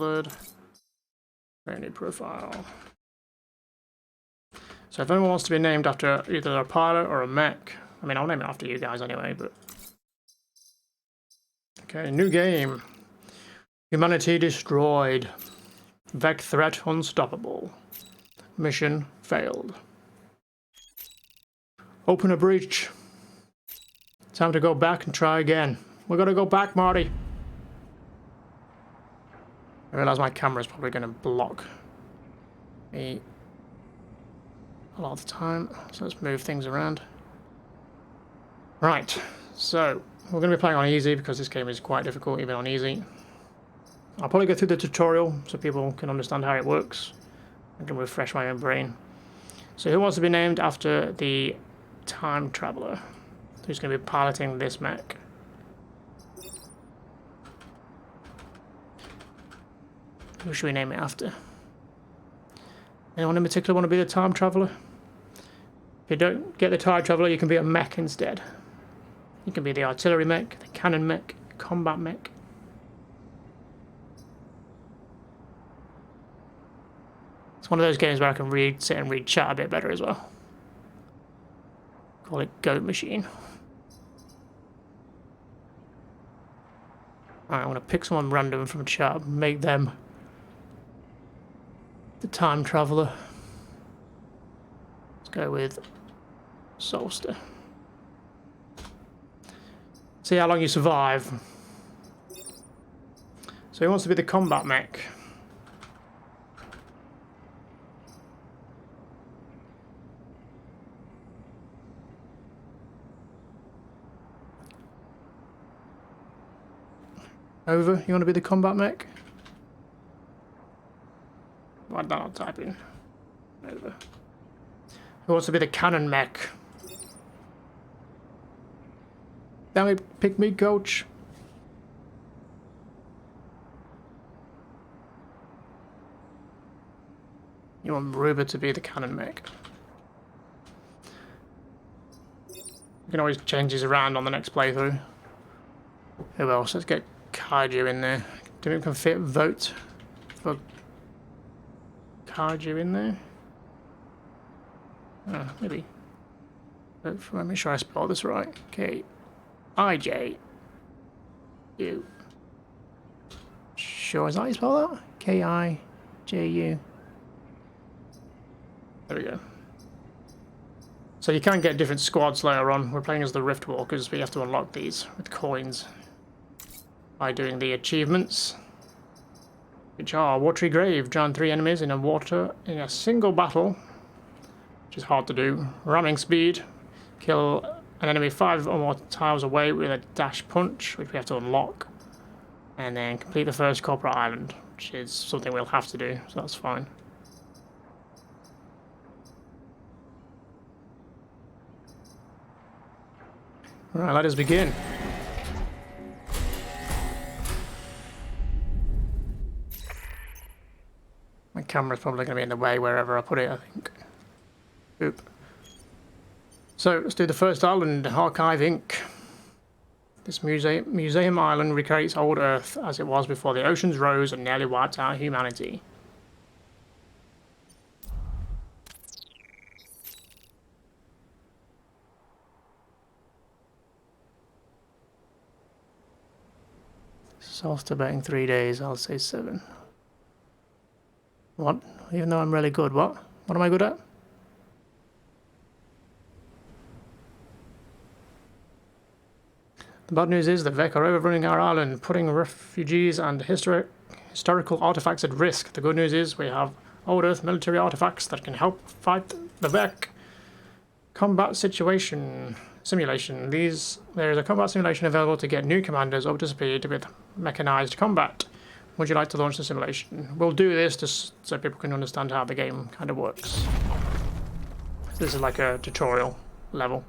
bothered. Create a new profile. So if anyone wants to be named after either a pilot or a mech, I mean, I'll name it after you guys anyway, but... Okay, new game. Humanity destroyed. Vec threat unstoppable. Mission failed. Open a breach. Time to go back and try again. We're gonna go back, Marty. I realize my camera's probably gonna block me a lot of the time, so let's move things around. Right, so we're going to be playing on easy because this game is quite difficult even on easy. I'll probably go through the tutorial so people can understand how it works. I can refresh my own brain. So who wants to be named after the time traveler who's going to be piloting this mech? Who should we name it after? Anyone in particular want to be the time traveler? If you don't get the time traveler, you can be a mech instead. You can be the artillery mech, the cannon mech, combat mech. It's one of those games where I can sit and read chat a bit better as well. Call it Goat Machine. Alright, I'm going to pick someone random from chat and make them the time traveler. Let's go with Solster. See how long you survive. So he wants to be the combat mech. Over, you want to be the combat mech? Why don't I type in? Over. Who wants to be the cannon mech? Damn it, pick me, coach. You want Ruber to be the cannon mech. You can always change these around on the next playthrough. Who else? Let's get Kaiju in there. Do we can fit vote for Kaiju in there? Oh, maybe. Vote for, make sure I spell this right. K-I-J-U. Sure, is that how you spell that? K-I-J-U. There we go. So you can get different squads later on. We're playing as the Rift Walkers. We have to unlock these with coins by doing the achievements, which are Watery Grave, drown 3 enemies in a single battle, which is hard to do. Ramming Speed, kill an enemy 5 or more tiles away with a dash punch, which we have to unlock, and then complete the first corporate island, which is something we'll have to do, so that's fine. Right, let us begin. My camera's probably going to be in the way wherever I put it, I think. Oop. So, let's do the first island, Archive Inc. This museum island recreates old Earth as it was before the oceans rose and nearly wiped out humanity. Solstice betting 3 days, I'll say 7. What? Even though I'm really good, what? What am I good at? The bad news is the Vec are overrunning our island, putting refugees and historical artifacts at risk. The good news is we have old Earth military artifacts that can help fight the Vec. Combat simulation. There is a combat simulation available to get new commanders up to speed with mechanized combat. Would you like to launch the simulation? We'll do this just so people can understand how the game kind of works. This is like a tutorial level.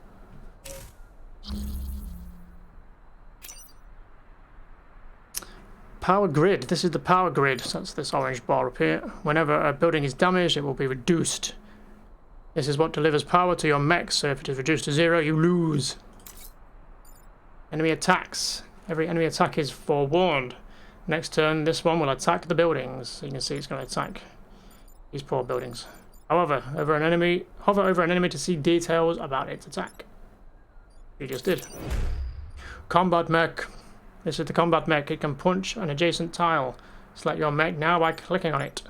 Power grid. This is the power grid. So that's this orange bar up here. Whenever a building is damaged, it will be reduced. This is what delivers power to your mech, so if it is reduced to 0, you lose. Enemy attacks. Every enemy attack is forewarned. Next turn, this one will attack the buildings. So you can see it's going to attack these poor buildings. However, hover over an enemy to see details about its attack. You just did. Combat mech. This is the combat mech. It can punch an adjacent tile. Select your mech now by clicking on it.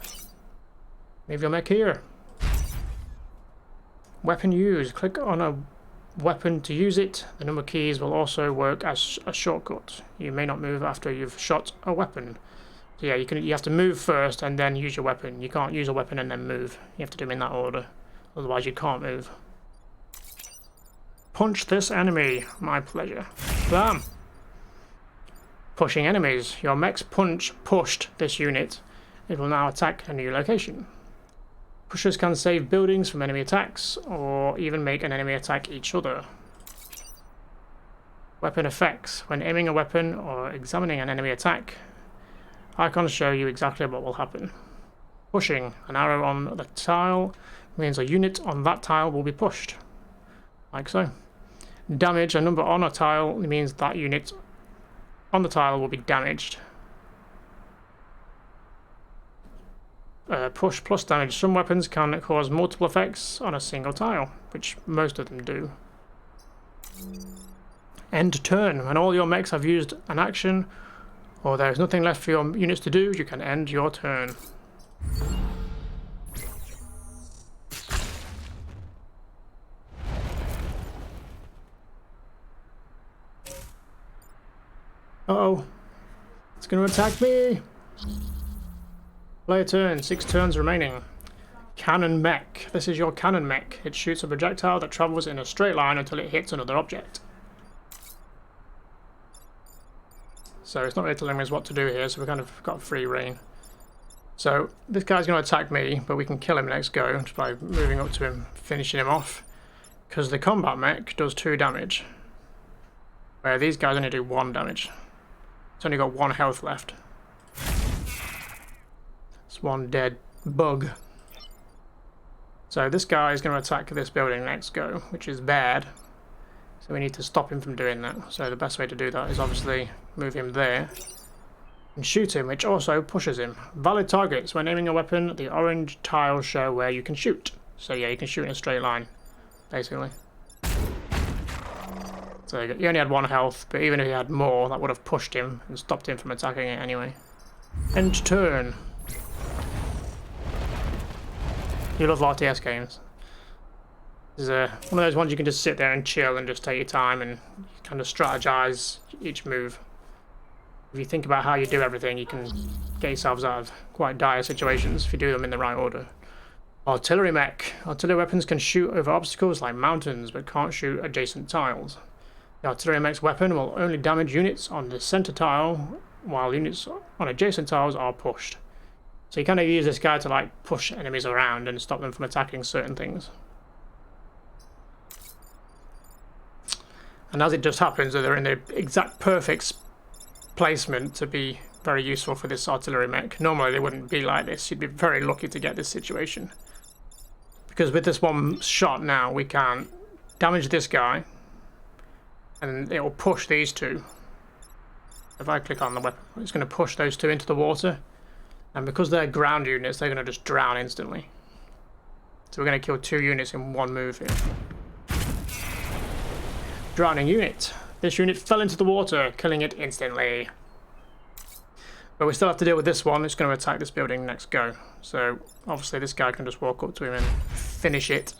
Move your mech here. Weapon use. Click on a weapon to use it. The number keys will also work as a shortcut. You may not move after you've shot a weapon. So yeah, you have to move first and then use your weapon. You can't use a weapon and then move. You have to do them in that order. Otherwise you can't move. Punch this enemy. My pleasure. Bam! Pushing enemies. Your mech's pushed this unit. It will now attack a new location. Pushers can save buildings from enemy attacks, or even make an enemy attack each other. Weapon effects. When aiming a weapon or examining an enemy attack, icons show you exactly what will happen. Pushing. An arrow on the tile means a unit on that tile will be pushed. Like so. Damage. A number on a tile means that unit on the tile will be damaged. Push plus damage. Some weapons can cause multiple effects on a single tile, which most of them do. End turn. When all your mechs have used an action, or there is nothing left for your units to do, you can end your turn. Uh-oh. It's going to attack me! Player turn. 6 turns remaining. Cannon mech. This is your cannon mech. It shoots a projectile that travels in a straight line until it hits another object. So it's not really telling us what to do here, so we've kind of got free reign. So this guy's going to attack me, but we can kill him next go just by moving up to him, finishing him off. Because the combat mech does 2 damage. Where these guys only do 1 damage. It's only got 1 health left. It's 1 dead bug. So this guy is going to attack this building next go, which is bad. So we need to stop him from doing that. So the best way to do that is obviously move him there and shoot him, which also pushes him. Valid targets. When aiming a weapon, the orange tiles show where you can shoot. So yeah, you can shoot in a straight line, basically. So he only had 1 health, but even if he had more, that would have pushed him and stopped him from attacking it anyway. End turn. You love RTS games. This is one of those ones you can just sit there and chill and just take your time and kind of strategize each move. If you think about how you do everything, you can get yourselves out of quite dire situations if you do them in the right order. Artillery mech. Artillery weapons can shoot over obstacles like mountains, but can't shoot adjacent tiles. The artillery mech's weapon will only damage units on the center tile, while units on adjacent tiles are pushed. So you kind of use this guy to like push enemies around and stop them from attacking certain things. And as it just happens, they're in the exact perfect placement to be very useful for this artillery mech. Normally they wouldn't be like this. You'd be very lucky to get this situation. Because with this 1 shot now, we can damage this guy, and it will push these 2. If I click on the weapon, it's going to push those 2 into the water. And because they're ground units, they're going to just drown instantly. So we're going to kill 2 units in 1 move here. Drowning unit. This unit fell into the water, killing it instantly. But we still have to deal with this one. It's going to attack this building next go. So obviously this guy can just walk up to him and finish it.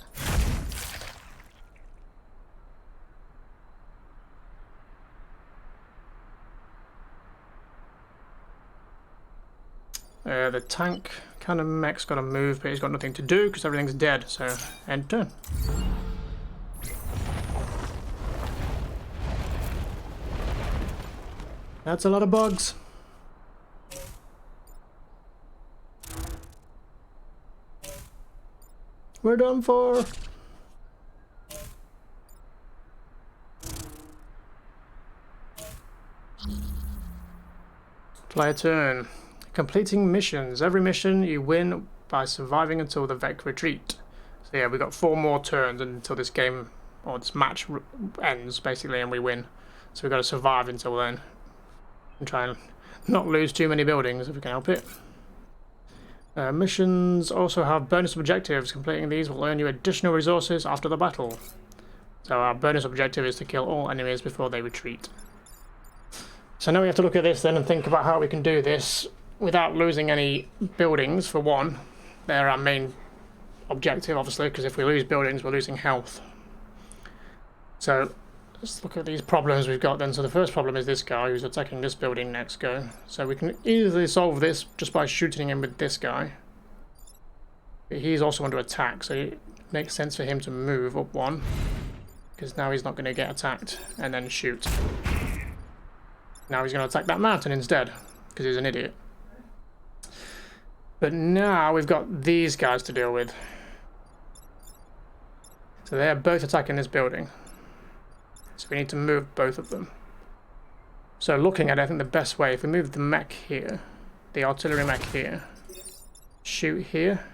The tank cannon mech's got to move, but he's got nothing to do because everything's dead. So end turn. That's a lot of bugs. We're done for. Player turn. Completing missions. Every mission you win by surviving until the Vec retreat. So yeah, we've got 4 more turns until this game, or this match ends basically, and we win. So we've got to survive until then and try and not lose too many buildings if we can help it. Missions also have bonus objectives. Completing these will earn you additional resources after the battle. So our bonus objective is to kill all enemies before they retreat. So now we have to look at this then and think about how we can do this without losing any buildings, for one. They're our main objective, obviously, because if we lose buildings, we're losing health. So let's look at these problems we've got then. So the first problem is this guy who's attacking this building next go. So we can easily solve this just by shooting him with this guy. But he's also under attack, so it makes sense for him to move up one, because now he's not going to get attacked and then shoot. Now he's going to attack that mountain instead, because he's an idiot. But now we've got these guys to deal with. So they're both attacking this building. So we need to move both of them. So looking at it, I think the best way, if we move the mech here, the artillery mech here, shoot here.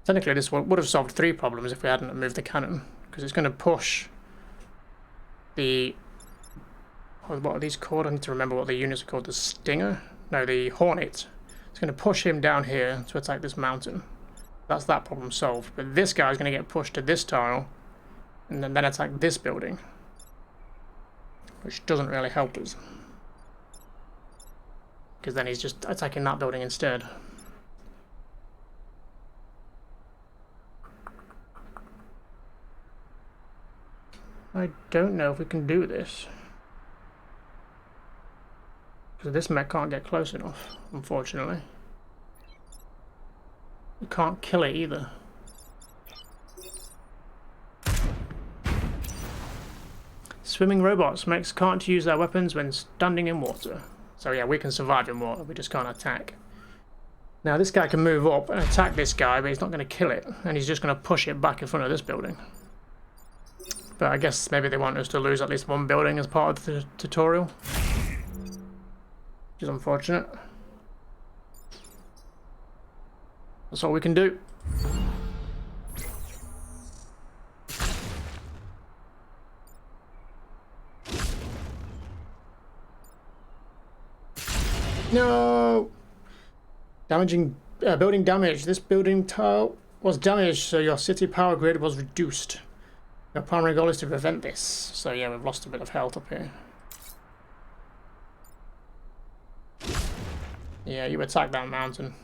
Technically this would have solved 3 problems if we hadn't moved the cannon, because it's going to push the... what are these called? I need to remember what the units are called. The Stinger? No, the Hornet. It's going to push him down here to attack this mountain. That's that problem solved. But this guy is going to get pushed to this tile and then attack this building, which doesn't really help us, because then he's just attacking that building instead. I don't know if we can do this, because this mech can't get close enough, unfortunately. We can't kill it either. Swimming robots. Mechs can't use their weapons when standing in water. So yeah, we can survive in water, we just can't attack. Now this guy can move up and attack this guy, but he's not going to kill it, and he's just going to push it back in front of this building. But I guess maybe they want us to lose at least one building as part of the tutorial, which is unfortunate. That's all we can do. No! Damaging building damage. This building tile was damaged, so your city power grid was reduced. Your primary goal is to prevent this. So yeah, we've lost a bit of health up here. Yeah, you attack that mountain.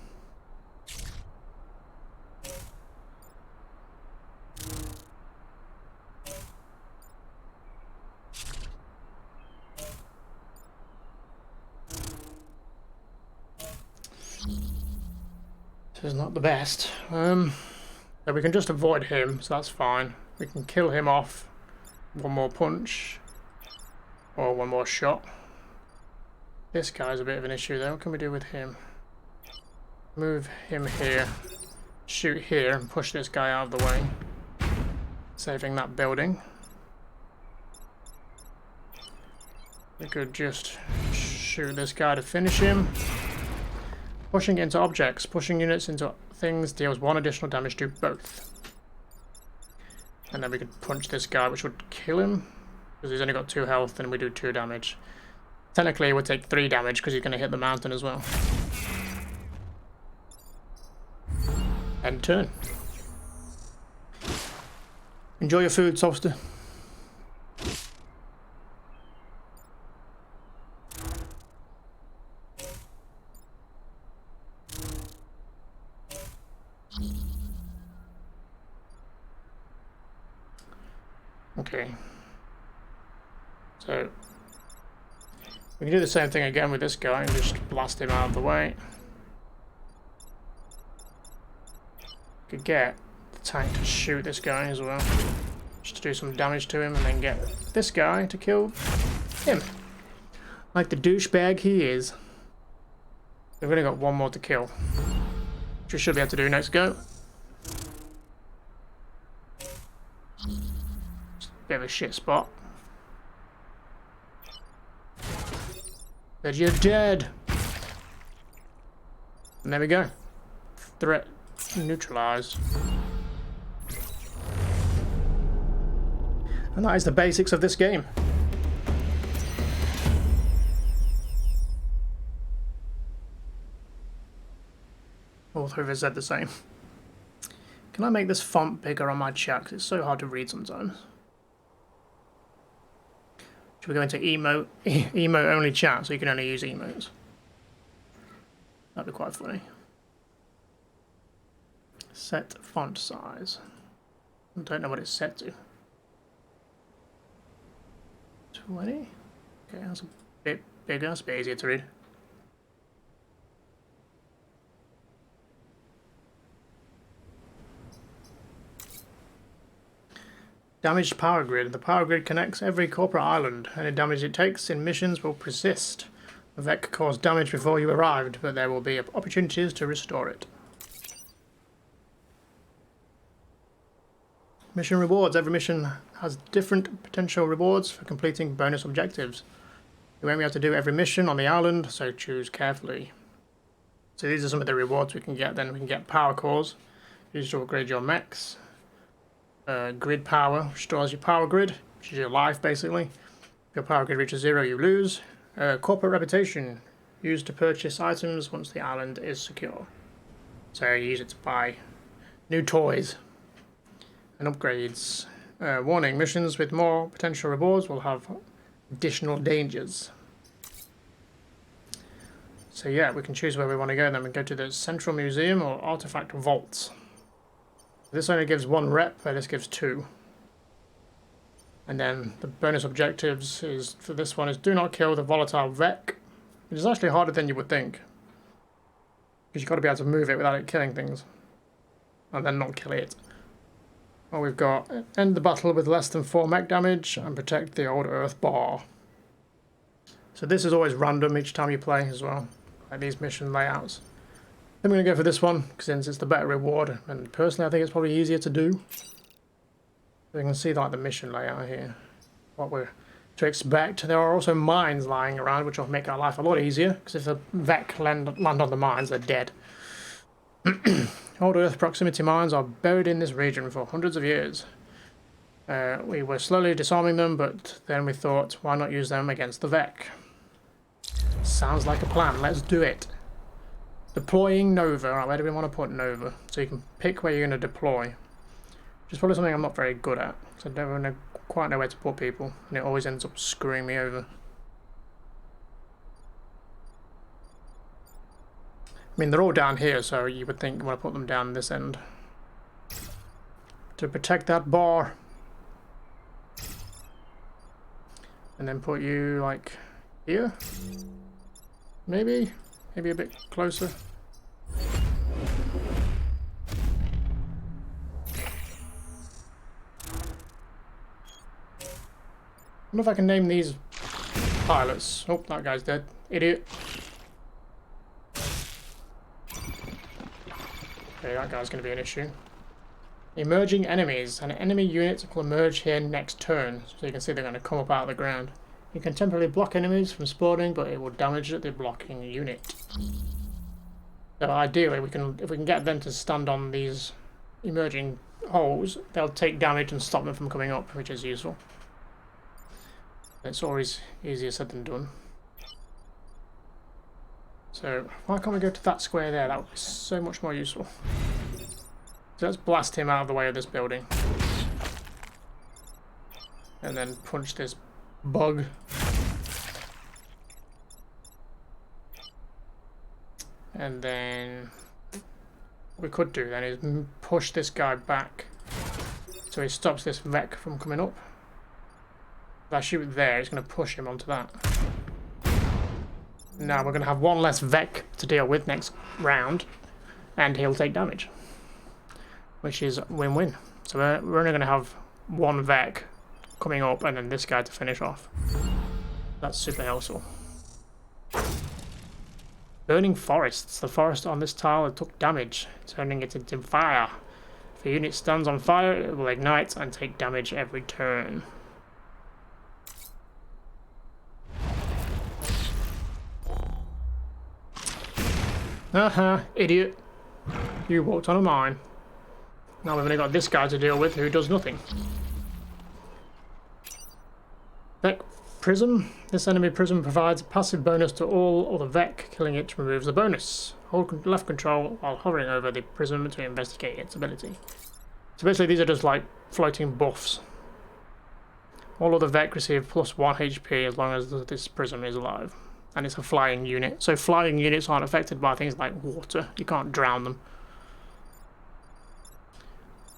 This is not the best. But we can just avoid him, so that's fine. We can kill him off. One more punch. Or one more shot. This guy's a bit of an issue though. What can we do with him? Move him here. Shoot here and push this guy out of the way. Saving that building. We could just shoot this guy to finish him. Pushing into objects. Pushing units into things deals 1 additional damage to both. And then we could punch this guy, which would kill him, because he's only got 2 health and we do 2 damage. Technically it would take 3 damage because he's going to hit the mountain as well. End turn. Enjoy your food, Solster. Okay, so we can do the same thing again with this guy and just blast him out of the way. Could get the tank to shoot this guy as well, just to do some damage to him, and then get this guy to kill him, like the douchebag he is. We've only got 1 more to kill, which we should be able to do next go. Bit of a shit spot. But you're dead. And there we go. Threat neutralized. And that is the basics of this game. All three of us said the same. Can I make this font bigger on my chat? Because it's so hard to read sometimes. Should we go into emote only chat so you can only use emotes? That'd be quite funny. Set font size. I don't know what it's set to. 20? Okay, that's a bit bigger, that's a bit easier to read. Damaged power grid. The power grid connects every corporate island. Any damage it takes in missions will persist. The Vec caused damage before you arrived, but there will be opportunities to restore it. Mission rewards. Every mission has different potential rewards for completing bonus objectives. You won't be able to do every mission on the island, so choose carefully. So these are some of the rewards we can get then. We can get power cores, used to upgrade your mechs. Grid power, restores your power grid, which is your life basically. If your power grid reaches 0, you lose. Corporate reputation, used to purchase items once the island is secure. So you use it to buy new toys and upgrades. Warning, missions with more potential rewards will have additional dangers. So yeah, we can choose where we want to go then. We go to the Central Museum or Artifact Vaults. This only gives 1 rep, but this gives 2. And then the bonus objectives is for this one is do not kill the volatile Vec, which is actually harder than you would think. Because you've got to be able to move it without it killing things. And then not kill it. Well, we've got end the battle with less than 4 mech damage and protect the old Earth bar. So this is always random each time you play as well, like these mission layouts. I'm going to go for this one since it's the better reward, and personally I think it's probably easier to do. So you can see like the mission layout here, what we're to expect. There are also mines lying around which will make our life a lot easier, because if the Vec land on the mines, they're dead. Old Earth proximity mines are buried in this region for hundreds of years. We were slowly disarming them, but then we thought, why not use them against the Vec? Sounds like a plan, let's do it. Deploying Nova. Right, where do we want to put Nova? So you can pick where you're going to deploy. Which is probably something I'm not very good at. So I don't quite know where to put people. And it always ends up screwing me over. I mean, they're all down here, so you would think you want to put them down this end. To protect that bar. And then put you, like, here? Maybe? Maybe a bit closer. I wonder if I can name these pilots. Oh, that guy's dead. Idiot. Okay, that guy's going to be an issue. Emerging enemies. An enemy unit will emerge here next turn. So you can see they're going to come up out of the ground. You can temporarily block enemies from spawning, but it will damage the blocking unit. So ideally, if we can get them to stand on these emerging holes, they'll take damage and stop them from coming up, which is useful. It's always easier said than done. So why can't we go to that square there? That would be so much more useful. So let's blast him out of the way of this building. And then punch this bug. And then what we could do then is push this guy back so he stops this Vec from coming up. If I shoot there, it's going to push him onto that. Now we're going to have 1 less Vec to deal with next round, and he'll take damage, which is win-win. So we're only going to have 1 Vec coming up and then this guy to finish off. That's super helpful. Burning forests. The forest on this tile took damage, turning it into fire. If a unit stands on fire, it will ignite and take damage every turn. Haha, idiot. You walked on a mine. Now we've only got this guy to deal with who does nothing. Vec Prism. This enemy prism provides a passive bonus to all other Vec. Killing it removes the bonus. Hold left control while hovering over the prism to investigate its ability. So basically these are just like floating buffs. All of the Vec receive plus 1 HP as long as this prism is alive. And it's a flying unit. So flying units aren't affected by things like water. You can't drown them.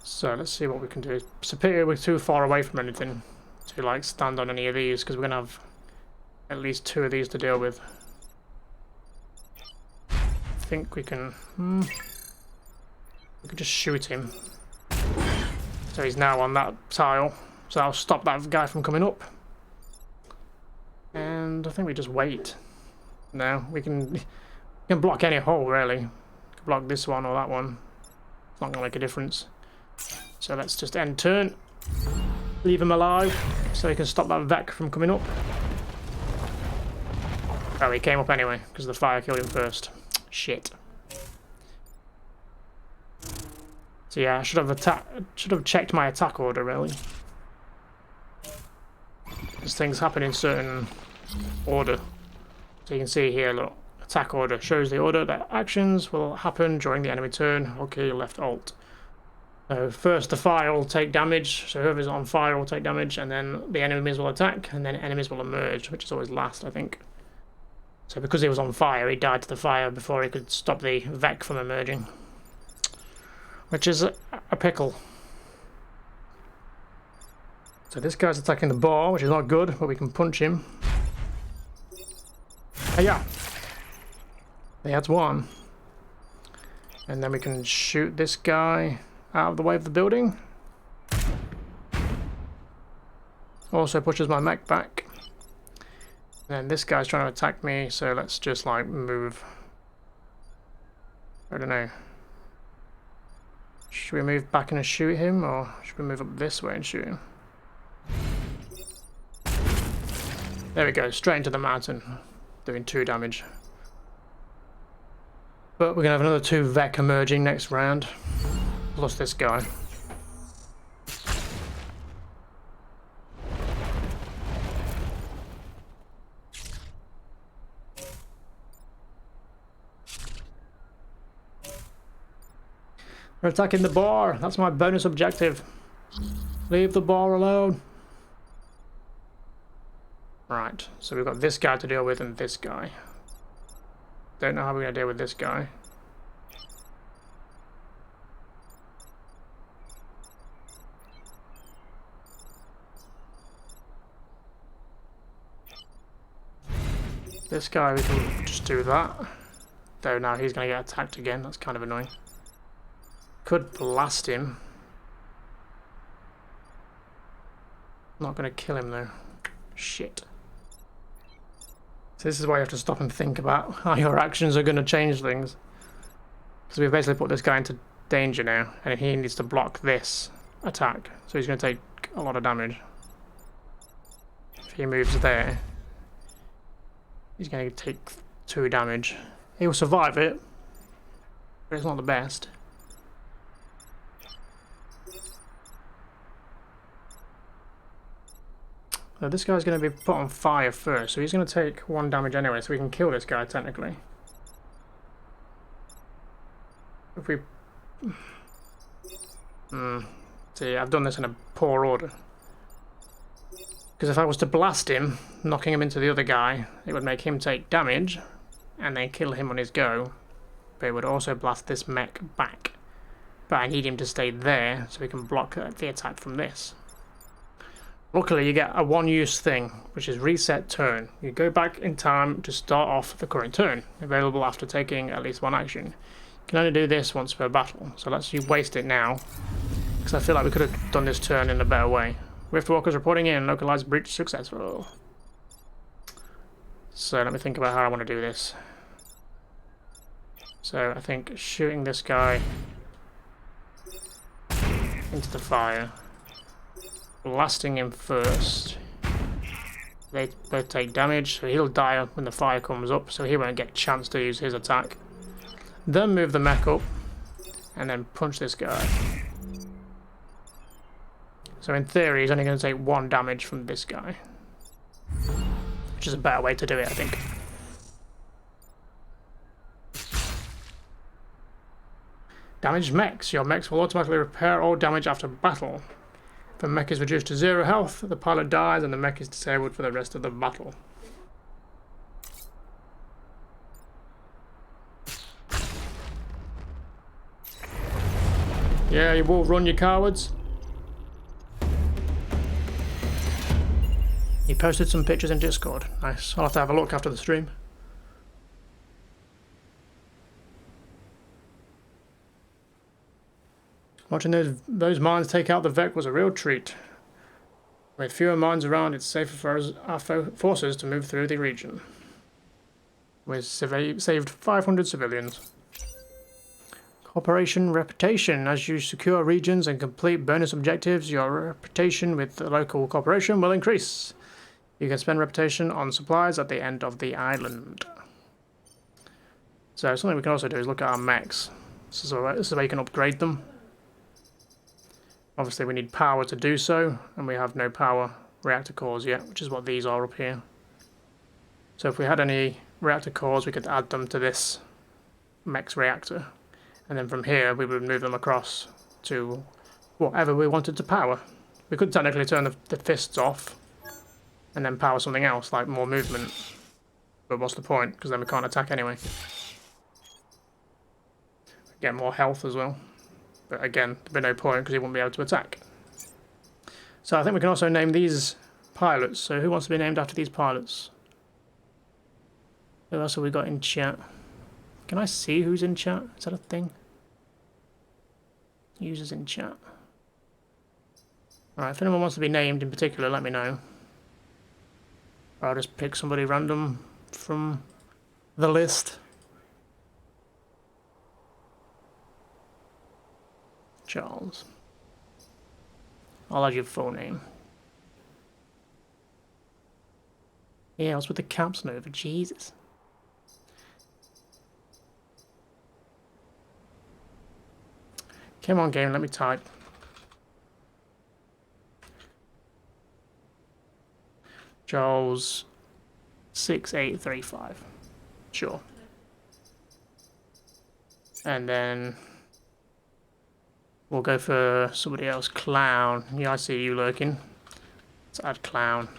So let's see what we can do. It's a pity we're too far away from anything to like stand on any of these, because we're going to have at least 2 of these to deal with. I think we can... we could just shoot him. So he's now on that tile. So that'll stop that guy from coming up. And I think we just wait. No, we can block any hole really. We can block this one or that one. It's not going to make a difference. So let's just end turn. Leave him alive so he can stop that Vec from coming up. Oh, he came up anyway because the fire killed him first. Shit. So yeah, I should have checked my attack order really. These things happen in certain order. So you can see here, look, attack order shows the order that actions will happen during the enemy turn. Okay, left alt. So first the fire will take damage, so whoever's on fire will take damage, and then the enemies will attack, and then enemies will emerge, which is always last, I think. So because he was on fire, he died to the fire before he could stop the Vec from emerging. Which is a pickle. So this guy's attacking the bar, which is not good, but we can punch him. Oh yeah. That's one. And then we can shoot this guy out of the way of the building. Also pushes my mech back. And then this guy's trying to attack me, so let's just like move. I don't know. Should we move back and shoot him, or should we move up this way and shoot him? There we go, straight into the mountain, doing 2 damage. But we're going to have another 2 Vec emerging next round, plus this guy. We're attacking the bar, that's my bonus objective. Leave the bar alone. Right, so we've got this guy to deal with and this guy. Don't know how we're going to deal with this guy. This guy, we can just do that. Though now he's going to get attacked again, that's kind of annoying. Could blast him. Not going to kill him though. Shit. So this is why you have to stop and think about how your actions are going to change things. Because we've basically put this guy into danger now, and he needs to block this attack. So he's going to take a lot of damage. If he moves there, he's going to take 2 damage. He will survive it, but it's not the best. So this guy's going to be put on fire first, so he's going to take 1 damage anyway, so we can kill this guy technically. If we... See, I've done this in a poor order. Because if I was to blast him, knocking him into the other guy, it would make him take damage, and then kill him on his go. But it would also blast this mech back. But I need him to stay there, so we can block the attack from this. Luckily, you get a one-use thing, which is reset turn. You go back in time to start off the current turn, available after taking at least 1 action. You can only do this once per battle, so let's waste it now, because I feel like we could have done this turn in a better way. Riftwalkers reporting in, localized breach successful. So let me think about how I want to do this. So I think shooting this guy into the fire. Blasting him first. They both take damage, so he'll die when the fire comes up, so he won't get a chance to use his attack. Then move the mech up, and then punch this guy. So in theory, he's only going to take 1 damage from this guy. Which is a better way to do it, I think. Damaged mechs. Your mechs will automatically repair all damage after battle. If a mech is reduced to 0 health, the pilot dies and the mech is disabled for the rest of the battle. Yeah, you will run, you cowards. He posted some pictures in Discord. Nice. I'll have to have a look after the stream. Watching those mines take out the Vek was a real treat. With fewer mines around, it's safer for our forces to move through the region. We saved 500 civilians. Cooperation reputation. As you secure regions and complete bonus objectives, your reputation with the local corporation will increase. You can spend reputation on supplies at the end of the island. So something we can also do is look at our mechs. This is where you can upgrade them. Obviously we need power to do so, and we have no power reactor cores yet, which is what these are up here. So if we had any reactor cores, we could add them to this mech's reactor. And then from here we would move them across to whatever we wanted to power. We could technically turn the fists off and then power something else, like more movement. But what's the point? Because then we can't attack anyway. Get more health as well. But again, there'd be no point because he wouldn't be able to attack. So I think we can also name these pilots. So who wants to be named after these pilots? Who else have we got in chat? Can I see who's in chat? Is that a thing? Users in chat. Alright, if anyone wants to be named in particular, let me know. Or I'll just pick somebody random from the list. Charles. I'll add your full name. Yeah, I was with the caps Nova. Jesus. Come on, game, let me type. Charles 6835. Sure. And then we'll go for somebody else. Clown. Yeah, I see you lurking. Let's add Clown.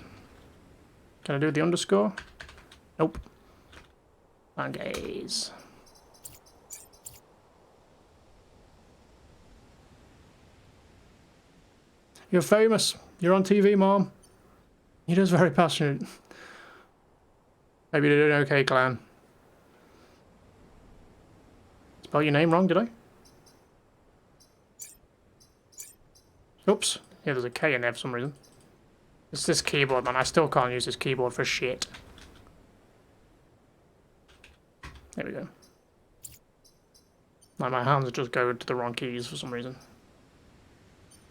Can I do the underscore? Nope. Gaze. You're famous. You're on TV, Mom. You're just very passionate. Maybe you did an okay, Clown. Spell your name wrong, did I? Oops. Yeah, there's a K in there for some reason. It's this keyboard, man. I still can't use this keyboard for shit. There we go. Like my hands just go to the wrong keys for some reason.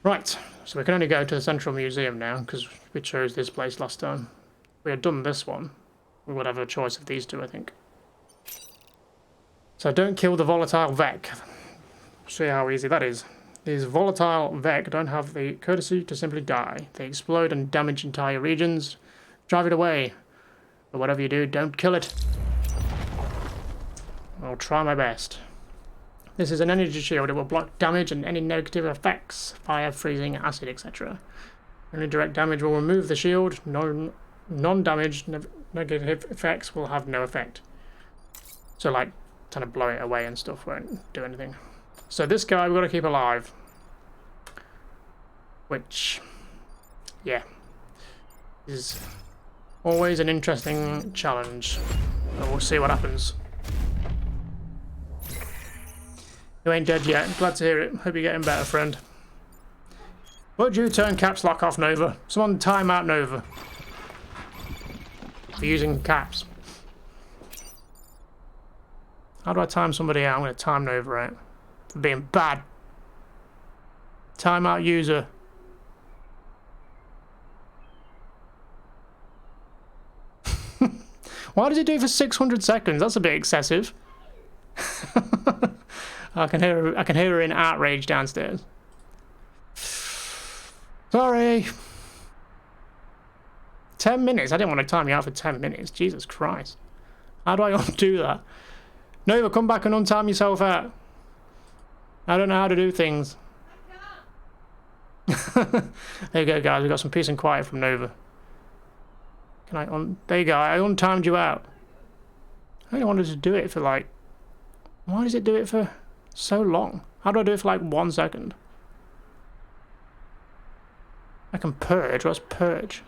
Right, so we can only go to the Central Museum now, because we chose this place last time. If we had done this one, we would have a choice of these two, I think. So don't kill the volatile Vek. See how easy that is. These volatile Vek don't have the courtesy to simply die. They explode and damage entire regions. Drive it away. But whatever you do, don't kill it. I'll try my best. This is an energy shield. It will block damage and any negative effects, fire, freezing, acid, etc. Only direct damage will remove the shield. Non-damage negative effects will have no effect. So like, trying to blow it away and stuff won't do anything. So this guy we've got to keep alive. Which, yeah, is always an interesting challenge. But we'll see what happens. You ain't dead yet. Glad to hear it. Hope you're getting better, friend. Would you turn caps lock off, Nova? Someone time out Nova for using caps. How do I time somebody out? I'm going to time Nova out for being bad. Time out user. Why does it do it for 600 seconds? That's a bit excessive. I can hear her in outrage downstairs. Sorry. 10 minutes? I didn't want to time you out for 10 minutes. Jesus Christ. How do I undo that? Nova, come back and untime yourself out. I don't know how to do things. There you go, guys. We got some peace and quiet from Nova. Can I there you go. I untimed you out. I only wanted to do it for like... Why does it do it for so long? How do I do it for like 1 second? I can purge. What's purge?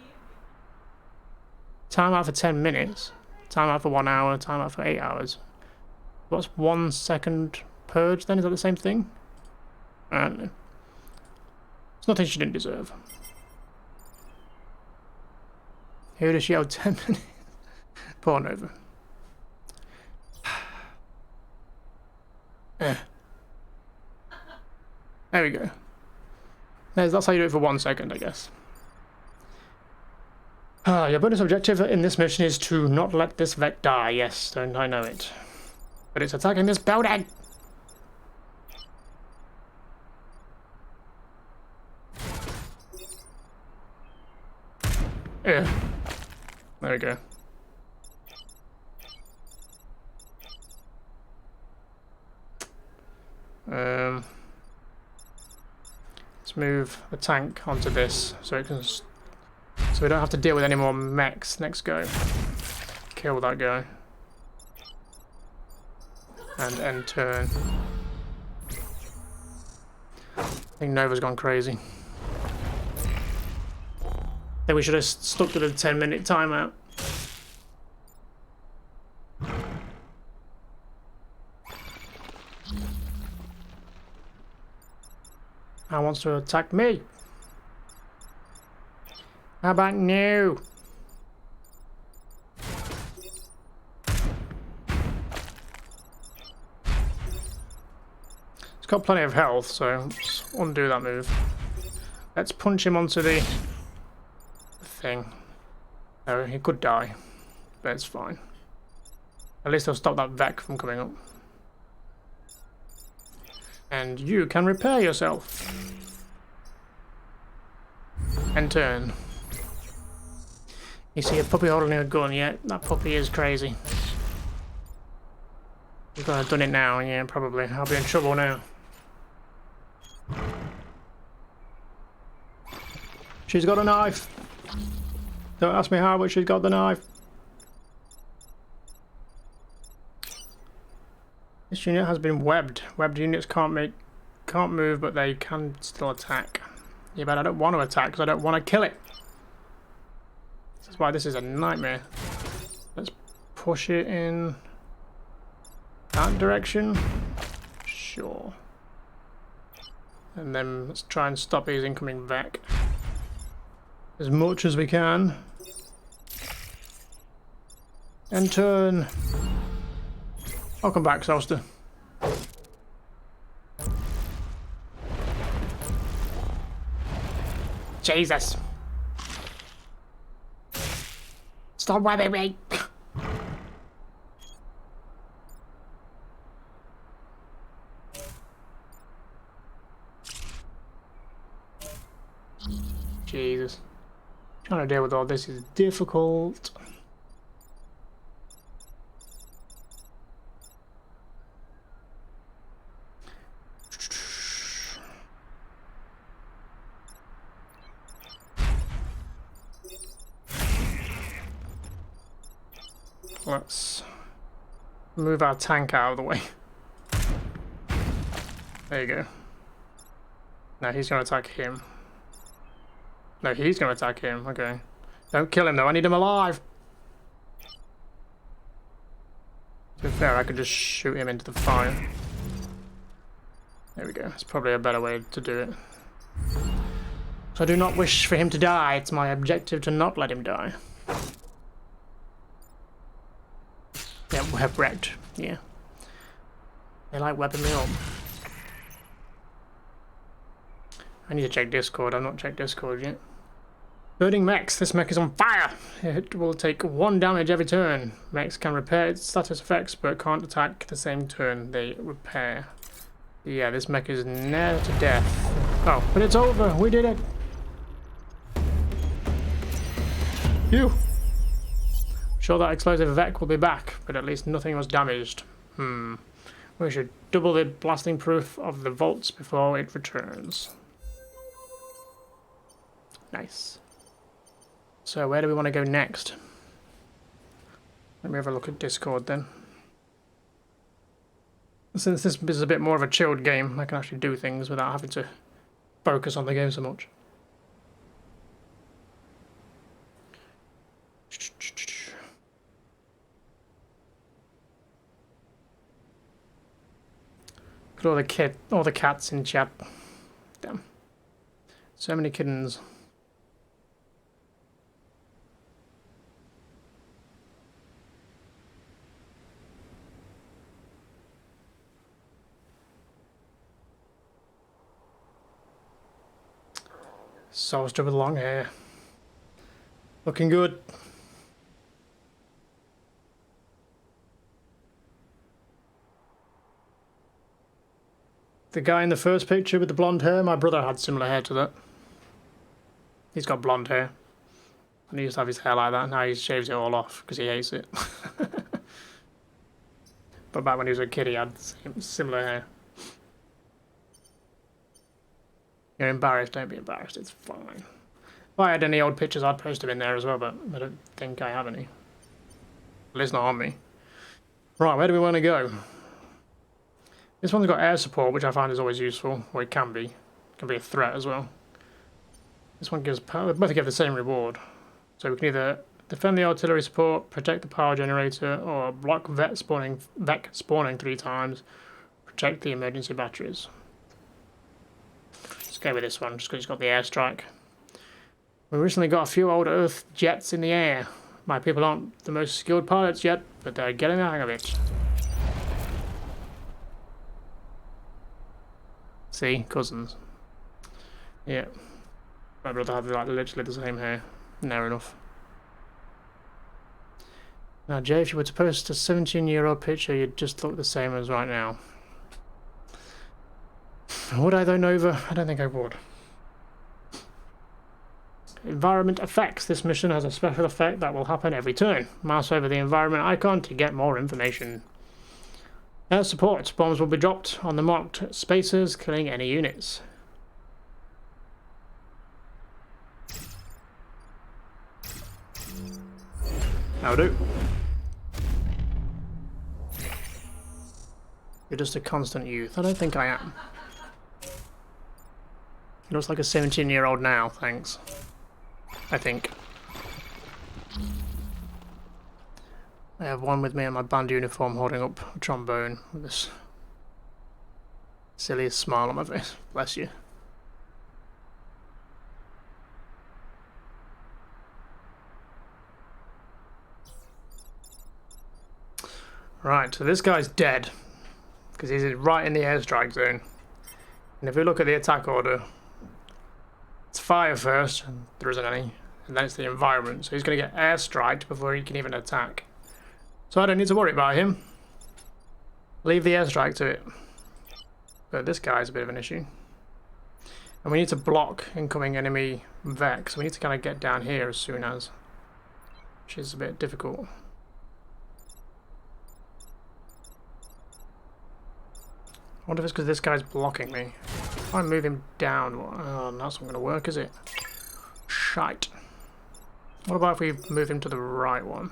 Time out for 10 minutes. Time out for 1 hour. Time out for 8 hours. What's 1 second purge then? Is that the same thing? I don't know. It's nothing she didn't deserve. Who does she owe 10 minutes? Poor Nova. There we go. That's how you do it for 1 second, I guess. Your bonus objective in this mission is to not let this Vek die. Yes, I know it. But it's attacking this building! Yeah. There we go. Let's move the tank onto this so it can, so we don't have to deal with any more mechs next go. Kill that guy. And end turn. I think Nova's gone crazy. I think we should have stuck to the 10-minute timeout. Now wants to attack me. How about you? It's got plenty of health, so let's undo that move. Let's punch him onto the thing. Oh, he could die, but it's fine. At least I'll stop that Vek from coming up. And you can repair yourself. And turn. You see a puppy holding a gun, yeah? That puppy is crazy. You've got to have done it now, yeah, probably. I'll be in trouble now. She's got a knife. Don't ask me how, but she's got the knife. This unit has been webbed. Webbed units can't move, but they can still attack. Yeah, but I don't want to attack because I don't want to kill it. That's why this is a nightmare. Let's push it in that direction. Sure. And then let's try and stop these incoming Vek as much as we can. And turn. Welcome back, Solster. Jesus. Stop webbing me. Jesus. Trying to deal with all this is difficult. Let's move our tank out of the way. There you go. Now he's going to attack him. No, he's going to attack him. Okay. Don't kill him though. I need him alive. To be fair, I could just shoot him into the fire. There we go. It's probably a better way to do it. So I do not wish for him to die. It's my objective to not let him die. Yeah, web wrecked. Yeah. They like webbing me up. I need to check Discord. I've not checked Discord yet. Burning mechs. This mech is on fire. It will take 1 damage every turn. Mechs can repair its status effects, but can't attack the same turn they repair. Yeah, this mech is near to death. Oh, but it's over. We did it. Phew. Sure that explosive Vek will be back, but at least nothing was damaged. We should double the blasting proof of the vaults before it returns. Nice. So where do we want to go next? Let me have a look at Discord then. Since this is a bit more of a chilled game, I can actually do things without having to focus on the game so much. Put all the cats in chat. Damn. So many kittens. Soldier with long hair. Looking good. The guy in the first picture with the blonde hair, my brother had similar hair to that. He's got blonde hair. And he used to have his hair like that, now he shaves it all off because he hates it. But back when he was a kid, he had similar hair. You're embarrassed, don't be embarrassed, it's fine. If I had any old pictures, I'd post them in there as well, but I don't think I have any. At least not on me. Right, where do we want to go? This one's got air support, which I find is always useful, or it can be. It can be a threat as well. This one gives power, both give the same reward. So we can either defend the artillery support, protect the power generator, or block VEC spawning 3 times, protect the emergency batteries. Let's go with this one, just because it's got the airstrike. We recently got a few old Earth jets in the air. My people aren't the most skilled pilots yet, but they're getting the hang of it. See? Cousins. Yeah. My brother had like literally the same hair. Near enough. Now, Jay, if you were to post a 17-year-old picture, you'd just look the same as right now. Would I though, Nova? I don't think I would. Environment effects. This mission has a special effect that will happen every turn. Mouse over the environment icon to get more information. Air support. Bombs will be dropped on the marked spaces, killing any units. That'll do. You're just a constant youth. I don't think I am. He looks like a 17-year-old now, thanks. I think. I have one with me in my band uniform holding up a trombone with this silliest smile on my face. Bless you. Right, so this guy's dead because he's right in the airstrike zone. And if we look at the attack order, it's fire first, and there isn't any, and then it's the environment. So he's going to get airstriked before he can even attack. So I don't need to worry about him. Leave the airstrike to it. But this guy's a bit of an issue. And we need to block incoming enemy VEC, so we need to kind of get down here as soon as. Which is a bit difficult. I wonder if it's because this guy's blocking me. If I move him down, oh, that's not going to work, is it? Shite. What about if we move him to the right one?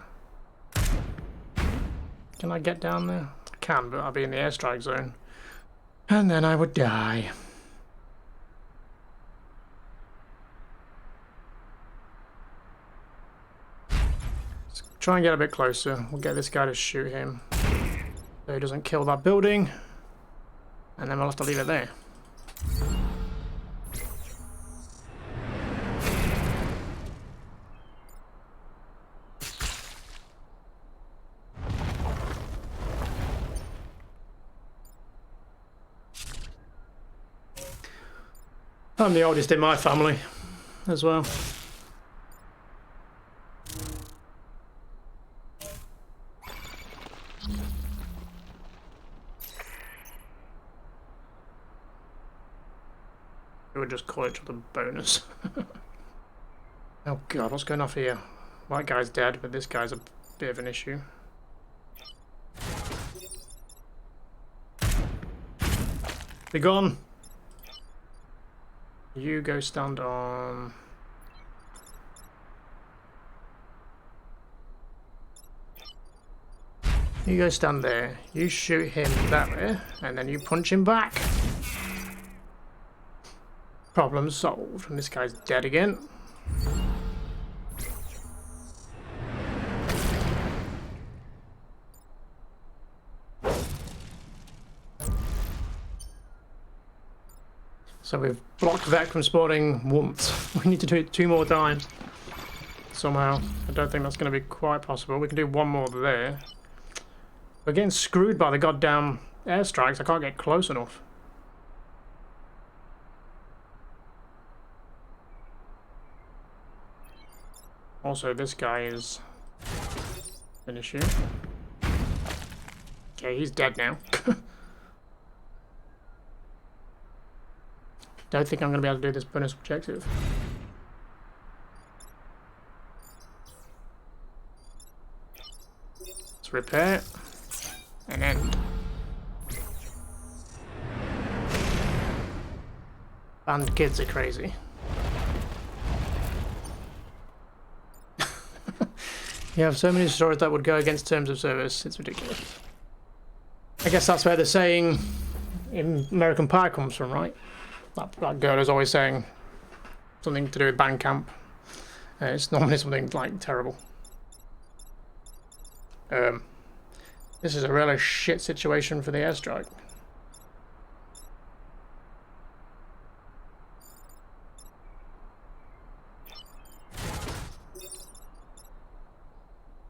Can I get down there? I can, but I'll be in the airstrike zone. And then I would die. Let's try and get a bit closer. We'll get this guy to shoot him so he doesn't kill that building. And then we'll have to leave it there. I'm the oldest in my family as well. We'll just call it the bonus. Oh god, what's going off here? White guy's dead, but this guy's a bit of an issue. Be gone. You go stand on. You go stand there. You shoot him that way, and then you punch him back. Problem solved. And this guy's dead again. So we've blocked Vec from spawning once. We need to do it 2 more times. Somehow. I don't think that's going to be quite possible. We can do 1 more there. We're getting screwed by the goddamn airstrikes. I can't get close enough. Also, this guy is an issue. Okay, he's dead now. Don't think I'm going to be able to do this bonus objective. Let's repair and end. And kids are crazy. You have so many stories that would go against terms of service, it's ridiculous. I guess that's where the saying in American Pie comes from, right? That girl is always saying something to do with Bandcamp. It's normally something like terrible. This is a really shit situation for the airstrike.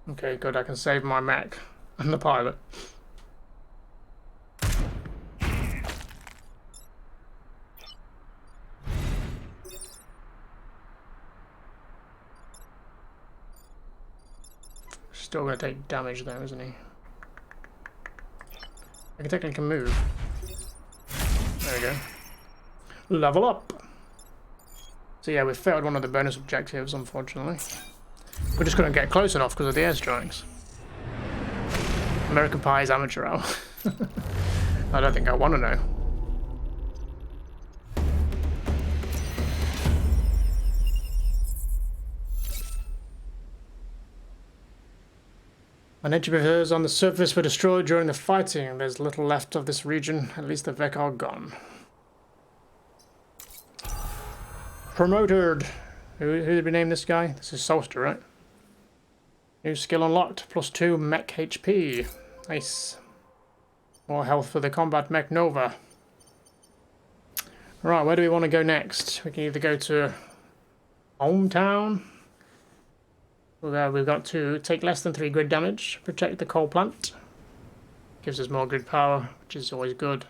Okay, good, I can save my mech and the pilot. Still going to take damage though, isn't he? I can technically move. There we go. Level up! So yeah, we failed one of the bonus objectives, unfortunately. We just couldn't get close enough because of the airstrikes. American Pie is amateur hour. I don't think I want to know. An entry prefers on the surface were destroyed during the fighting. There's little left of this region. At least the Vec are gone. Promoted. Who did we name this guy? This is Solster, right? New skill unlocked. +2 mech HP. Nice. More health for the combat mech Nova. Right, where do we want to go next? We can either go to Hometown. We've got to take less than 3 grid damage, protect the coal plant. Gives us more grid power, which is always good.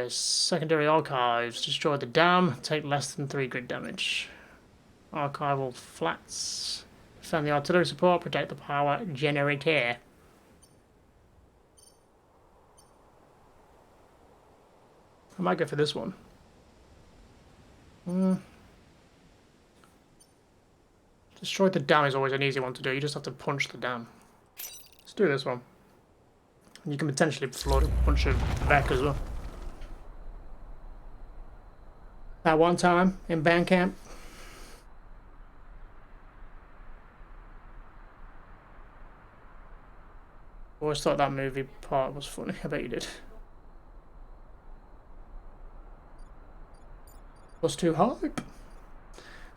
Secondary archives, destroy the dam, take less than 3 grid damage. Archival flats, defend the artillery support, protect the power generator. I might go for this one. Destroy the dam is always an easy one to do. You just have to punch the dam. Let's do this one. You can potentially flood a bunch of Vec as well. That one time in Bandcamp. Always thought that movie part was funny. I bet you did. +2 hype.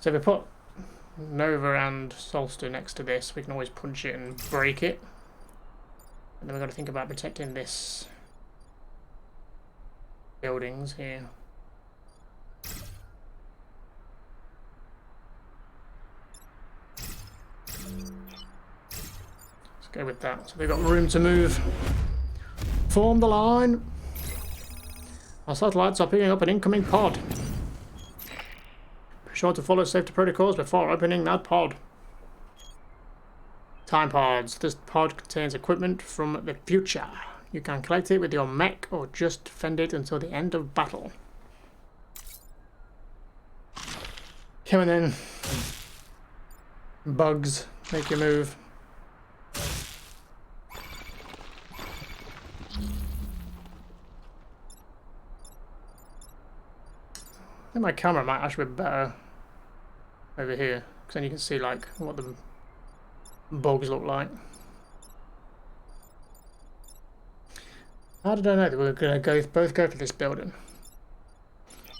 So if we put Nova and Solster next to this, we can always punch it and break it. And then we've got to think about protecting this buildings here. Let's go with that. So they've got room to move. Form the line. Our satellites are picking up an incoming pod. Be sure to follow safety protocols before opening that pod. Time pods. This pod contains equipment from the future. You can collect it with your mech or just defend it until the end of battle. Come on then. Bugs, make your move. think my camera might actually be better over here, because then you can see like what the bugs look like. How did I know that we were going to both go for this building?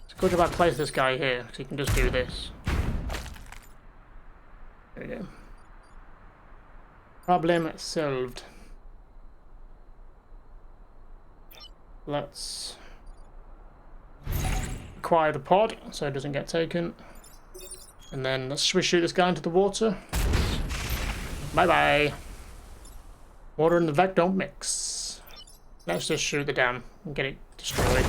It's good if I place this guy here, because he can just do this. There we go. Problem solved. Let's acquire the pod so it doesn't get taken. And then let's shoot this guy into the water. Bye bye. Water and the Vek don't mix. Let's just shoot the dam and get it destroyed.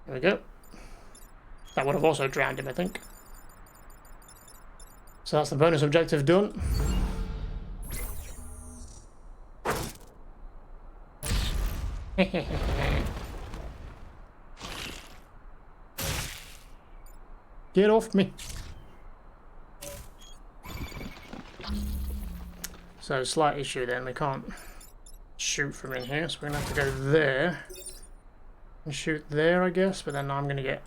There we go. That would have also drowned him, I think. So that's the bonus objective done. Get off me. So slight issue then, we can't shoot from in here, so we're gonna have to go there and shoot there, I guess, but then I'm gonna get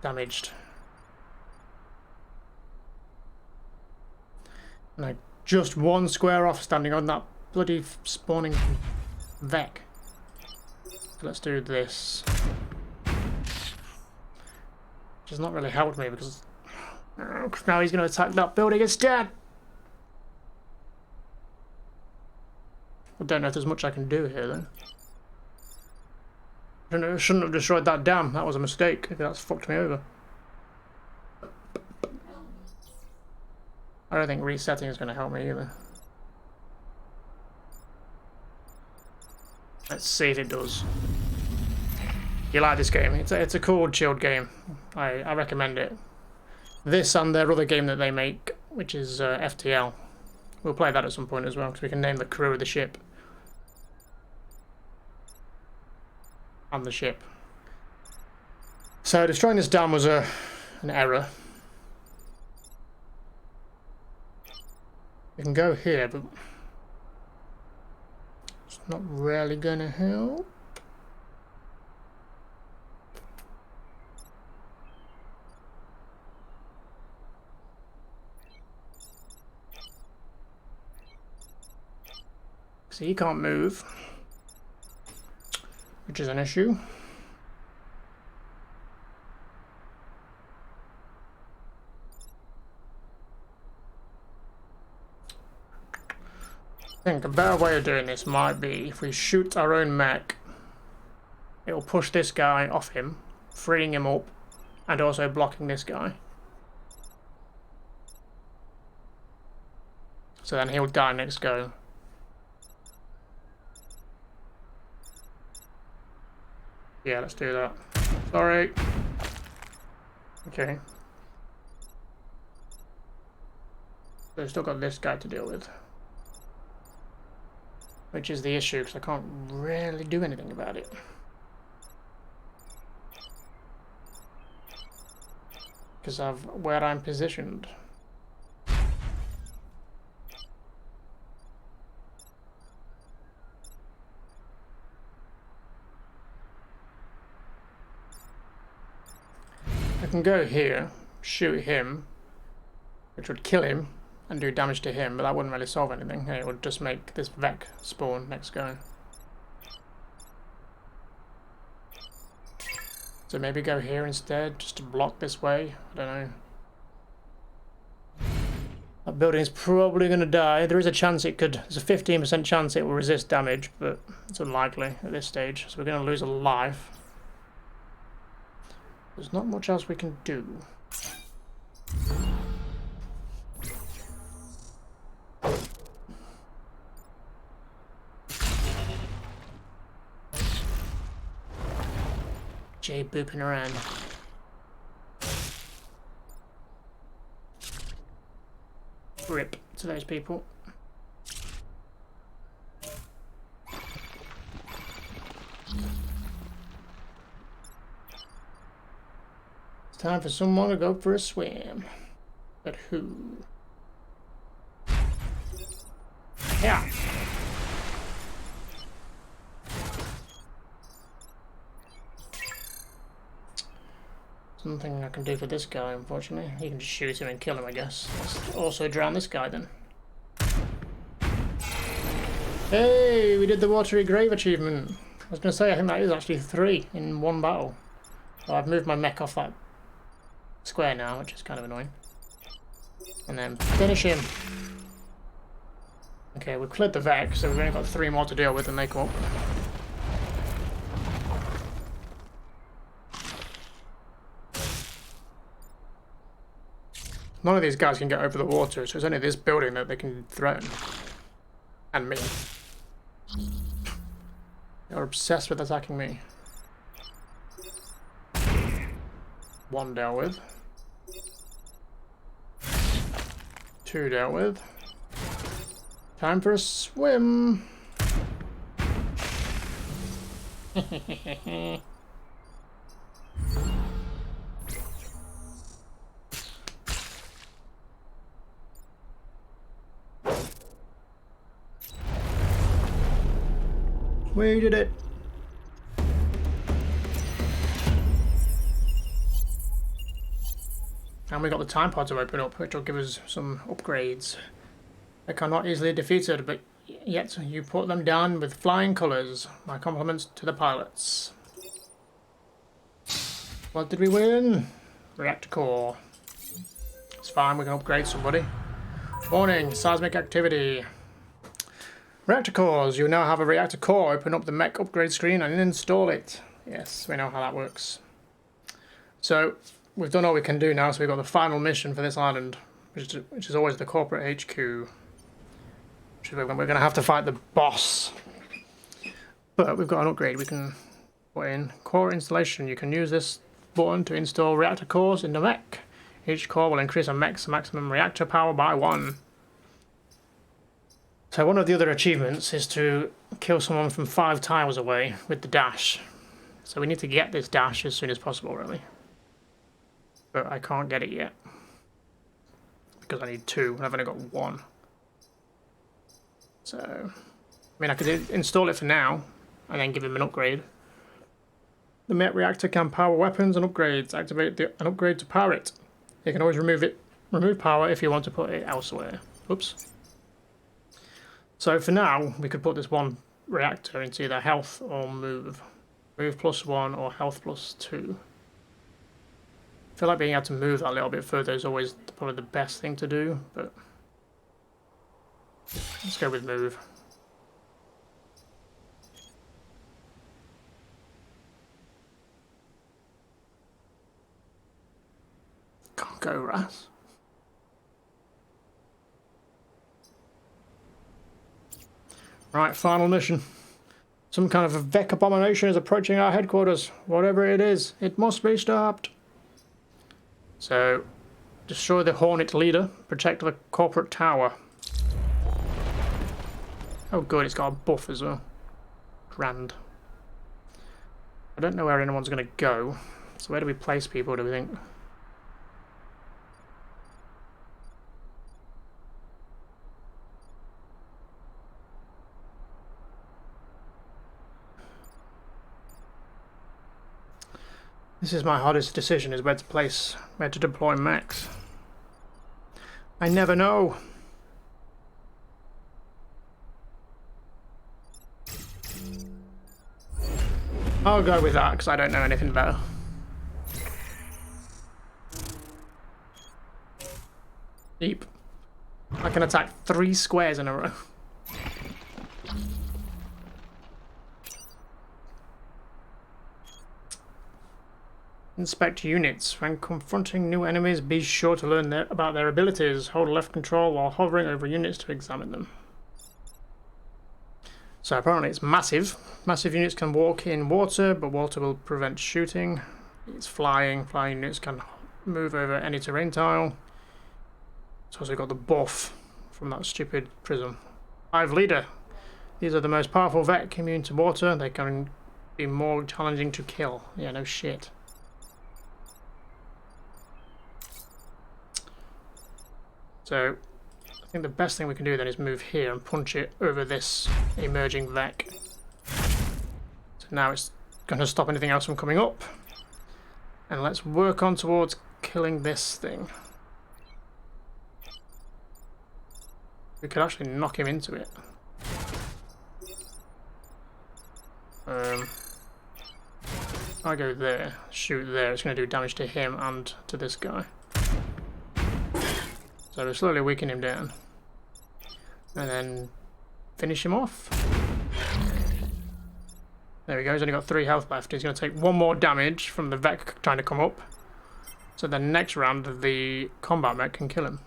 damaged. And I just one square off standing on that bloody spawning Vek. So let's do this. Which has not really helped me because now he's going to attack that building instead. I don't know if there's much I can do here then. I shouldn't have destroyed that dam. That was a mistake. That's fucked me over. I don't think resetting is going to help me either. Let's see if it does. You like this game? It's a cool, chilled game. I recommend it. This and their other game that they make, which is FTL. We'll play that at some point as well, because we can name the crew of the ship. And the ship. So destroying this dam was an error. We can go here, but it's not really gonna help. So he can't move, which is an issue. I think a better way of doing this might be if we shoot our own mech, it'll push this guy off him, freeing him up, and also blocking this guy. So then he'll die next go. Yeah, let's do that. Sorry. Okay. So we've still got this guy to deal with. Which is the issue, because I can't really do anything about it. Because of where I'm positioned. I can go here, shoot him, which would kill him and do damage to him, but that wouldn't really solve anything. It would just make this Vek spawn next go. So maybe go here instead, just to block this way. I don't know. That building is probably going to die. There is a chance it could, there's a 15% chance it will resist damage, but it's unlikely at this stage. So we're going to lose a life. There's not much else we can do. Jay booping around. Rip to those people. It's time for someone to go for a swim. But who? Yeah. Nothing I can do for this guy, unfortunately. You can just shoot him and kill him, I guess. Let's also drown this guy then. Hey, we did the Watery Grave achievement. I was going to say, I think that is actually 3 in one battle. So I've moved my mech off that square now, which is kind of annoying. And then finish him. Okay, we've cleared the Vex, so we've only got 3 more to deal with and they come up. None of these guys can get over the water, so it's only this building that they can threaten. And me. They're obsessed with attacking me. 1 dealt with. 2 dealt with. Time for a swim! We did it! And we got the time pod to open up, which will give us some upgrades. They cannot easily defeated, but yet you put them down with flying colours. My compliments to the pilots. What did we win? Reactor core. It's fine, we can upgrade somebody. Warning, seismic activity. Reactor cores. You now have a reactor core. Open up the mech upgrade screen and install it. Yes, we know how that works. So, we've done all we can do now, so we've got the final mission for this island, which is always the corporate HQ. Which is where we're going to have to fight the boss. But we've got an upgrade we can put in. Core installation. You can use this button to install reactor cores in the mech. Each core will increase a mech's maximum reactor power by 1. So one of the other achievements is to kill someone from 5 tiles away with the dash. So we need to get this dash as soon as possible, really. But I can't get it yet. Because I need 2, and I've only got 1. So, I mean, I could install it for now, and then give him an upgrade. The mech reactor can power weapons and upgrades. Activate an upgrade to power it. You can always remove power if you want to put it elsewhere. Oops. So for now, we could put this 1 reactor into either health or move. Move +1 or health +2. I feel like being able to move that a little bit further is always probably the best thing to do, but let's go with move. Can't go, Ras. Right, final mission. Some kind of a Vec abomination is approaching our headquarters. Whatever it is, it must be stopped. So, destroy the Hornet leader, protect the corporate tower. Oh good, it's got a buff as well. Grand. I don't know where anyone's going to go. So where do we place people, do we think? This is my hardest decision, is where to deploy mechs. I never know. I'll go with that, because I don't know anything better. Deep. I can attack 3 squares in a row. Inspect units. When confronting new enemies, be sure to learn about their abilities. Hold left control while hovering over units to examine them. So apparently it's massive. Massive units can walk in water, but water will prevent shooting. It's flying. Flying units can move over any terrain tile. It's also got the buff from that stupid prism. Hive leader. These are the most powerful Vec immune to water. They can be more challenging to kill. Yeah, no shit. So, I think the best thing we can do then is move here and punch it over this emerging Vec. So now it's going to stop anything else from coming up. And let's work on towards killing this thing. We could actually knock him into it. I go there, shoot there, it's going to do damage to him and to this guy. So we slowly weaken him down. And then finish him off. There we go, he's only got 3 health left. He's going to take 1 more damage from the Vek trying to come up. So the next round, the combat mech can kill him.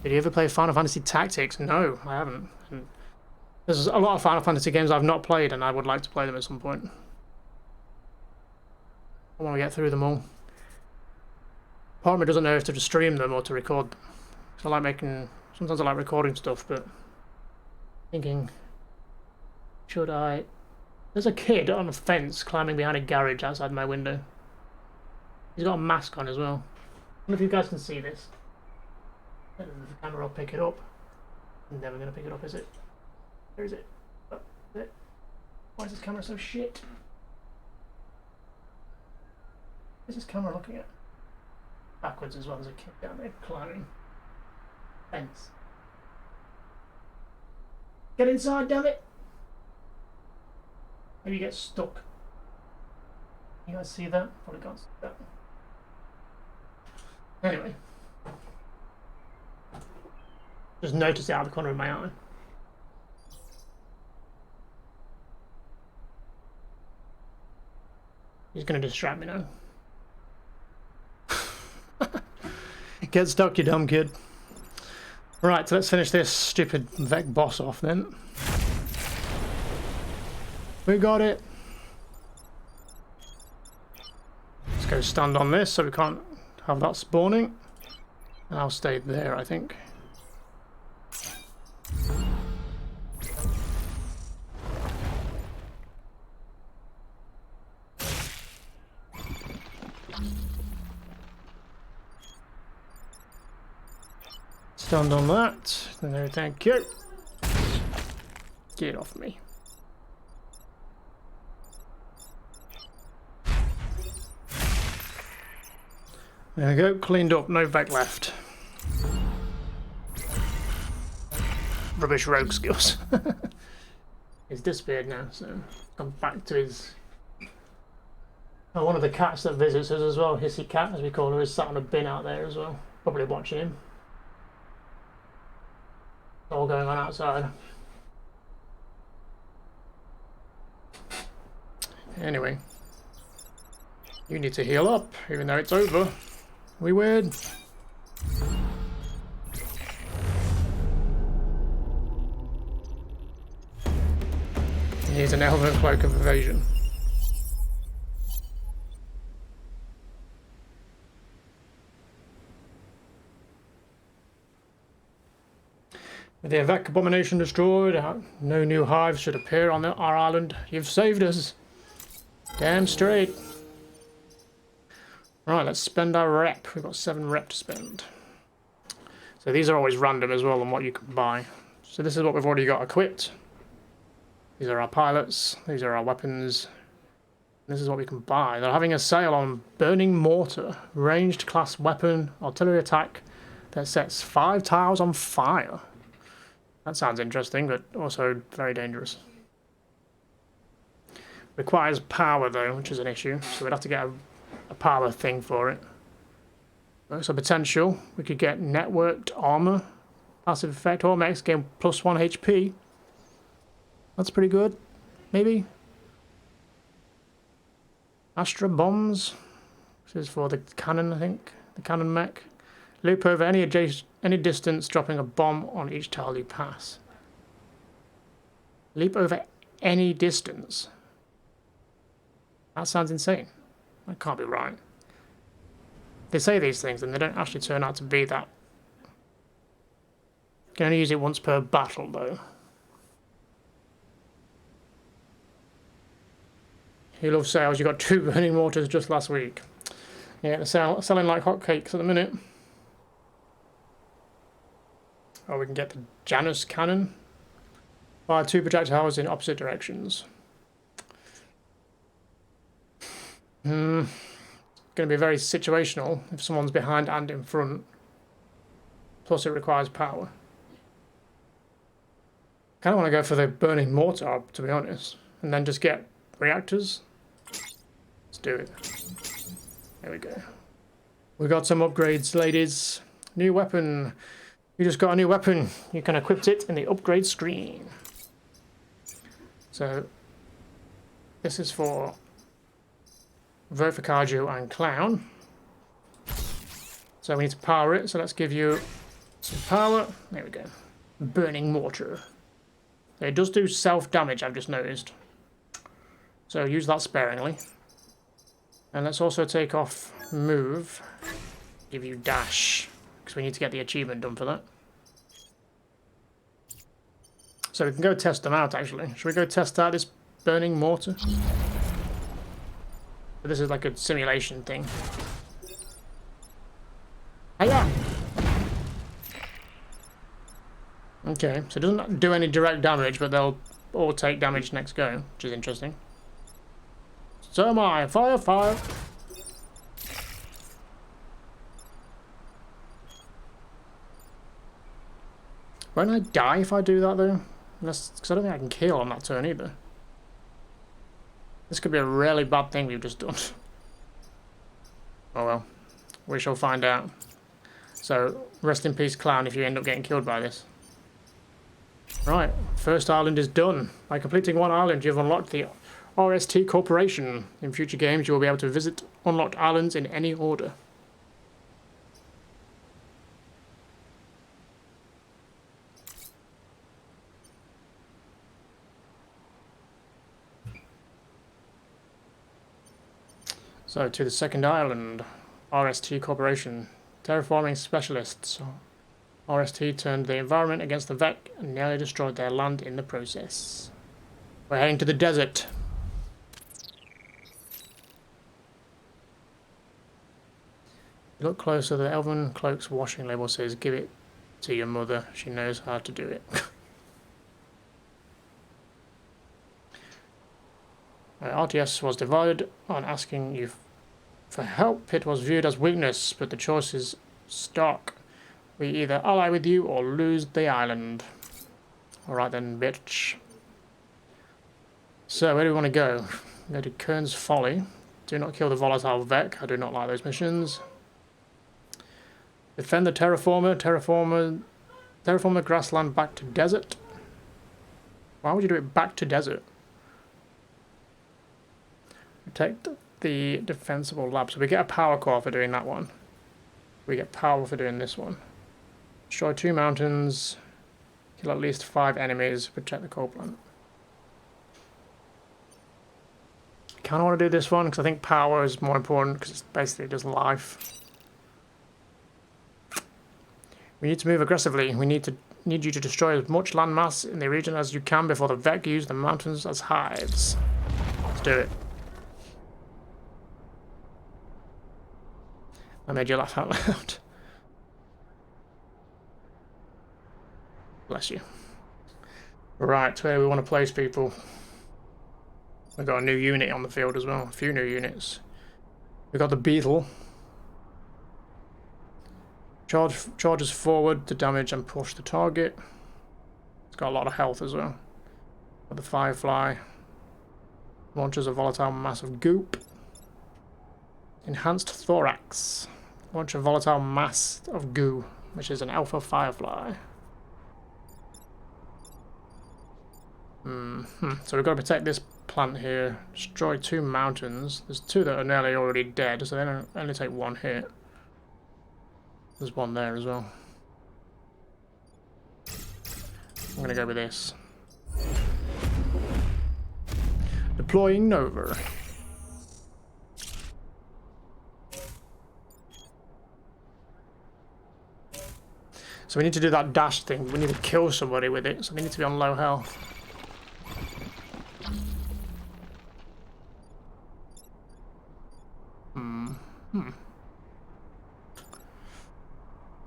Did you ever play Final Fantasy Tactics? No, I haven't. And there's a lot of Final Fantasy games I've not played, and I would like to play them at some point. I want to get through them all. Part of me doesn't know if to stream them or to record them. So I like making... Sometimes I like recording stuff, but... Thinking... Should I... There's a kid on a fence climbing behind a garage outside my window. He's got a mask on as well. I wonder if you guys can see this. The camera will pick it up. Never going to pick it up, is it? Where is it? Oh, is it? Why is this camera so shit? Where's this camera looking at? Backwards as well. There's a kid down there climbing. Fence. Get inside, damn it! Maybe you get stuck. You guys see that? Probably can't see that. Anyway. Just notice it out of the corner of my eye. He's going to distract me now. Get stuck, you dumb kid. Right, so let's finish this stupid Vek boss off then. We got it. Let's go stand on this so we can't have that spawning. And I'll stay there, I think. Stand on that. No, thank you. Get off me. There we go, cleaned up, no Vek left. Rubbish rogue skills. He's disappeared now, so come back to his... Oh, one of the cats that visits us as well, Hissy Cat as we call her, is sat on a bin out there as well. Probably watching him. All going on outside. Anyway. You need to heal up, even though it's over. We win. He needs an Elven Cloak of Evasion. With the Vek abomination destroyed, no new hives should appear on our island. You've saved us. Damn straight. Right, let's spend our rep. We've got 7 rep to spend. So these are always random as well on what you can buy. So this is what we've already got equipped. These are our pilots. These are our weapons. This is what we can buy. They're having a sale on Burning Mortar. Ranged class weapon, artillery attack that sets 5 tiles on fire. That sounds interesting, but also very dangerous. Requires power though, which is an issue. So we'd have to get a power thing for it. So potential, we could get networked armor, passive effect, all mechs gain +1 HP. That's pretty good, maybe. Astra bombs. This is for the cannon, I think. The cannon mech. Loop over any distance, dropping a bomb on each tile you pass. Leap over any distance. That sounds insane. That can't be right. They say these things and they don't actually turn out to be that. You can only use it once per battle though. You love sales, you got 2 Burning Mortars just last week. Yeah, they're selling like hotcakes at the minute. Or we can get the Janus cannon. Fire 2 projectiles in opposite directions. Going to be very situational if someone's behind and in front. Plus it requires power. Kind of want to go for the burning mortar, to be honest. And then just get reactors. Let's do it. There we go. We got some upgrades, ladies. New weapon. You just got a new weapon. You can equip it in the upgrade screen. So, this is for Verficaju and Clown. So we need to power it. So let's give you some power. There we go. Burning mortar. It does do self-damage, I've just noticed. So use that sparingly. And let's also take off move. Give you dash. Because we need to get the achievement done for that. So we can go test them out, actually. Should we go test out this burning mortar? This is like a simulation thing. Hiya! Okay, so it doesn't do any direct damage, but they'll all take damage next go, which is interesting. So am I. Fire, fire! Won't I die if I do that, though? Because I don't think I can kill on that turn, either. This could be a really bad thing we've just done. Oh well. We shall find out. So, rest in peace, Clown, if you end up getting killed by this. Right, first island is done. By completing one island, you've unlocked the RST Corporation. In future games, you will be able to visit unlocked islands in any order. So, to the second island, RST Corporation. Terraforming specialists. RST turned the environment against the Vek and nearly destroyed their land in the process. We're heading to the desert. Look closer, the Elven Cloak's washing label says, give it to your mother. She knows how to do it. RTS was divided on asking you for help. It was viewed as weakness, but the choice is stark. We either ally with you or lose the island. Alright then, bitch. So, where do we want to go? Go to Kern's Folly. Do not kill the volatile Vek. I do not like those missions. Defend the Terraformer. Terraform the grassland back to desert. Why would you do it back to desert? Protect the defensible lab. So we get a power core for doing that one. We get power for doing this one. Destroy 2 mountains. Kill at least 5 enemies. Protect the coal plant. I kind of want to do this one because I think power is more important because it's basically just life. We need to move aggressively. We need you to destroy as much landmass in the region as you can before the Vek use the mountains as hives. Let's do it. I made you laugh out loud. Bless you. Right, where we want to place people. We've got a new unit on the field as well. A few new units. We've got the Beetle. Charges forward to damage and push the target. It's got a lot of health as well. Got the Firefly. Launches a volatile mass of goop. Enhanced Thorax. Launch a volatile mass of goo, which is an Alpha Firefly. So we've got to protect this plant here. Destroy 2 mountains. There's 2 that are nearly already dead, so they only take 1 hit. There's 1 there as well. I'm going to go with this. Deploying Nova. So we need to do that dash thing. We need to kill somebody with it, so they need to be on low health.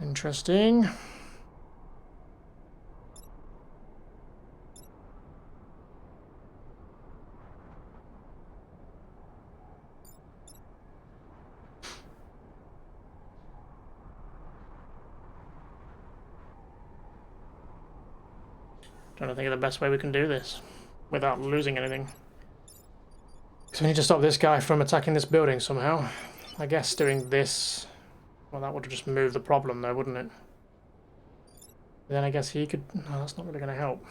Interesting. Trying to think of the best way we can do this without losing anything. So we need to stop this guy from attacking this building somehow. I guess doing this... Well, that would just move the problem though, wouldn't it? Then I guess he could... No, that's not really going to help.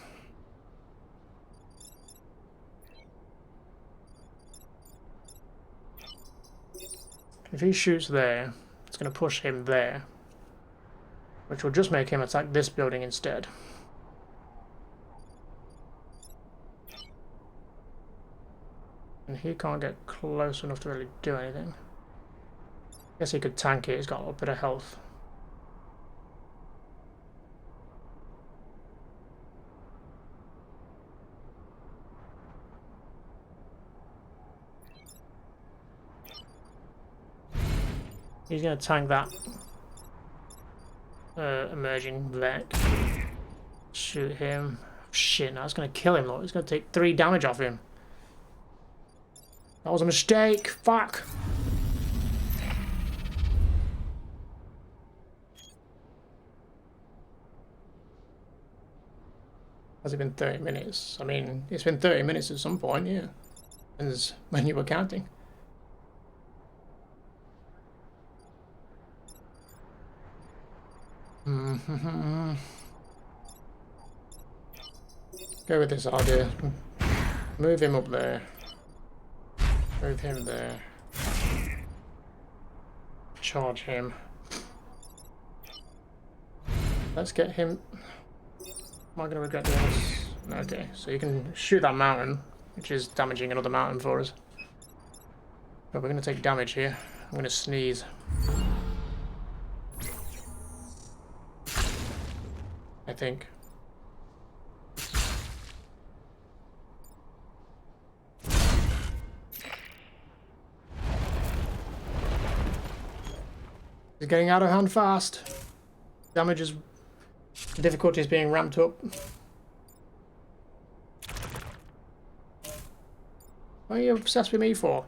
If he shoots there, it's going to push him there. Which will just make him attack this building instead. And he can't get close enough to really do anything. I guess he could tank it, he's got a little bit of health. He's going to tank that emerging Vec. Shoot him. Shit, now it's going to kill him. Look, it's going to take 3 damage off him. That was a mistake. Fuck. Has it been 30 minutes? I mean, it's been 30 minutes at some point, yeah. And when you were counting. Go with this idea. Move him up there. Move him there. Charge him. Let's get him. Am I going to regret doing this? Okay, so you can shoot that mountain, which is damaging another mountain for us. But we're going to take damage here. I'm going to sneeze. I think. It's getting out of hand fast. Damage is... The difficulty is being ramped up. What are you obsessed with me for?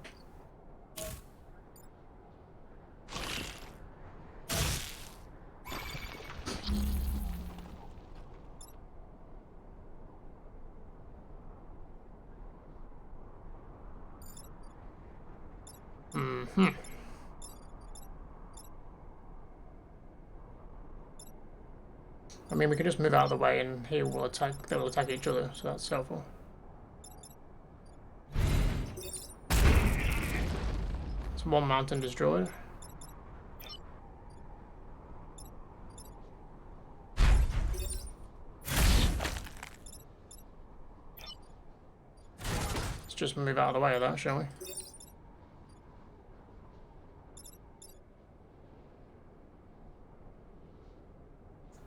I mean, we can just move out of the way and he will attack, they will attack each other, so that's helpful. It's one mountain destroyed. Let's just move out of the way of that, shall we?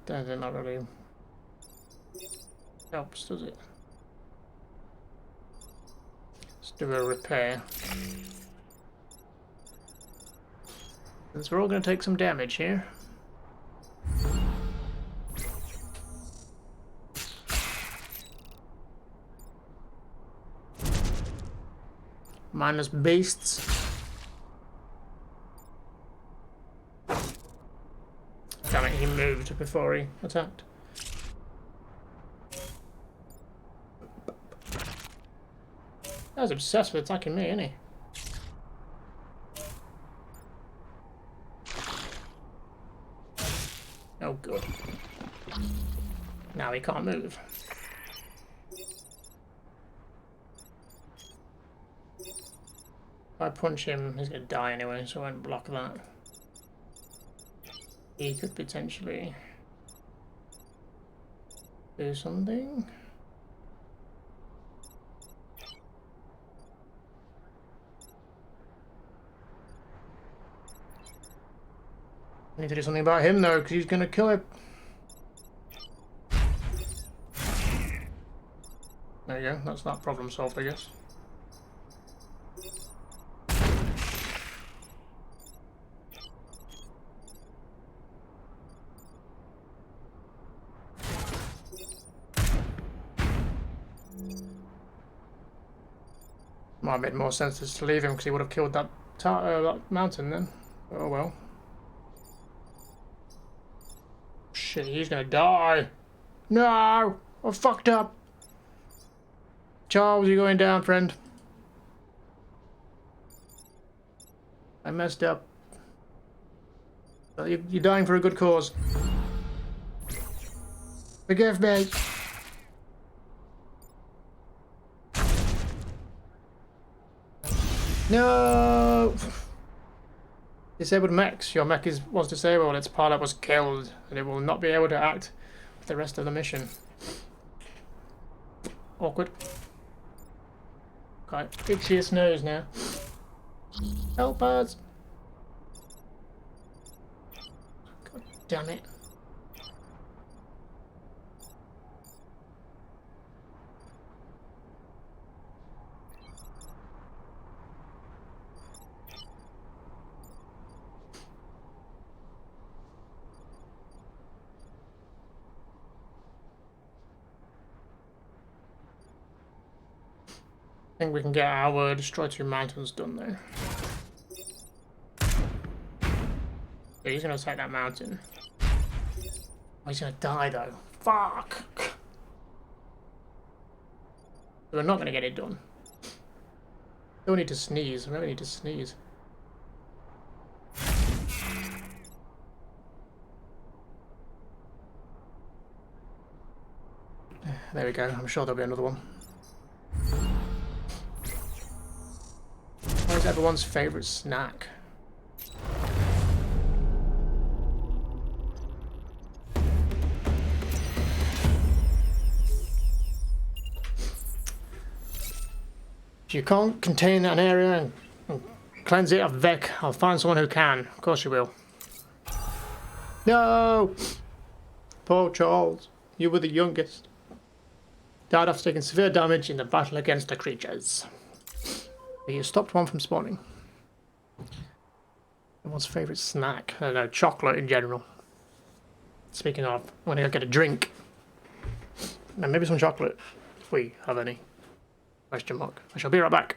Don't think that really helps, does it? Let's do a repair. Since we're all going to take some damage here. Minus beasts. Damn it, he moved before he attacked. That was obsessed with attacking me, isn't he? Oh, good. Now he can't move. If I punch him, he's going to die anyway, so I won't block that. He could potentially do something. I need to do something about him though, because he's going to kill it. There you go, that's that problem solved, I guess. Might have made more sense just to leave him because he would have killed that mountain then. Oh well. Shit, he's gonna die. No! Oh, fucked up. Charles, you're going down, friend. I messed up. You're dying for a good cause. Forgive me. No! Disabled mechs. Your mech was disabled. Its pilot was killed, and it will not be able to act with the rest of the mission. Awkward. Got itchiest nose now. Help us! God damn it. I think we can get our Destroy Two Mountains done there. Yeah, he's gonna attack that mountain. Oh, he's gonna die though. Fuck! We're not gonna get it done. Don't need to sneeze. I really need to sneeze. There we go. I'm sure there'll be another one. What is everyone's favourite snack? If you can't contain an area and cleanse it of Vec, I'll find someone who can. Of course you will. No! Poor Charles. You were the youngest. Died after taking severe damage in the battle against the creatures. But you stopped one from spawning. Everyone's favourite snack? I don't know, chocolate in general. Speaking of, I'm gonna go get a drink. And maybe some chocolate, if we have any. Question mark. I shall be right back.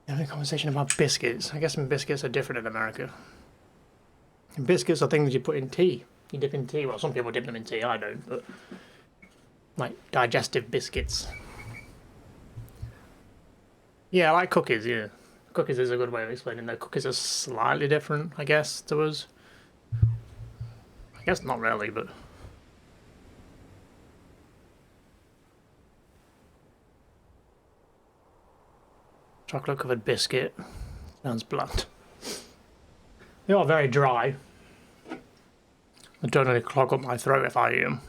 Having a conversation about biscuits. I guess some biscuits are different in America. And biscuits are things you put in tea. You dip in tea. Well, some people dip them in tea. I don't, but like digestive biscuits. Yeah, I like cookies. Yeah, cookies is a good way of explaining that. Cookies are slightly different, I guess, to us. I guess not really, but chocolate covered biscuit sounds blunt. They are very dry. They don't really clog up my throat if I eat them.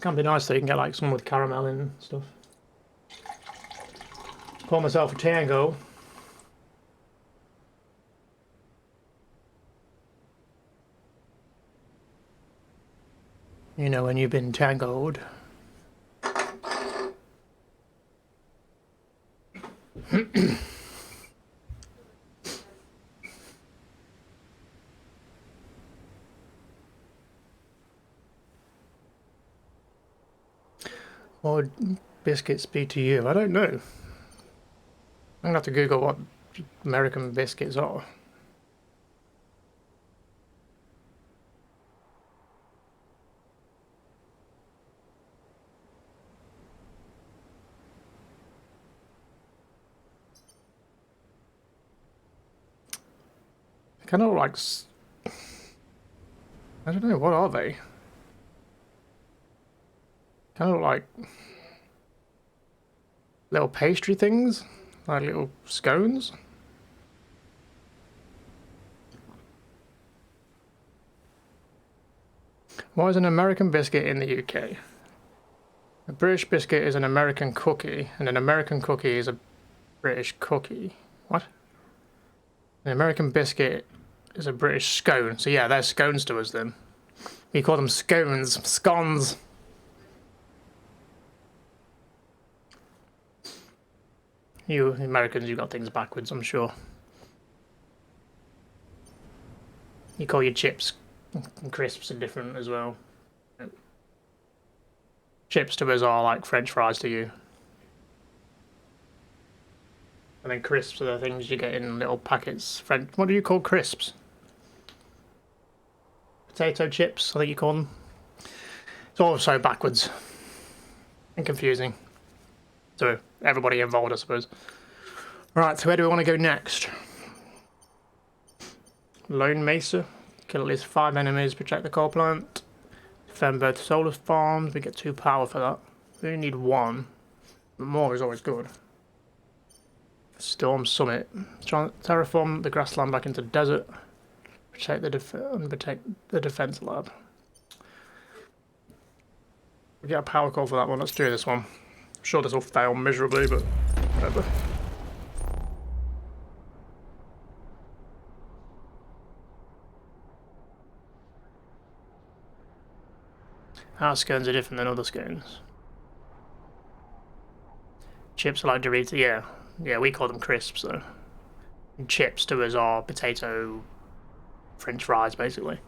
Can be nice though, you can get like some with caramel in and stuff. Call myself a tango. You know when you've been tangoed. What would biscuits be to you? I don't know. I'm gonna have to Google what American biscuits are. Kind of like, I don't know, what are they? Kind of like little pastry things, like little scones. What is an American biscuit in the UK? A British biscuit is an American cookie, and an American cookie is a British cookie. What? An American biscuit is a British scone. So yeah, they're scones to us then. We call them scones, scones. You Americans, you got things backwards, I'm sure. You call your chips and crisps are different as well. Chips to us are like French fries to you. And then crisps are the things you get in little packets. French, what do you call crisps? Potato chips, I think you call them. It's all so backwards and confusing. So everybody involved, I suppose. Right, so where do we want to go next? Lone Mesa. Kill at least 5 enemies, protect the coal plant. Defend both solar farms. We get 2 power for that. We only need 1. But more is always good. Storm Summit. Terraform the grassland back into desert. Protect the defense lab. We get a power call for that one. Let's do this one. I'm sure this will fail miserably, but whatever. Our scones are different than other scones. Chips are like Doritos. Yeah, we call them crisps though. And chips to us are potato French fries, basically.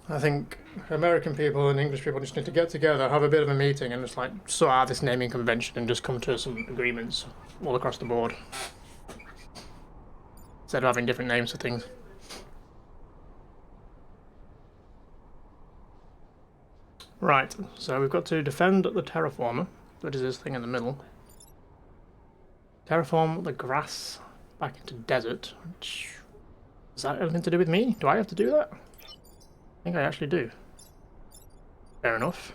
I think American people and English people just need to get together, have a bit of a meeting, and just like sort out this naming convention and just come to some agreements all across the board. Instead of having different names for things. Right, so we've got to defend the terraformer, which is this thing in the middle. Terraform the grass back into desert. Which, does that have anything to do with me? Do I have to do that? I think I actually do. Fair enough.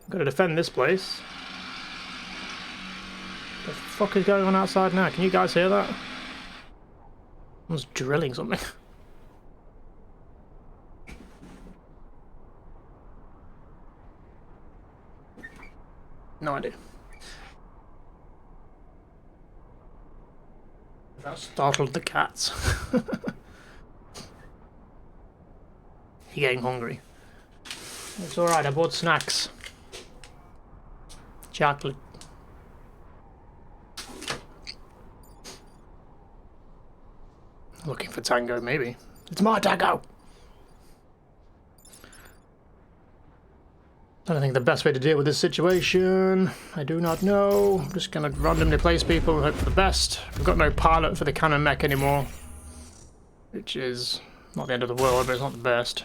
I've got to defend this place. What the fuck is going on outside now? Can you guys hear that? Someone's drilling something. No idea. That startled the cats. You're getting hungry. It's alright, I bought snacks. Chocolate. Looking for Tango, maybe. It's my taco! I think the best way to deal with this situation, I do not know. I'm just going to randomly place people and hope for the best. We've got no pilot for the cannon mech anymore, which is not the end of the world, but it's not the best.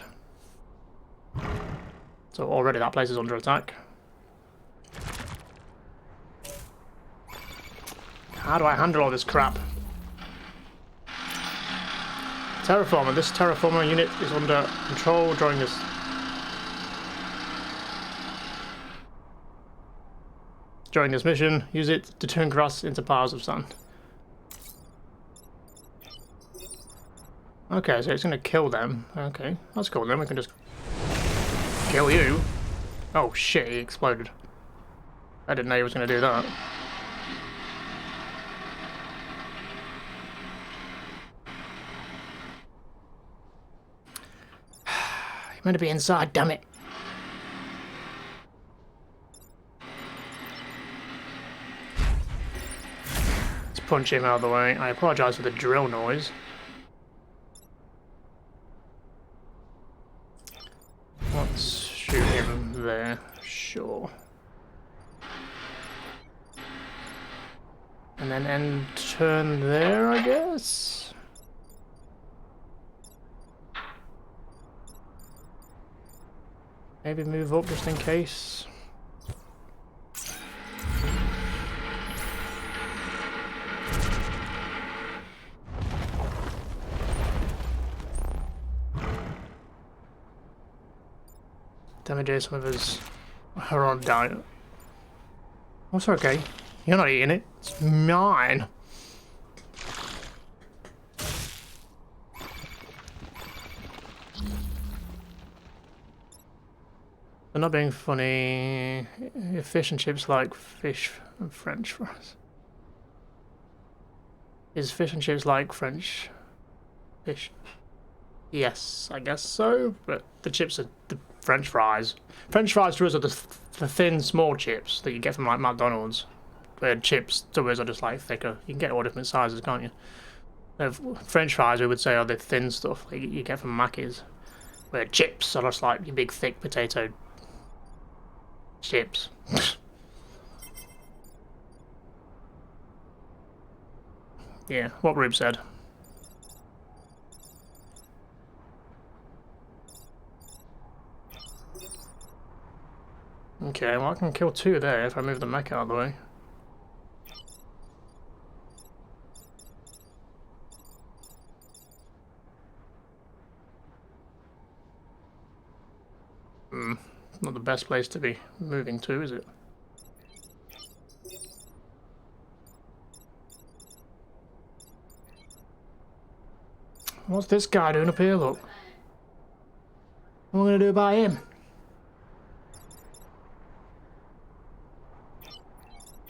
So already that place is under attack. How do I handle all this crap? Terraformer. This terraformer unit is under control during this. During this mission, use it to turn grass into piles of sand. Okay, so it's going to kill them. Okay, that's cool. Then we can just kill you. Oh shit, he exploded. I didn't know he was going to do that. You're meant to be inside, damn it. Punch him out of the way. I apologise for the drill noise. Let's shoot him there. Sure. And then end turn there, I guess? Maybe move up just in case. Damage some of her own diet. That's okay. You're not eating it. It's mine. They're not being funny. Fish and chips like fish and French fries. Is fish and chips like French fish? Yes, I guess so, but the chips are the French fries. French fries to us are the thin, small chips that you get from like McDonald's. Where chips to us are just like thicker. You can get all different sizes, can't you? French fries, we would say, are the thin stuff that you get from Mackey's. Where chips are just like your big, thick potato chips. Yeah, what Rube said. Okay, well I can kill two there if I move the mech out of the way. Not the best place to be moving to, is it? What's this guy doing up here, look? What am I going to do about him?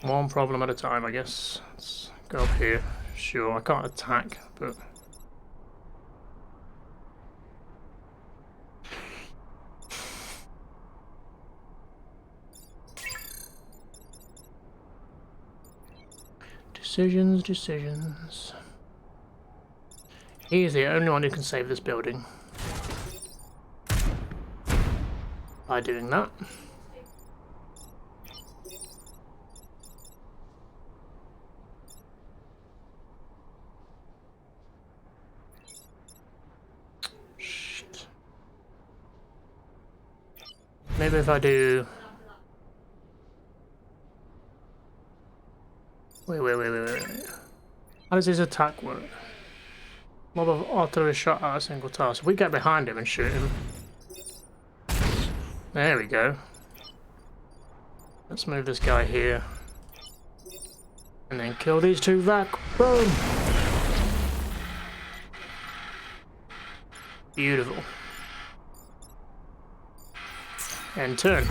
One problem at a time, I guess. Let's go up here. Sure, I can't attack, but... Decisions. He is the only one who can save this building. By doing that. Shit. Maybe if I do... Wait. How does his attack work? Mob of artillery shot at a single task. If we get behind him and shoot him. There we go. Let's move this guy here. And then kill these two back. Boom! Beautiful. And turn.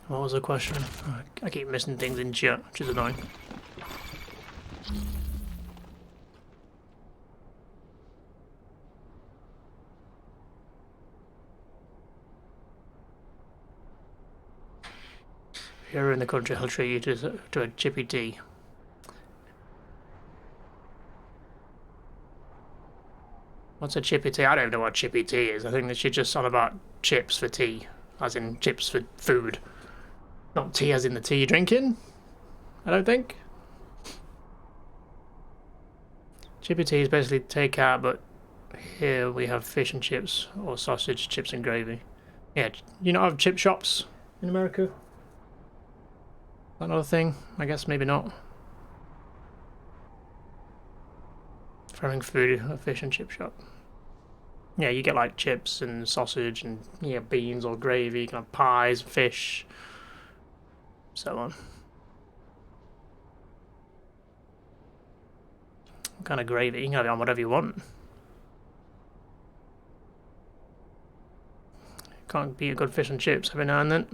What was the question? I keep missing things in chat, which is annoying. If you're in the country, I'll treat you to a chippy tea. What's a chippy tea? I don't know what chippy tea is. I think that she's just on about chips for tea, as in chips for food. Not tea as in the tea you're drinking, I don't think. Chippy tea is basically takeout, but here we have fish and chips, or sausage, chips and gravy. Yeah, you not have chip shops in America? Another thing? I guess maybe not. Throwing food, a fish and chip shop. Yeah, you get like chips and sausage and yeah, beans or gravy, you can have pies, fish, so on. What kind of gravy? You can have it on whatever you want. Can't beat a good fish and chips every now and then.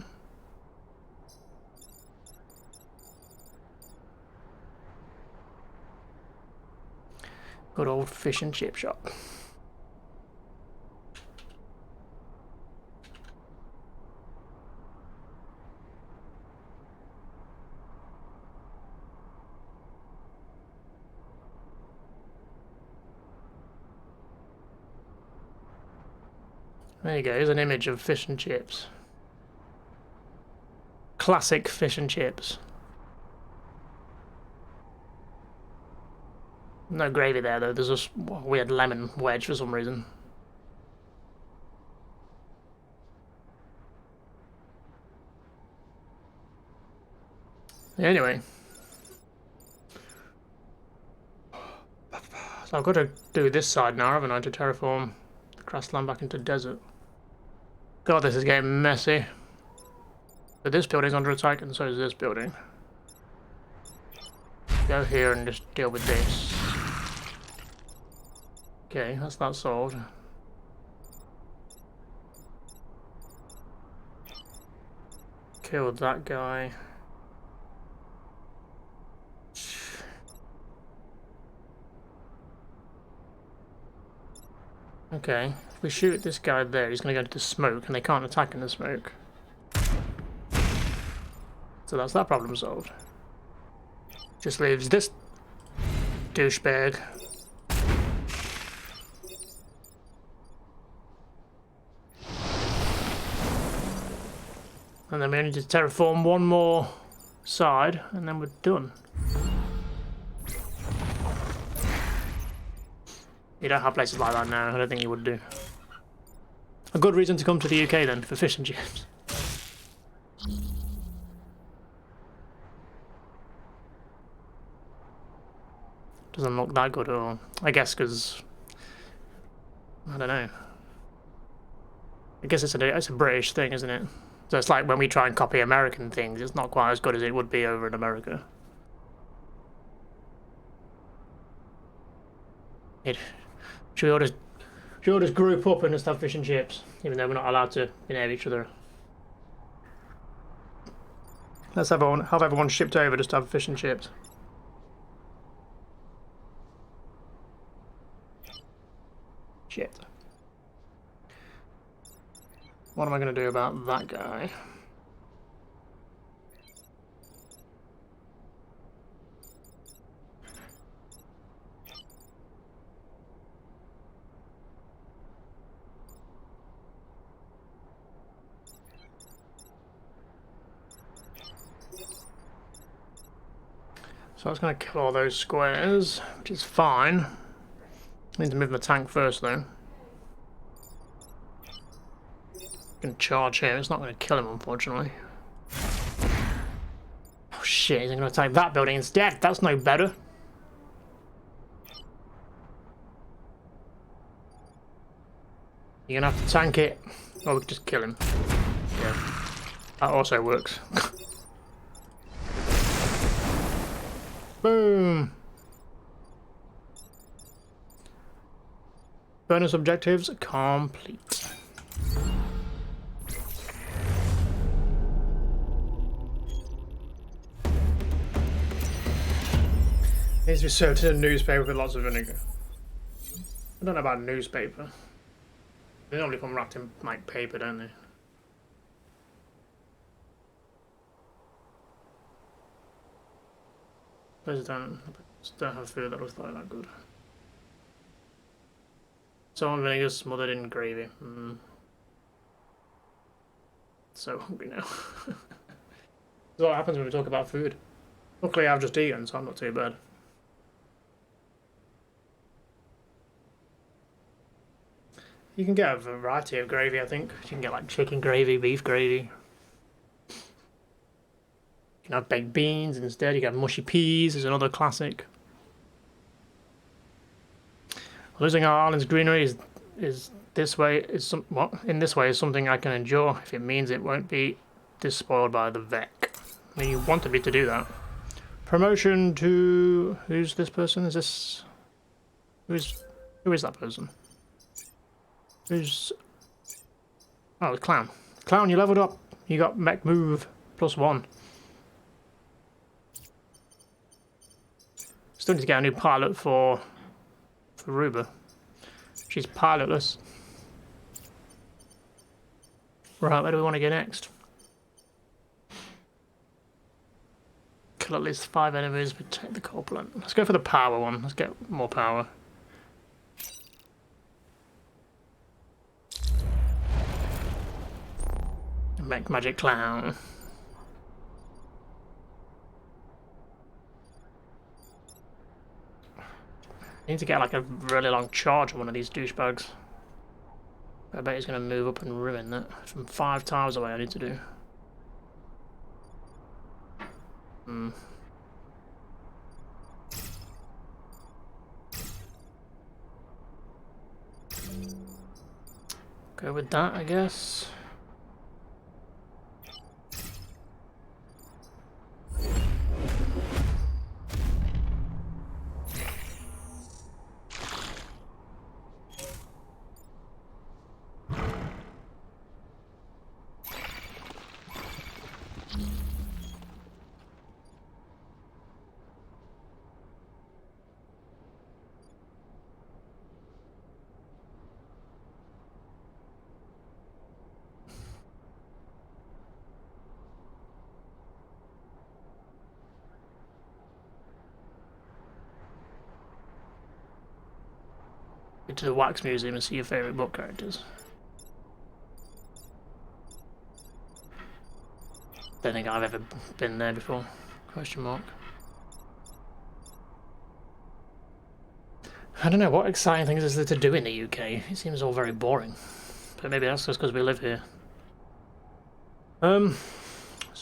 Good old fish and chip shop. There you go, here's an image of fish and chips. Classic fish and chips. No gravy there though, there's a weird lemon wedge for some reason. Anyway. So I've got to do this side now, haven't I, to terraform the grassland back into desert. God, this is getting messy. But this building's under attack and so is this building. Go here and just deal with this. Okay, that's that solved. Killed that guy. Okay, if we shoot this guy there, he's going to go into smoke and they can't attack in the smoke. So that's that problem solved. Just leaves this douchebag. And then we only need to terraform one more side and then we're done. You don't have places like that now, I don't think you would do. A good reason to come to the UK then, for fish and chips. Doesn't look that good at all. I guess because... I don't know. I guess it's a British thing, isn't it? So it's like when we try and copy American things, it's not quite as good as it would be over in America. Should we all just group up and just have fish and chips, even though we're not allowed to be near each other? Let's have everyone shipped over just to have fish and chips. Shit. What am I going to do about that guy? So I was going to kill all those squares, which is fine. I need to move my tank first though. Can charge him, it's not going to kill him unfortunately. Oh shit, he's going to attack that building instead, that's no better. You're going to have to tank it, or we can just kill him. Yeah, that also works. Boom! Bonus objectives complete. Needs to be served in a newspaper with lots of vinegar. I don't know about newspaper. They normally come wrapped in like paper, don't they? Just don't have food that looks like that good. Salt and vinegar smothered in gravy. So hungry now. That's what happens when we talk about food. Luckily I've just eaten, so I'm not too bad. You can get a variety of gravy, I think. You can get like chicken gravy, beef gravy. You can have baked beans instead. You can have mushy peas, is another classic. Losing our island's greenery is this way is some what in this way is something I can endure if it means it won't be despoiled by the VEC. I mean, you wanted me to do that. Promotion to who's this person? Is this who is that person? Who's oh the clown? Clown, you leveled up. You got mech move +1. Still need to get a new pilot for Ruba. She's pilotless. Right, where do we want to go next? Kill at least 5 enemies, protect the coal plant. Let's go for the power one. Let's get more power. Make magic clown. I need to get like a really long charge on one of these douchebags. I bet he's going to move up and ruin that. From 5 tiles away I need to do. Go with that, I guess. Go to the Wax Museum and see your favourite book characters. Don't think I've ever been there before. Question mark. I don't know, what exciting things is there to do in the UK? It seems all very boring. But maybe that's just because we live here. So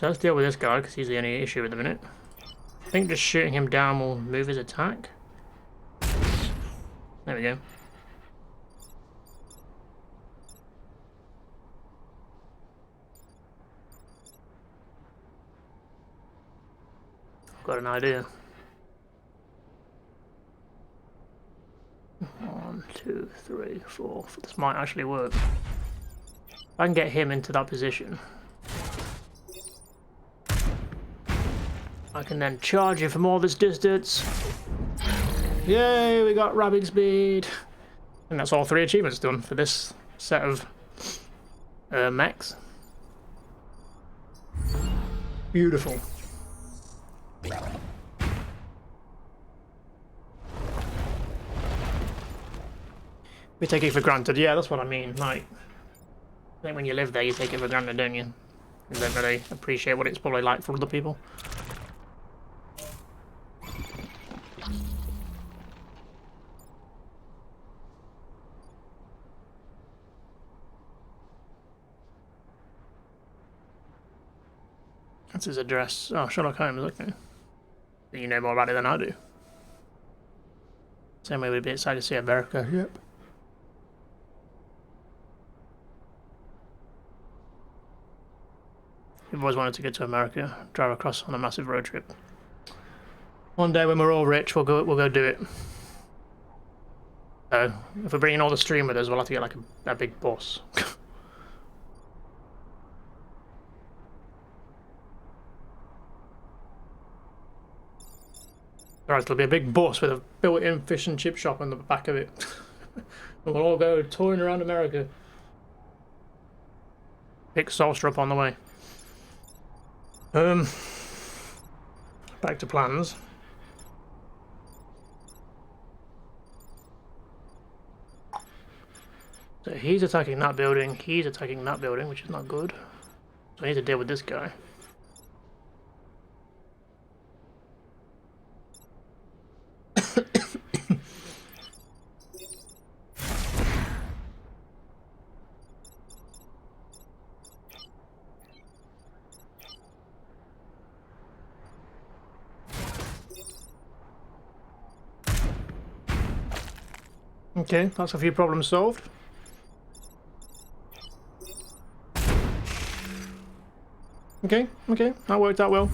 let's deal with this guy because he's the only issue at the minute. I think just shooting him down will move his attack. There we go. Got an idea. 1, 2, 3, 4. This might actually work. If I can get him into that position, I can then charge him from all this distance. Yay, we got rabbit speed. And that's all 3 achievements done for this set of mechs. Beautiful. We take it for granted, yeah, that's what I mean. Like, I think when you live there, you take it for granted, don't you? You don't really appreciate what it's probably like for other people. That's his address. Oh, Sherlock Holmes, okay. You know more about it than I do. Same way we'd be excited to see America, yep. We've always wanted to get to America, drive across on a massive road trip. One day when we're all rich, we'll go do it. So, if we're bringing all the stream with us, we'll have to get like a big bus. Right, there'll be a big bus with a built-in fish and chip shop on the back of it. And we'll all go touring around America. Pick Solstice up on the way. Back to plans. So he's attacking that building, he's attacking that building, which is not good. So I need to deal with this guy. Okay, that's a few problems solved. Okay, that worked out well.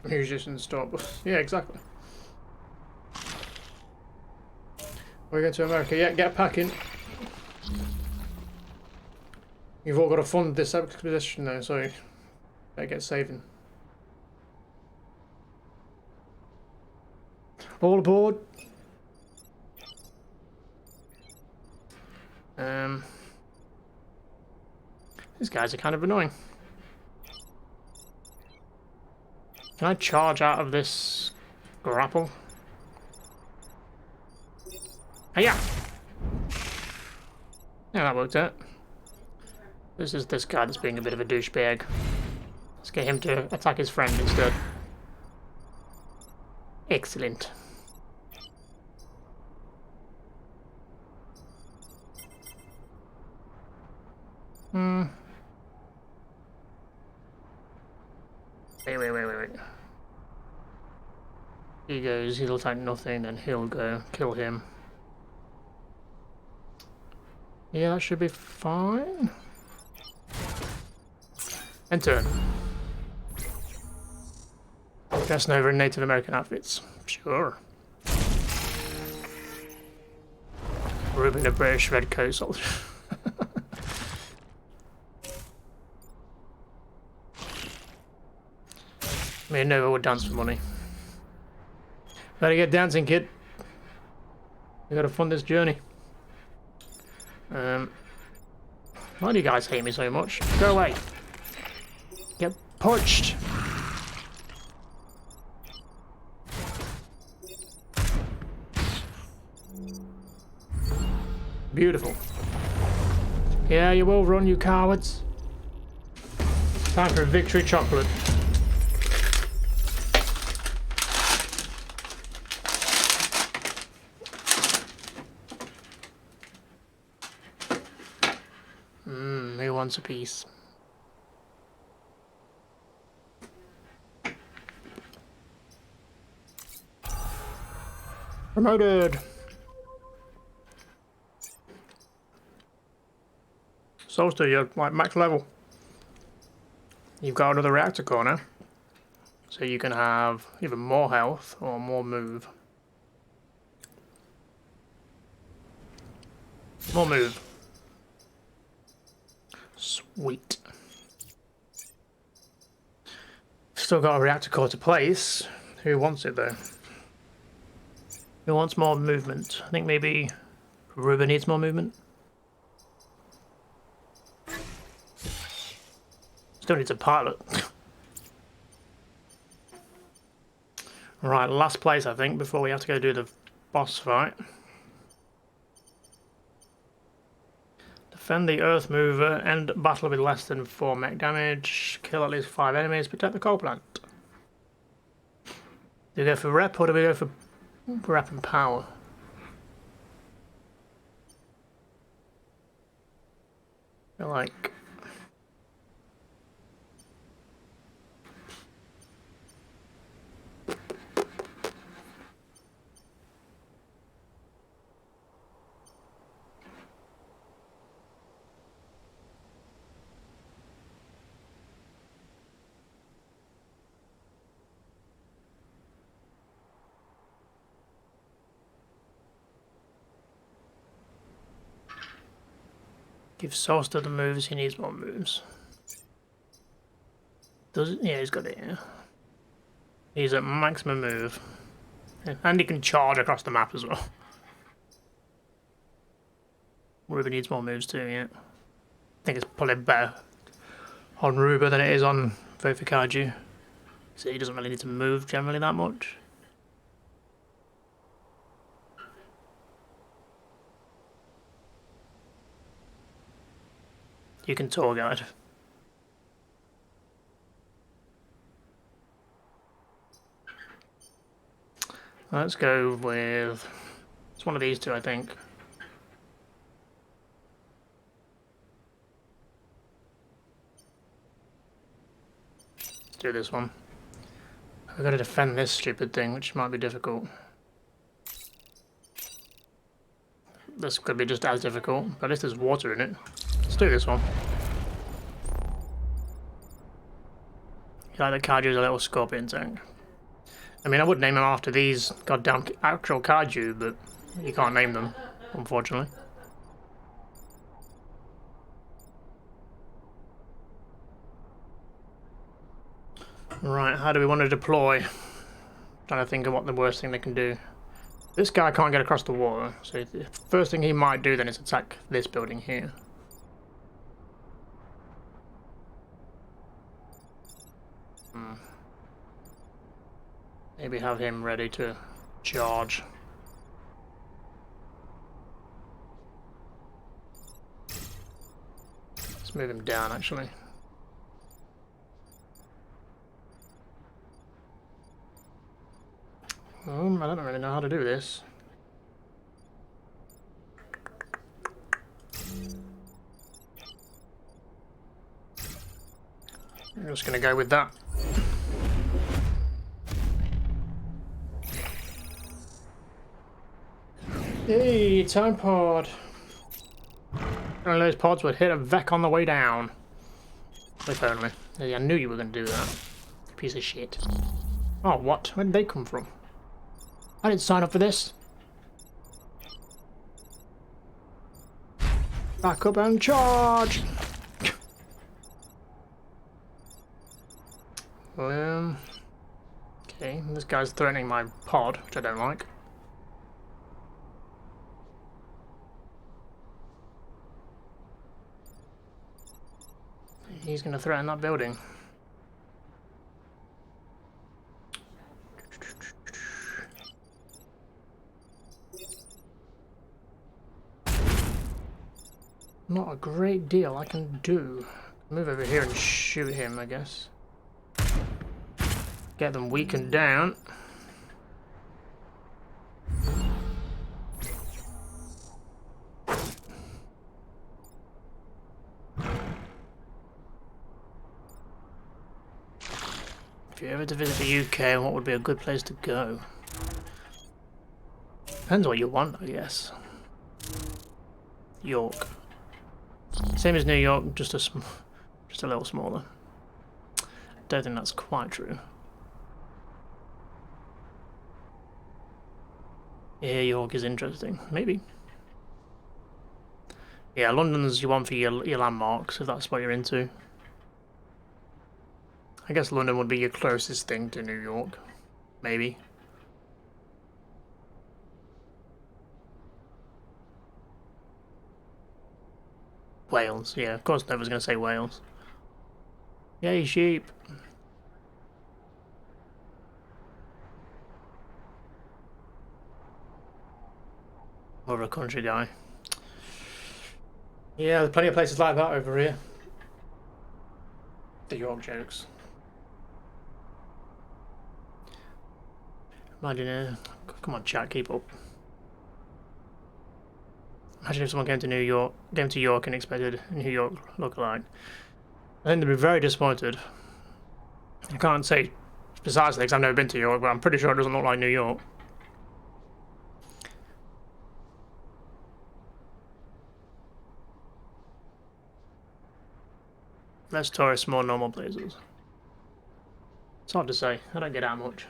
Musicians stop. Yeah, exactly. We're going to America. Yeah, get packing. You've all got to fund this expedition now, so better get saving. All aboard. These guys are kind of annoying. Can I charge out of this grapple? Hiya! Yeah, that worked out. This is this guy that's being a bit of a douchebag. Let's get him to attack his friend instead. Excellent. Wait. He goes, he'll attack nothing, then he'll go kill him. Yeah, that should be fine. And turn. Best Nova in Native American outfits. Sure. Ruben a British red coat soldier. Me and Nova would dance for money. Better get dancing, kid. We gotta fund this journey. Why do you guys hate me so much? Go away. Get punched. Beautiful. Yeah, you will run, you cowards. Time for victory chocolate. Who wants a piece? Promoted. Solstice, you're like max level. You've got another reactor core now, so you can have either more health or more move. More move. Sweet. Still got a reactor core to place. Who wants it though? Who wants more movement? I think maybe Ruben needs more movement. Still needs a pilot. Right, last place I think before we have to go do the boss fight. Defend the Earth Mover, end battle with less than 4 mech damage, kill at least 5 enemies, protect the coal plant. Do we go for rep or do we go for rep and power? I feel like... Give Solster the moves, he needs more moves. Does it? Yeah, he's got it, yeah. He's at maximum move. And he can charge across the map as well. Ruba needs more moves too, yeah. I think it's probably better on Ruba than it is on Vofikaju. So he doesn't really need to move generally that much. You can tour guide. Let's go with... It's one of these two, I think. Let's do this one. I've got to defend this stupid thing, which might be difficult. This could be just as difficult, but at least there's water in it. Let's do this one. You like the Kaiju's a little scorpion tank. I mean, I would name them after these goddamn actual Kaiju, but you can't name them, unfortunately. Right, how do we want to deploy? Trying to think of what the worst thing they can do. This guy can't get across the water, so the first thing he might do then is attack this building here. Maybe have him ready to charge. Let's move him down, actually. I don't really know how to do this. I'm just going to go with that. Hey, time pod. One of those pods would hit a Vec on the way down. If only. I knew you were going to do that. Piece of shit. Oh, what? Where did they come from? I didn't sign up for this. Back up and charge! Okay, this guy's threatening my pod, which I don't like. He's going to threaten that building. Not a great deal I can do. Move over here and shoot him, I guess. Get them weakened down. If you're ever to visit the UK, what would be a good place to go? Depends what you want, I guess. York. Same as New York, just a little smaller. Don't think that's quite true. Yeah, York is interesting. Maybe. Yeah, London's your one for your landmarks, if that's what you're into. I guess London would be your closest thing to New York. Maybe. Wales, yeah, of course Nova's going to say Wales. Yay, sheep. More of a country guy. Yeah, there's plenty of places like that over here. The York jokes. Imagine, come on chat, keep up. Imagine if someone came to York and expected New York lookalike. I think they'd be very disappointed. I can't say precisely because I've never been to York, but I'm pretty sure it doesn't look like New York. Less tourists, more normal places. It's hard to say. I don't get out much.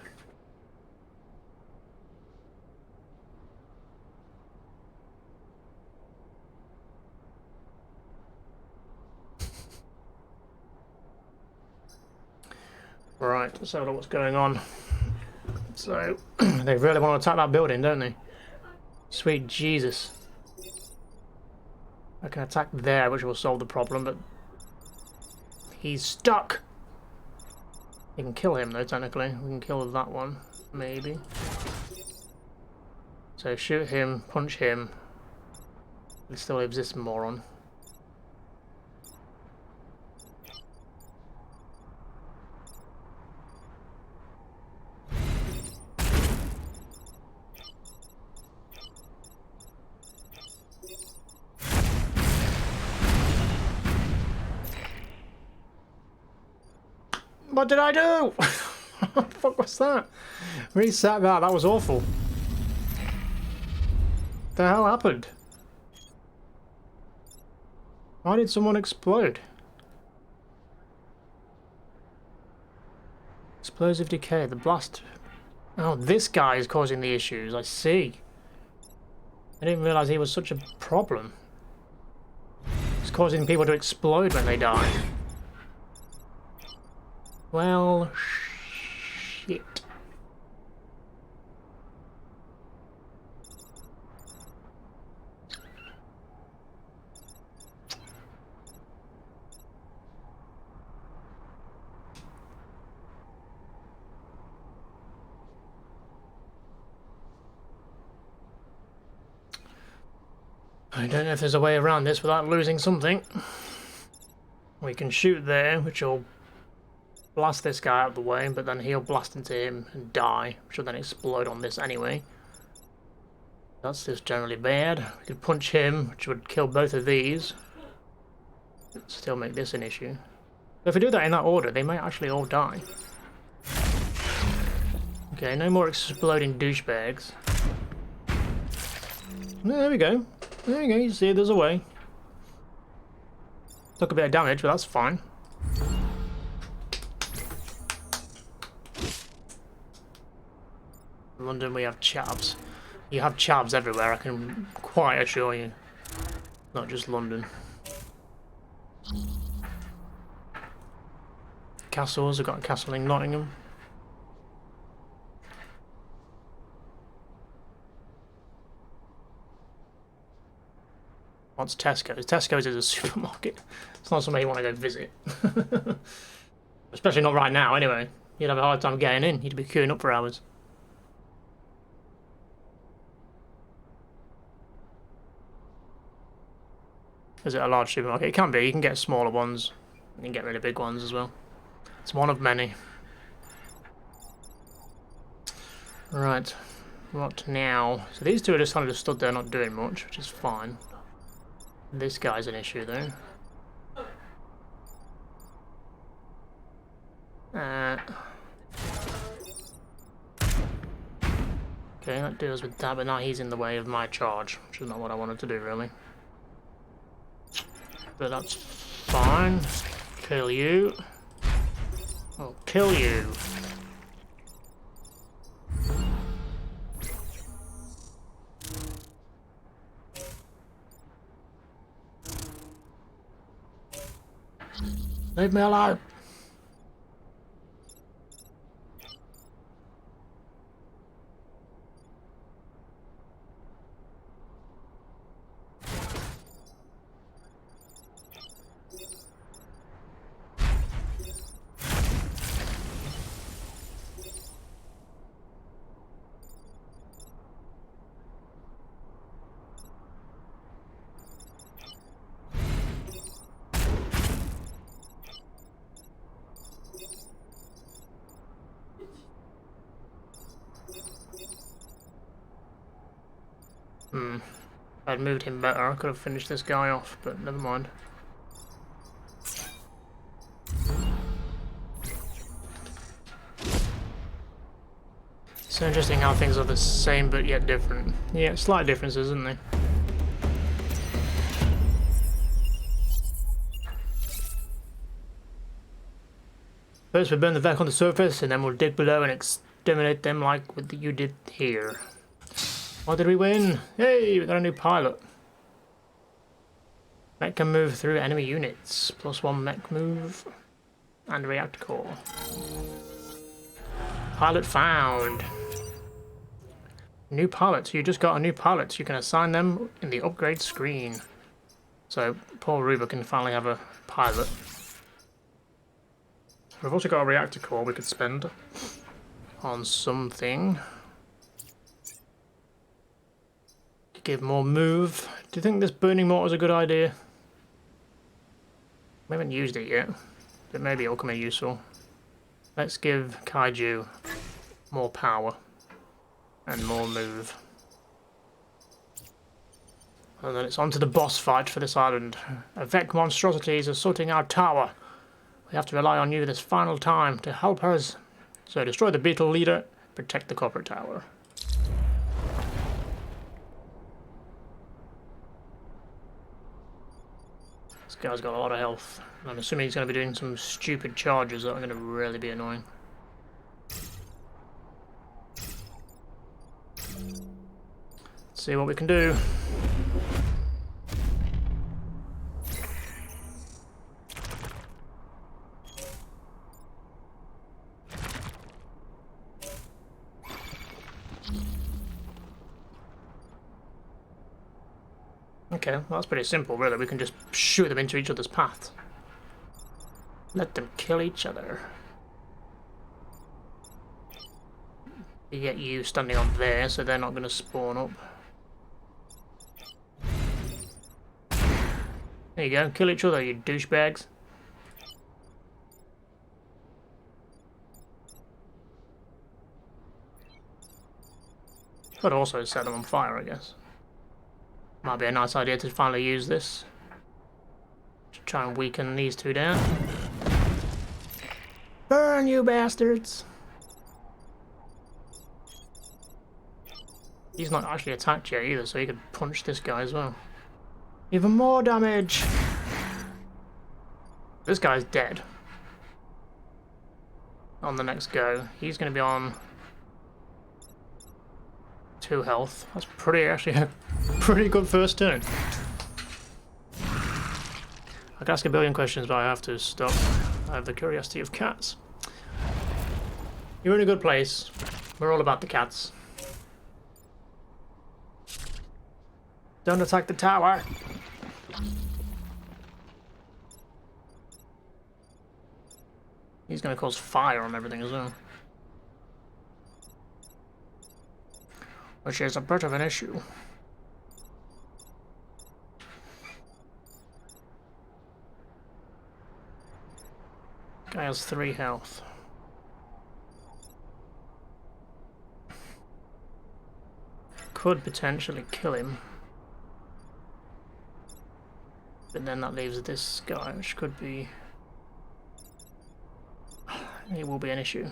Right, let's have a look what's going on. So, they really want to attack that building, don't they? Sweet Jesus. I can attack there, which will solve the problem, but he's stuck. We can kill him, though, technically. We can kill that one, maybe. So shoot him, punch him. He still lives, this moron. What did I do? What the fuck was that? Reset that, that was awful. What the hell happened? Why did someone explode? Explosive decay, the blast. Oh, this guy is causing the issues, I see. I didn't realise he was such a problem. It's causing people to explode when they die. Well, shit. I don't know if there's a way around this without losing something. We can shoot there, which will blast this guy out of the way, but then he'll blast into him and die, which will then explode on this anyway. That's just generally bad. We could punch him, which would kill both of these. Still make this an issue. But if we do that in that order, they might actually all die. Okay, no more exploding douchebags. There we go. There you go, you see there's a way. Took a bit of damage, but that's fine. In London we have chavs. You have chavs everywhere, I can quite assure you. Not just London. Castles, we've got a castle in Nottingham. What's Tesco's? Tesco's is a supermarket. It's not somewhere you want to go visit. Especially not right now, anyway. You'd have a hard time getting in. You'd be queuing up for hours. Is it a large supermarket? It can be. You can get smaller ones. You can get really big ones as well. It's one of many. Right. What now? So these two are just kind of just stood there not doing much, which is fine. This guy's an issue though. Okay, that deals with that, but now he's in the way of my charge, which is not what I wanted to do really. But that's fine. Kill you. I'll kill you. Leave me alone. If I'd moved him better, I could have finished this guy off, but never mind. So interesting how things are the same but yet different. Yeah, slight differences, isn't there? First we burn the Vek on the surface, and then we'll dig below and exterminate them like what you did here. Why did we win? Hey, we got a new pilot. Mech can move through enemy units. +1 mech move. And reactor core. Pilot found. New pilots. You just got a new pilot. You can assign them in the upgrade screen. So Paul Ruber can finally have a pilot. We've also got a reactor core we could spend on something. To give more move. Do you think this burning mortar is a good idea? We haven't used it yet, but maybe it'll come in useful. Let's give Kaiju more power and more move. And then it's on to the boss fight for this island. Avec monstrosities assaulting our tower. We have to rely on you this final time to help us. So destroy the beetle leader, protect the corporate tower. This guy's got a lot of health. I'm assuming he's going to be doing some stupid charges that are going to really be annoying. Let's see what we can do. Okay, well that's pretty simple really. We can just shoot them into each other's paths. Let them kill each other. You get you standing on there, so they're not going to spawn up. There you go, kill each other, you douchebags. Could also set them on fire, I guess. Might be a nice idea to finally use this. To try and weaken these two down. Burn, you bastards! He's not actually attacked yet either, so he could punch this guy as well. Even more damage! This guy's dead. On the next go. He's going to be on 2 health. That's pretty, actually, a pretty good first turn. I could ask a billion questions, but I have to stop. I have the curiosity of cats. You're in a good place. We're all about the cats. Don't attack the tower! He's going to cause fire on everything as well. Which is a bit of an issue. Guy has 3 health. Could potentially kill him. But then that leaves this guy, which could be... It will be an issue.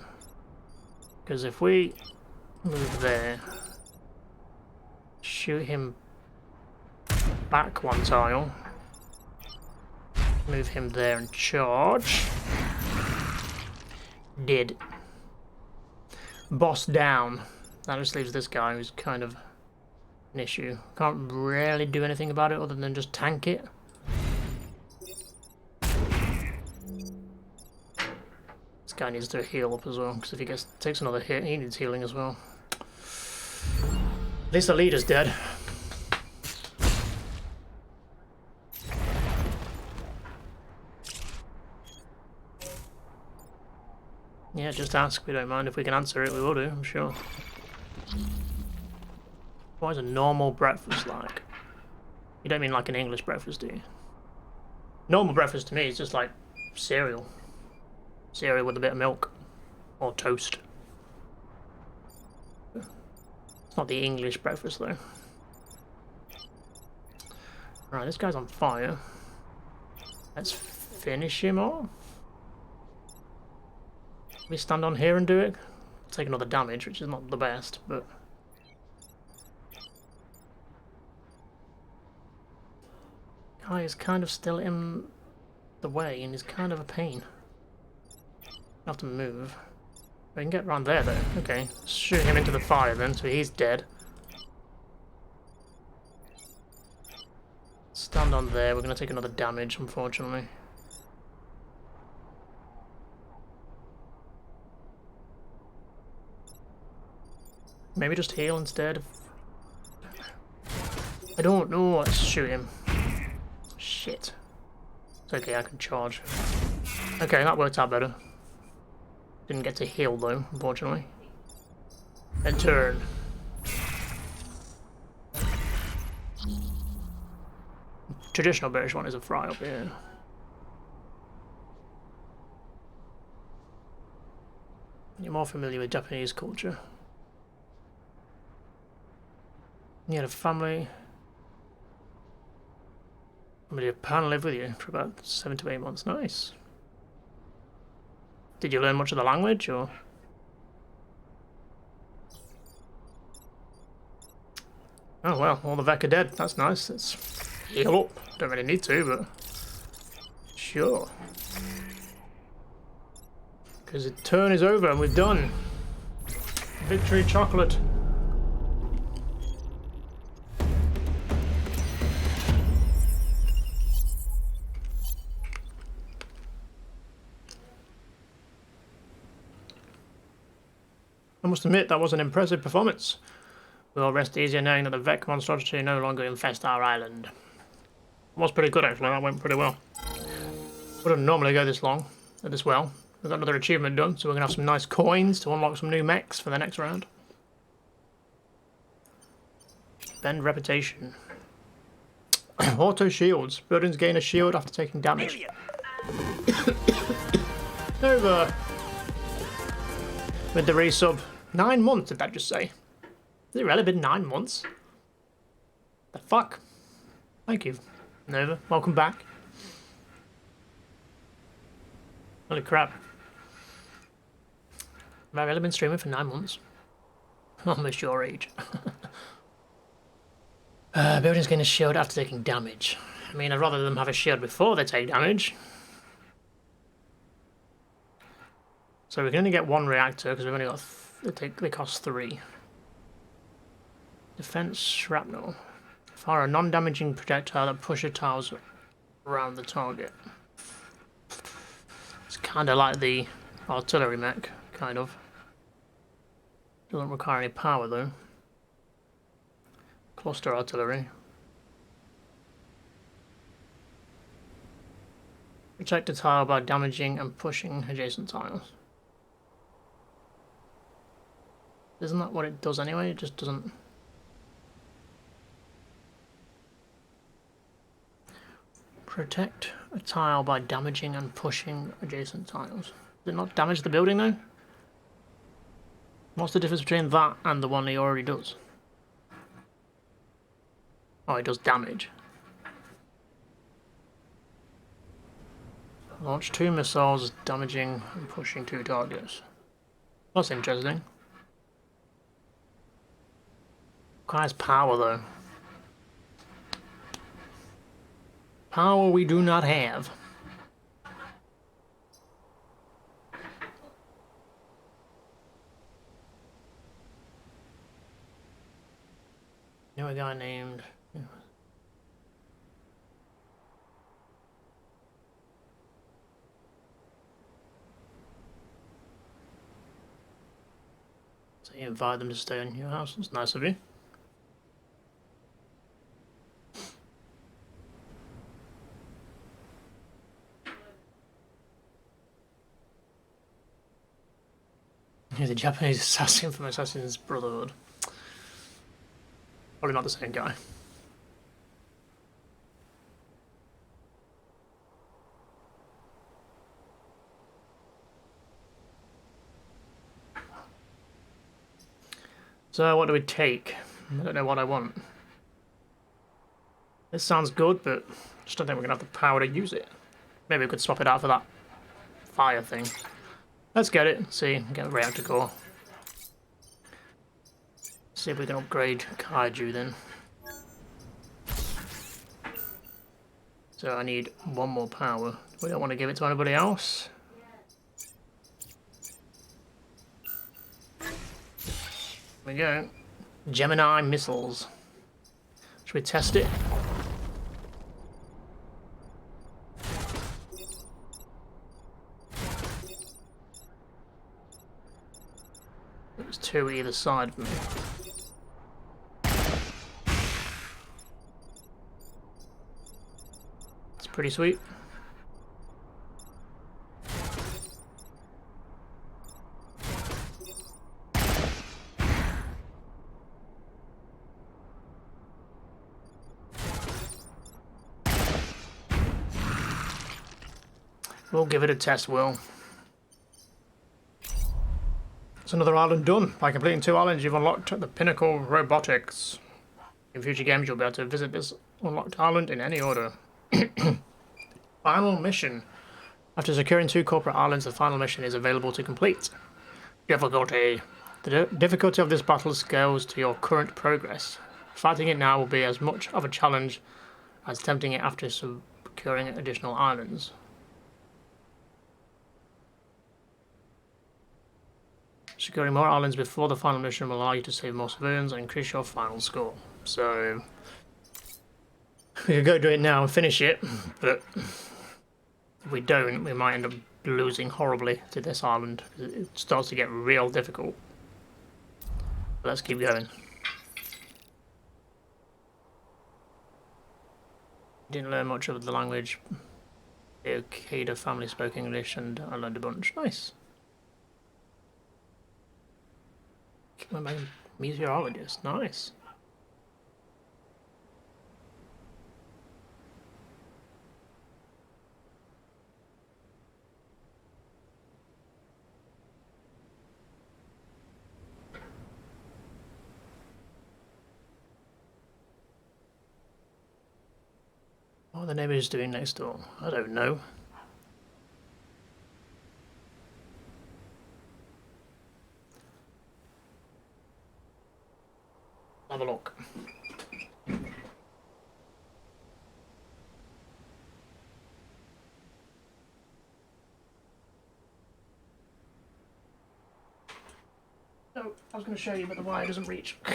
Because if we move there, shoot him back 1 tile, move him there and charge. Did. Boss down. That just leaves this guy who's kind of an issue. Can't really do anything about it other than just tank it. This guy needs to heal up as well, because if he takes another hit, he needs healing as well. At least the leader's dead. Yeah, just ask. We don't mind. If we can answer it, we will do, I'm sure. What is a normal breakfast like? You don't mean like an English breakfast, do you? Normal breakfast to me is just like cereal. Cereal with a bit of milk. Or toast. It's not the English breakfast though. Right, this guy's on fire. Let's finish him off. We stand on here and do it. Take another damage, which is not the best, but... Guy is kind of still in the way and is kind of a pain. Have to move. We can get around there though. Okay, shoot him into the fire then, so he's dead. Stand on there, we're going to take another damage, unfortunately. Maybe just heal instead of... I don't know. Let's shoot him. Shit. It's okay, I can charge. Okay, that worked out better. Didn't get to heal though, unfortunately. And turn. Traditional British one is a fry up here. You're more familiar with Japanese culture. You had a family. Somebody of Japan lived with you for about 7 to 8 months. Nice. Did you learn much of the language, or? Oh well, all the Vec are dead. That's nice. Let's heal up. Don't really need to, but sure. Because the turn is over and we're done. Victory chocolate. I must admit that was an impressive performance. We'll rest easier knowing that the Vec monstrosity no longer infest our island. It was pretty good actually, that went pretty well. Wouldn't normally go this long, this well. We've got another achievement done, so we're going to have some nice coins to unlock some new mechs for the next round. Bend reputation. Auto shields. Buildings gain a shield after taking damage. Over. With the resub. 9 months, did that just say? Has it really been 9 months? The fuck? Thank you, Nova. Welcome back. Holy crap. Have I really been streaming for 9 months? Almost your age. Buildings gain a shield after taking damage. I mean, I'd rather them have a shield before they take damage. So we can only get 1 reactor because we've only got... they cost 3. Defense shrapnel. Fire a non-damaging projectile that pushes tiles around the target. It's kind of like the artillery mech, kind of. Doesn't require any power though. Cluster artillery. Protect a tile by damaging and pushing adjacent tiles. Isn't that what it does anyway? It just doesn't... Protect a tile by damaging and pushing adjacent tiles. Does it not damage the building though? What's the difference between that and the one he already does? Oh, it does damage. Launch 2 missiles, damaging and pushing 2 targets. That's interesting. Requires power though. Power we do not have. You know a guy named... So you invite them to stay in your house. That's nice of you. He's a Japanese assassin from Assassin's Brotherhood. Probably not the same guy. So what do we take? I don't know what I want. This sounds good, but I just don't think we're going to have the power to use it. Maybe we could swap it out for that fire thing. Let's get it, see, get a reactor core. See if we can upgrade Kaiju then. So I need 1 more power. We don't want to give it to anybody else. There we go. Gemini missiles. Should we test it? There's two either side of me. It's pretty sweet. We'll give it a test, Will. It's another island done. By completing 2 islands, you've unlocked the pinnacle robotics. In future games, you'll be able to visit this unlocked island in any order. Final mission. After securing 2 corporate islands, the final mission is available to complete. Difficulty. The difficulty of this battle scales to your current progress. Fighting it now will be as much of a challenge as attempting it after securing additional islands. Securing more islands before the final mission will allow you to save more civilians and increase your final score. So, we could go do it now and finish it, but if we don't, we might end up losing horribly to this island. It starts to get real difficult. But let's keep going. Didn't learn much of the language. The Okada family spoke English and I learned a bunch. Nice. My meteorologist, nice. What are the neighbours doing next door? I don't know. Have a look. No, I was going to show you, but the wire doesn't reach. I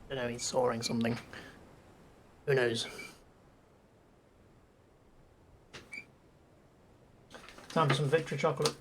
don't know, he's sawing something. Who knows? Time for some victory chocolate.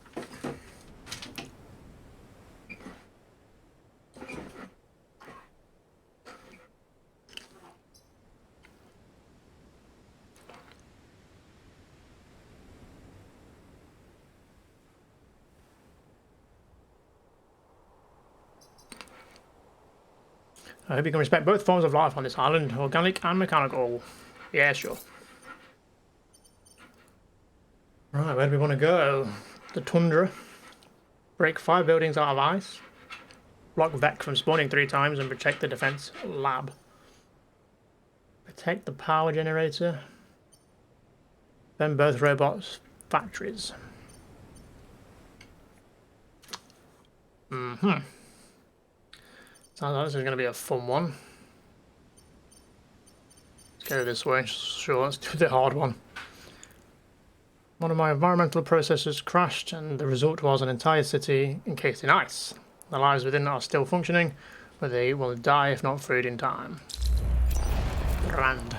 I hope you can respect both forms of life on this island, organic and mechanical. Yeah, sure. Right, where do we want to go? The tundra. Break 5 buildings out of ice. Block Vec from spawning 3 times and protect the defense lab. Protect the power generator. Then both robots' factories. Sounds like this is going to be a fun one. Let's go this way. Sure, let's do the hard one. One of my environmental processors crashed and the result was an entire city encased in ice. The lives within are still functioning, but they will die if not freed in time. Grand.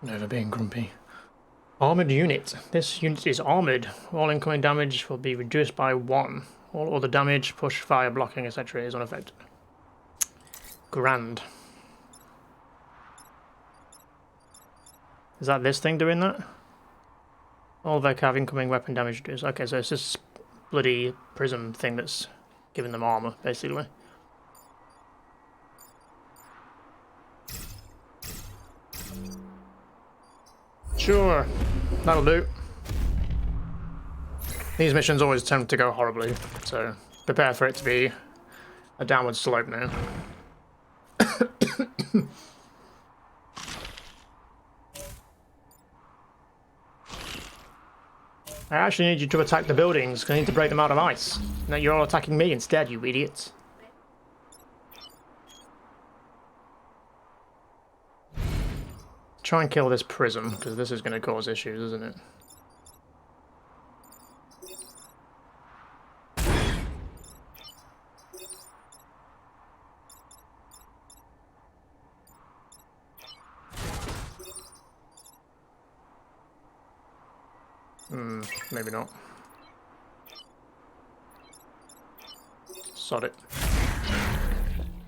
Never being grumpy. Armoured unit. This unit is armoured. All incoming damage will be reduced by 1. All other damage, push, fire, blocking, etc. is unaffected. Grand. Is that this thing doing that? All Vec have incoming weapon damage reduced. Okay, so it's this bloody prism thing that's giving them armour, basically. Sure, that'll do. These missions always tend to go horribly, so prepare for it to be a downward slope now. I actually need you to attack the buildings, because I need to break them out of ice. Now you're all attacking me instead, you idiots. Try and kill this prism, because this is going to cause issues, isn't it? Maybe not. Sod it.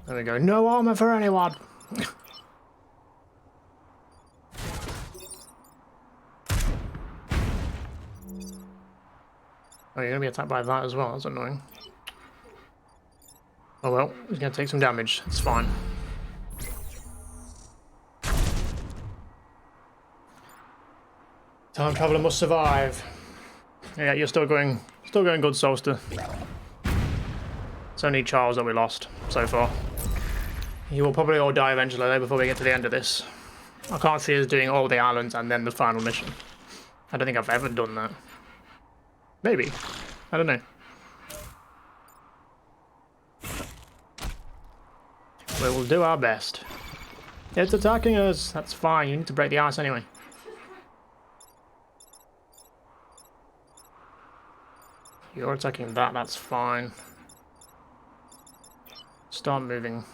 There we go. No armor for anyone! Oh, you're gonna be attacked by that as well. That's annoying. Oh well, he's gonna take some damage. It's fine. Time traveler must survive. Yeah, you're still going good, Solster. It's only Charles that we lost so far. You will probably all die eventually though before we get to the end of this. I can't see us doing all the islands and then the final mission. I don't think I've ever done that. Maybe. I don't know. We will do our best. It's attacking us. That's fine. You need to break the ice anyway. You're attacking that. That's fine. Start moving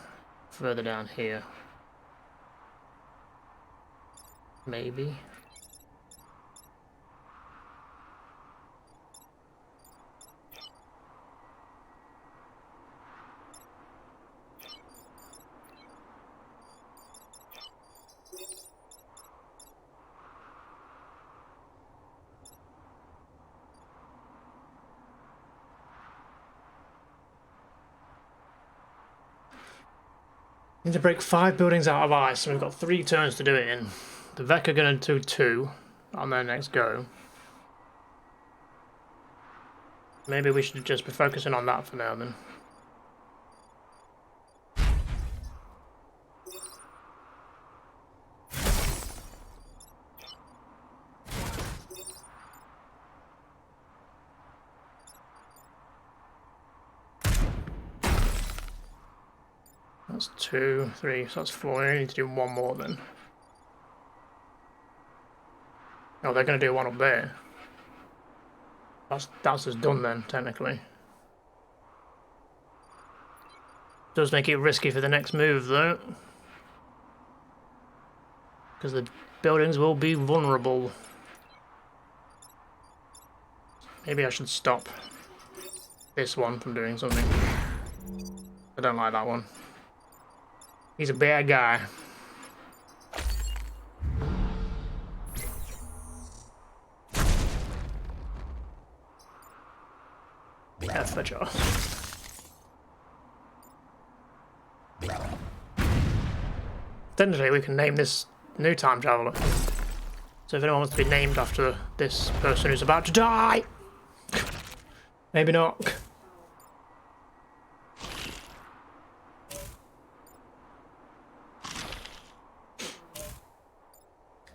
further down here. Maybe. Need to break 5 buildings out of ice, so we've got 3 turns to do it in. The Vec are going to do 2 on their next go. Maybe we should just be focusing on that for now then. That's 2, 3, so that's 4. We need to do 1 more then. Oh, they're going to do 1 up there. That's just done then, technically. Does make it risky for the next move though. Because the buildings will be vulnerable. Maybe I should stop this one from doing something. I don't like that one. He's a bad guy. F for sure. Potentially we can name this new time traveler. So if anyone wants to be named after this person who's about to die, maybe not.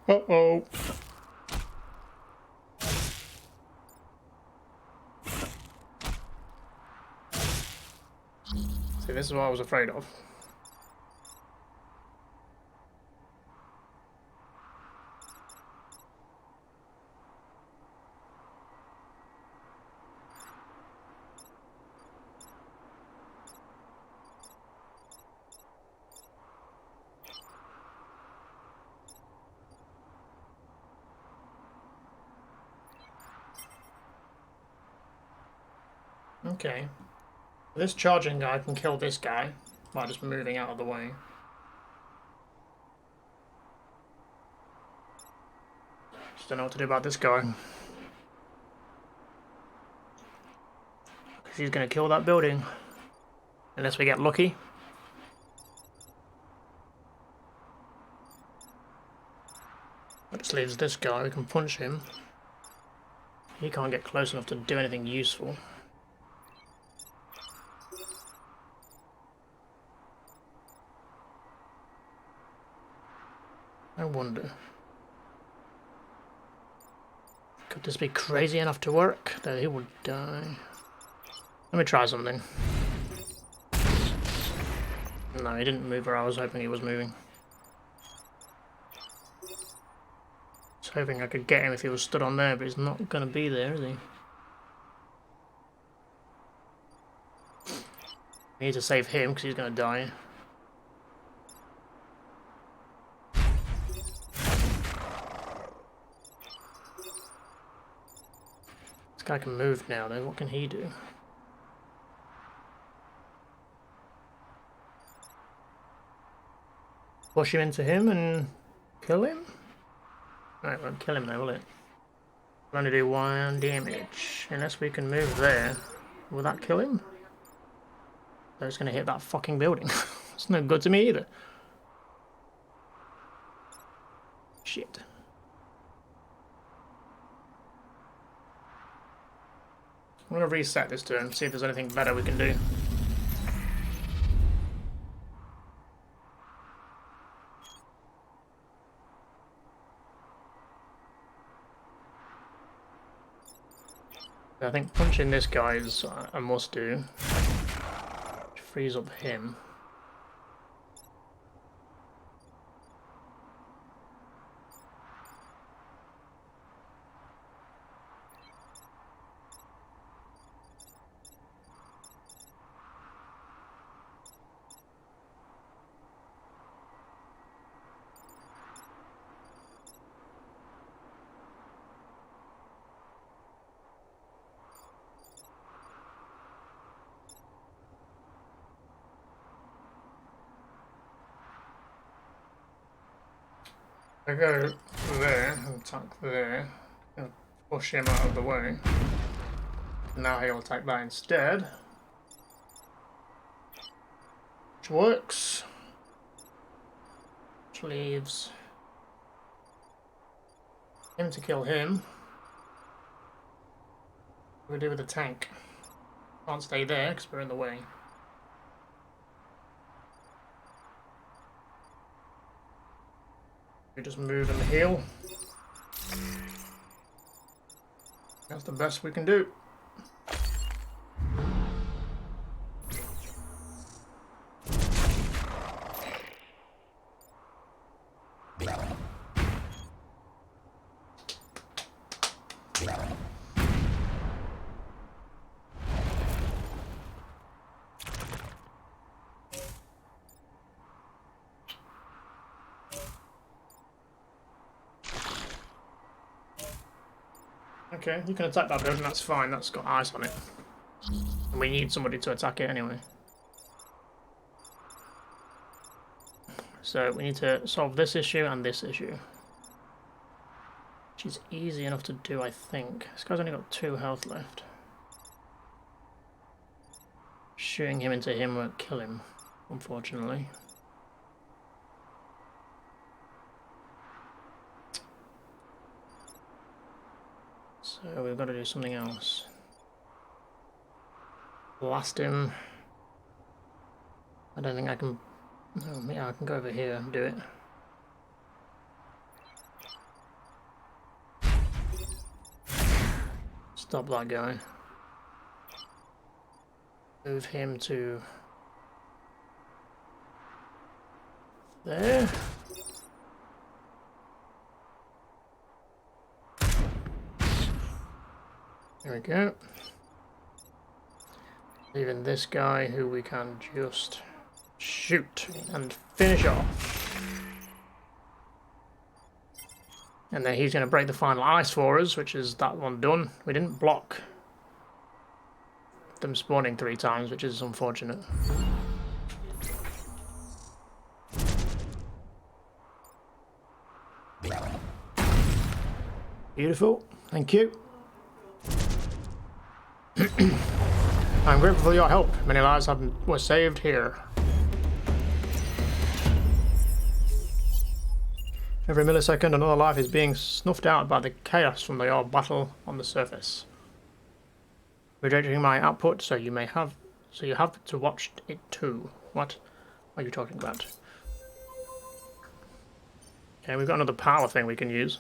Uh-oh. See, this is what I was afraid of. Okay. This charging guy can kill this guy by just moving out of the way. Just don't know what to do about this guy. Because he's going to kill that building. Unless we get lucky. That just leaves this guy. We can punch him. He can't get close enough to do anything useful. I wonder. Could this be crazy enough to work? That he would die. Let me try something. No, he didn't move where I was hoping he was moving. I was hoping I could get him if he was stood on there, but he's not going to be there, is he? I need to save him because he's going to die. This guy can move now, though. What can he do? Push him into him and kill him? Right, won't kill him though, will it? We'll only do 1 damage. Unless we can move there. Will that kill him? So it's going to hit that fucking building. It's no good to me either. Shit. I'm going to reset this turn, see if there's anything better we can do. I think punching this guy is a must do. Which frees up him. I go there and attack there and push him out of the way. Now he'll attack that instead. Which works. Which leaves him to kill him. What do we do with the tank? Can't stay there because we're in the way. We just move and heal. That's the best we can do. Okay, you can attack that building, that's fine, that's got ice on it. And we need somebody to attack it anyway. So we need to solve this issue and this issue. Which is easy enough to do, I think. This guy's only got 2 health left. Shooting him into him won't kill him, unfortunately. So we've got to do something else. Blast him. I don't think I can... Oh, yeah, I can go over here and do it. Stop that guy. Move him to... there. There we go. Leaving this guy who we can just shoot and finish off. And then he's going to break the final ice for us, which is that one done. We didn't block them spawning 3 times, which is unfortunate. Beautiful. Thank you. I'm grateful for your help. Many lives were saved here. Every millisecond another life is being snuffed out by the chaos from your battle on the surface. Rejecting my output, so you have to watch it too. What are you talking about? Okay, we've got another power thing we can use.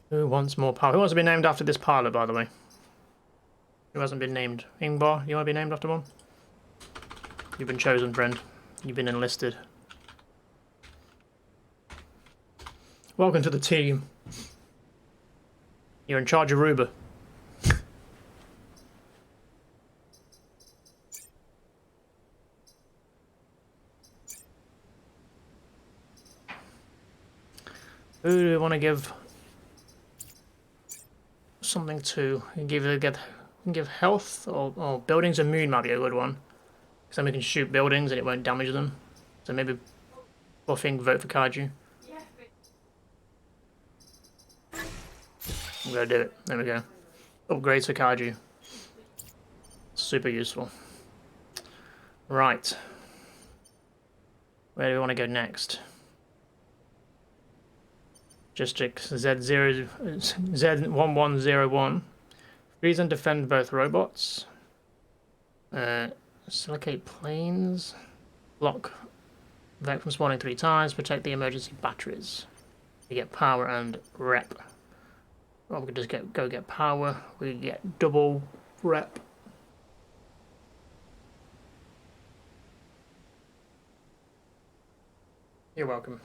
Who wants more power? Who wants to be named after this pilot, by the way? Who hasn't been named? Ingvar, you want to be named after one? You've been chosen, friend. You've been enlisted. Welcome to the team. You're in charge of Aruba. Who do we want to give something too. You can give health or buildings immune might be a good one. Because then we can shoot buildings and it won't damage them. So maybe buffing vote for Kaiju. I'm gonna do it. There we go. Upgrades for Kaiju. Super useful. Right. Where do we want to go next? Logistics Z1101. Freeze and defend both robots. Silicate planes. Block Vec from spawning 3 times. Protect the emergency batteries. We get power and rep. Well, we could just go get power. We get double rep. You're welcome.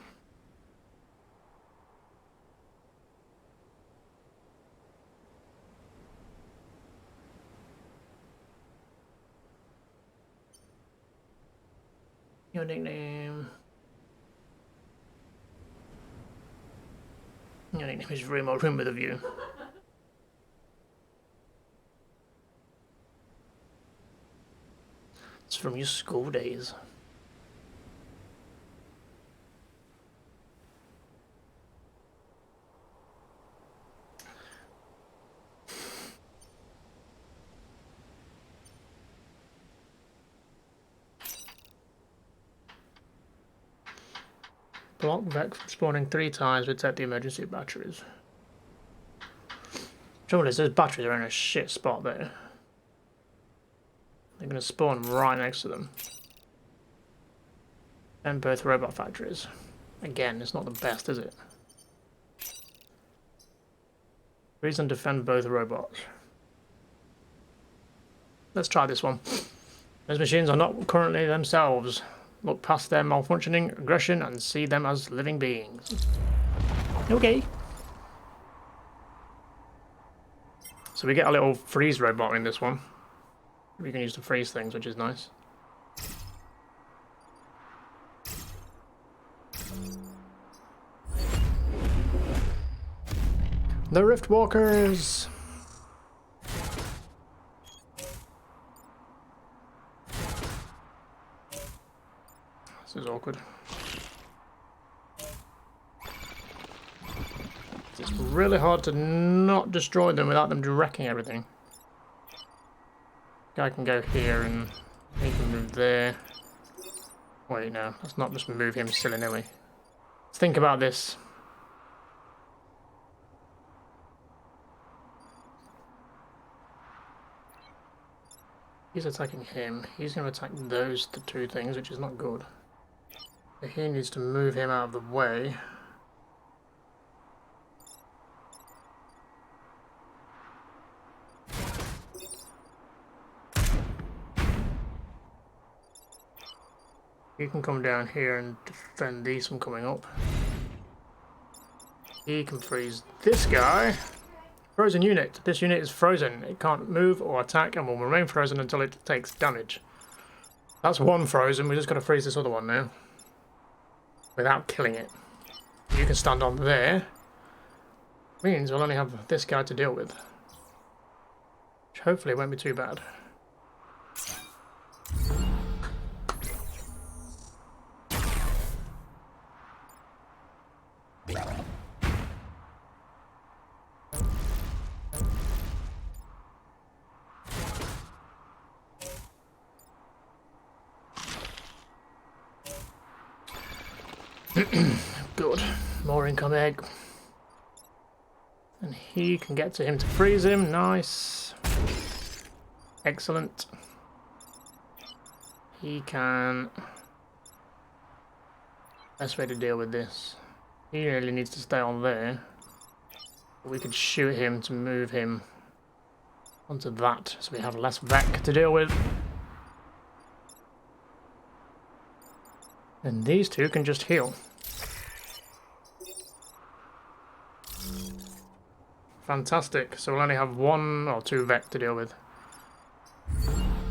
Your nickname. Your nickname is Remote Room with a View. It's from your school days. Block Vec from spawning 3 times, protect the emergency batteries. Trouble is, those batteries are in a shit spot there. They're going to spawn right next to them. And both robot factories. Again, it's not the best, is it? Freeze and defend both robots. Let's try this one. Those machines are not currently themselves. Look past their malfunctioning aggression and see them as living beings. Okay. So we get a little freeze robot in this one. We can use to freeze things, which is nice. The Riftwalkers! This is awkward. It's really hard to not destroy them without them wrecking everything. Guy can go here and he can move there. Wait, no, let's not just move him silly-nilly. Let's think about this. He's attacking him. He's going to attack those two things, which is not good. So he needs to move him out of the way. He can come down here and defend these from coming up. He can freeze this guy. Frozen unit. This unit is frozen. It can't move or attack and will remain frozen until it takes damage. That's one frozen. We just got to freeze this other one now. Without killing it. You can stand on there. Means we'll only have this guy to deal with. Which hopefully won't be too bad. Good. More income egg. And he can get to him to freeze him. Nice. Excellent. He can... Best way to deal with this. He really needs to stay on there. We could shoot him to move him onto that, so we have less Vec to deal with. And these two can just heal. Fantastic. So we'll only have 1 or 2 Vec to deal with.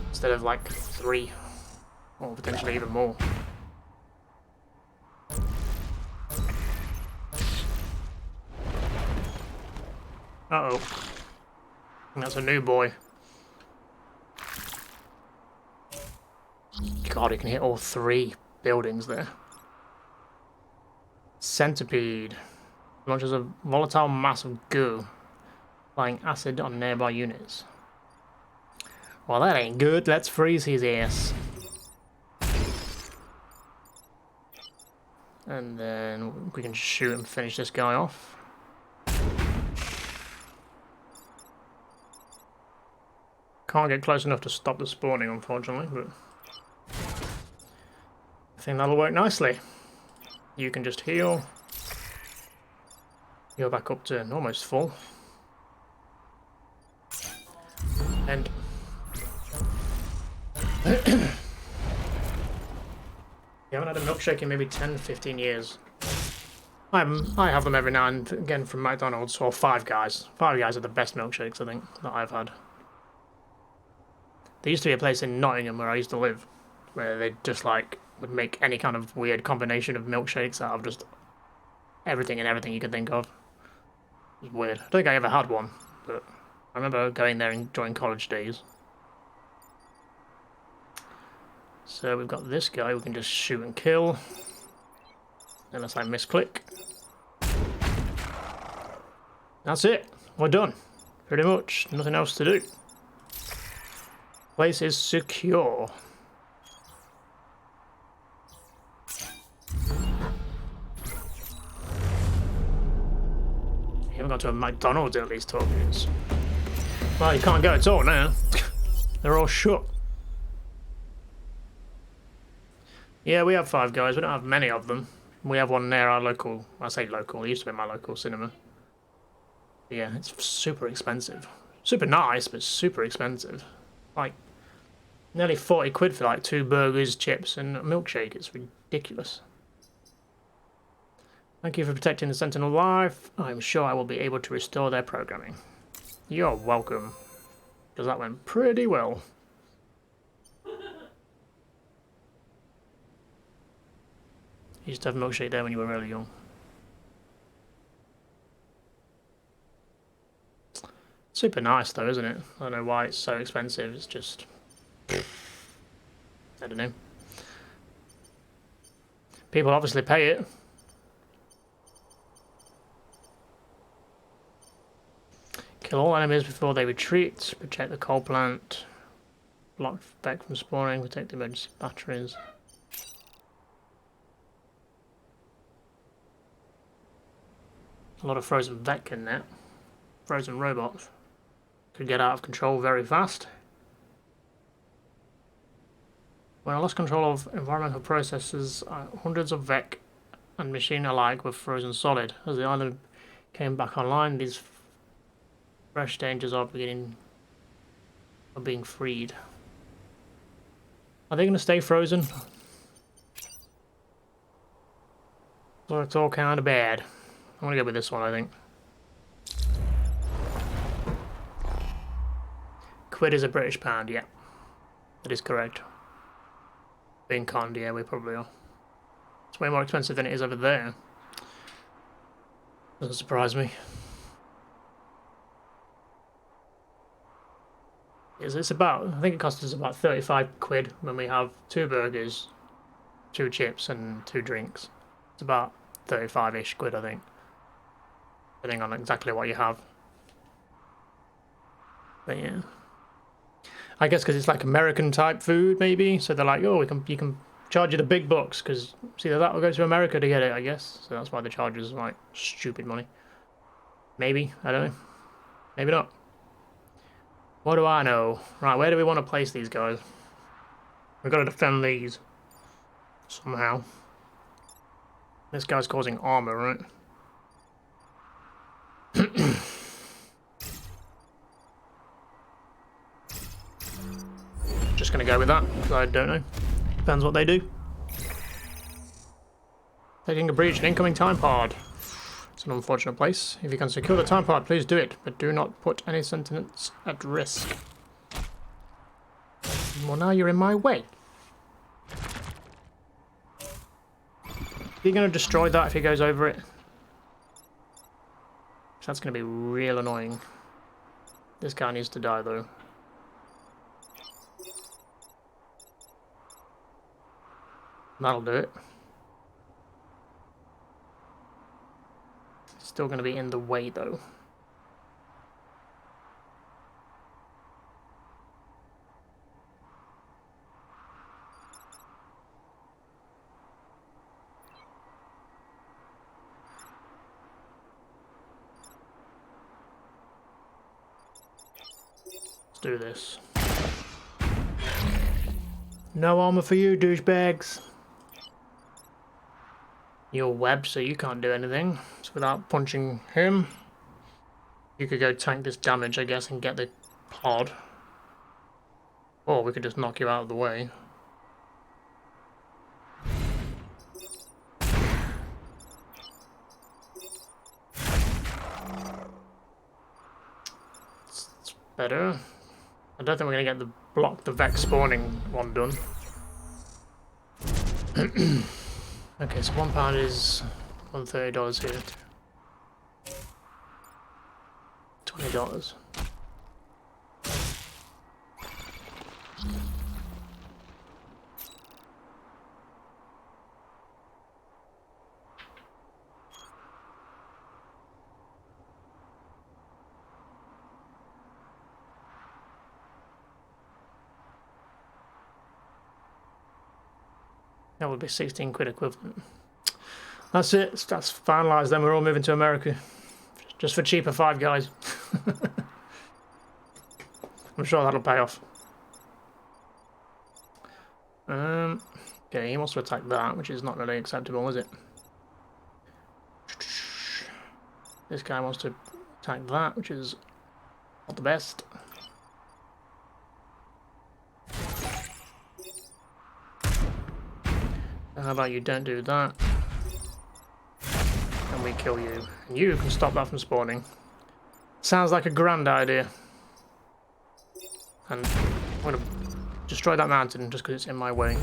Instead of like 3. Or potentially even more. Uh-oh. That's a new boy. God, he can hit all 3 buildings there. Centipede. Launches a volatile mass of goo, applying acid on nearby units. Well, that ain't good. Let's freeze his ass. And then we can shoot and finish this guy off. Can't get close enough to stop the spawning, unfortunately, but I think that'll work nicely. You can just heal. Heal back up to almost full. And you haven't had a milkshake in maybe 10, 15 years. I have them every now and again from McDonald's or Five Guys. Five Guys are the best milkshakes, I think, that I've had. There used to be a place in Nottingham where I used to live, where they just like would make any kind of weird combination of milkshakes out of just everything and everything you could think of. It was weird. I don't think I ever had one, but I remember going there during college days. So we've got this guy we can just shoot and kill. Unless I misclick. That's it. We're done. Pretty much. Nothing else to do. Place is secure. You haven't got to a McDonald's in at least 12 years. Well, you can't go at all now. They're all shut. Yeah, we have Five Guys. We don't have many of them. We have one near our local, I say local, it used to be my local cinema. Yeah, it's super expensive. Super nice, but super expensive. Like, nearly 40 quid for like 2 burgers, chips, and a milkshake. It's ridiculous. Thank you for protecting the Sentinel life. I'm sure I will be able to restore their programming. You're welcome. Because that went pretty well. You used to have a milkshake there when you were really young. Super nice though, isn't it? I don't know why it's so expensive. It's just... I don't know. People obviously pay it. Kill all enemies before they retreat. Protect the coal plant. Block Vec from spawning. Protect the emergency batteries. A lot of frozen Vec in there. Frozen robots. Could get out of control very fast. When I lost control of environmental processes, hundreds of Vec and machine alike were frozen solid. As the island came back online, these fresh dangers are being freed. Are they going to stay frozen? Or it's all kind of bad. I'm going to go with this one, I think. Quid is a British pound, yeah. That is correct. Being conned, yeah, we probably are. It's way more expensive than it is over there. Doesn't surprise me. It's about, I think it costs us about 35 quid when we have 2 burgers, 2 chips and 2 drinks. It's about 35-ish quid, I think. Depending on exactly what you have. But yeah. I guess because it's like American type food, maybe. So they're like, oh, you can charge you the big bucks because see that will go to America to get it, I guess. So that's why the charges like stupid money. Maybe, I don't know. Maybe not. What do I know? Right, where do we want to place these guys? We've got to defend these somehow. This guy's causing armor, right? Just gonna go with that, because I don't know. Depends what they do. Taking a breach, an incoming time pod. It's an unfortunate place. If you can secure the time pod, please do it, but do not put any sentinels at risk. Well, now you're in my way. Are you gonna destroy that if he goes over it? That's gonna be real annoying. This guy needs to die, though. That'll do it. Still going to be in the way, though. Let's do this. No armor for you, douchebags. You're webbed, so you can't do anything. So without punching him, you could go tank this damage, I guess, and get the pod. Or we could just knock you out of the way. It's better. I don't think we're going to get the Vex spawning one done. Okay, so £1 is $130 here. $20. That would be 16 quid equivalent. That's it. That's finalised. Then we're all moving to America. Just for cheaper Five Guys. I'm sure that'll pay off. Okay, he wants to attack that, which is not really acceptable, is it? This guy wants to attack that, which is not the best. How about you don't do that? And we kill you. And you can stop that from spawning. Sounds like a grand idea. And I'm going to destroy that mountain just because it's in my way.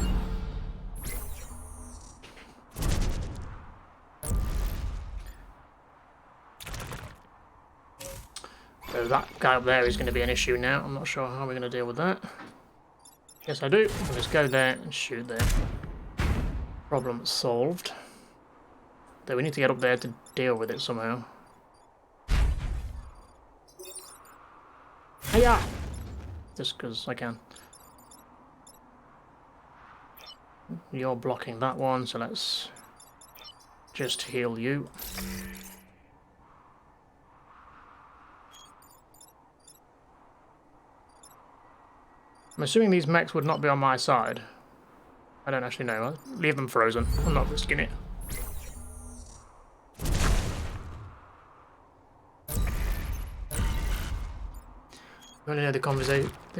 So that guy up there is going to be an issue now. I'm not sure how we're going to deal with that. Yes, I do. I'll just go there and shoot there. Problem solved. Though we need to get up there to deal with it somehow. Hiya! Just because I can. You're blocking that one, so let's just heal you. I'm assuming these mechs would not be on my side. I don't actually know. I'll leave them frozen. I'm not risking it. We only know the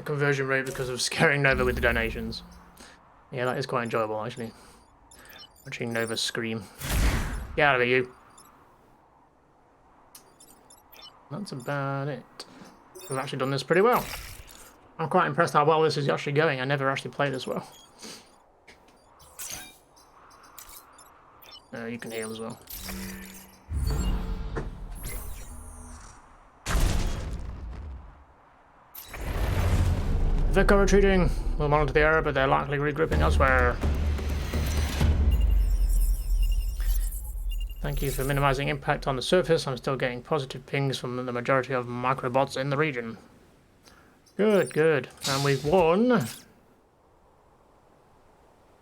conversion rate because of scaring Nova with the donations. Yeah, that is quite enjoyable, actually. Watching Nova scream. Get out of here, you. That's about it. We've actually done this pretty well. I'm quite impressed how well this is actually going. I never actually played this well. You can heal as well. Vic are retreating. We'll monitor the area, but they're likely regrouping elsewhere. Thank you for minimizing impact on the surface. I'm still getting positive pings from the majority of microbots in the region. Good, good. And we've won.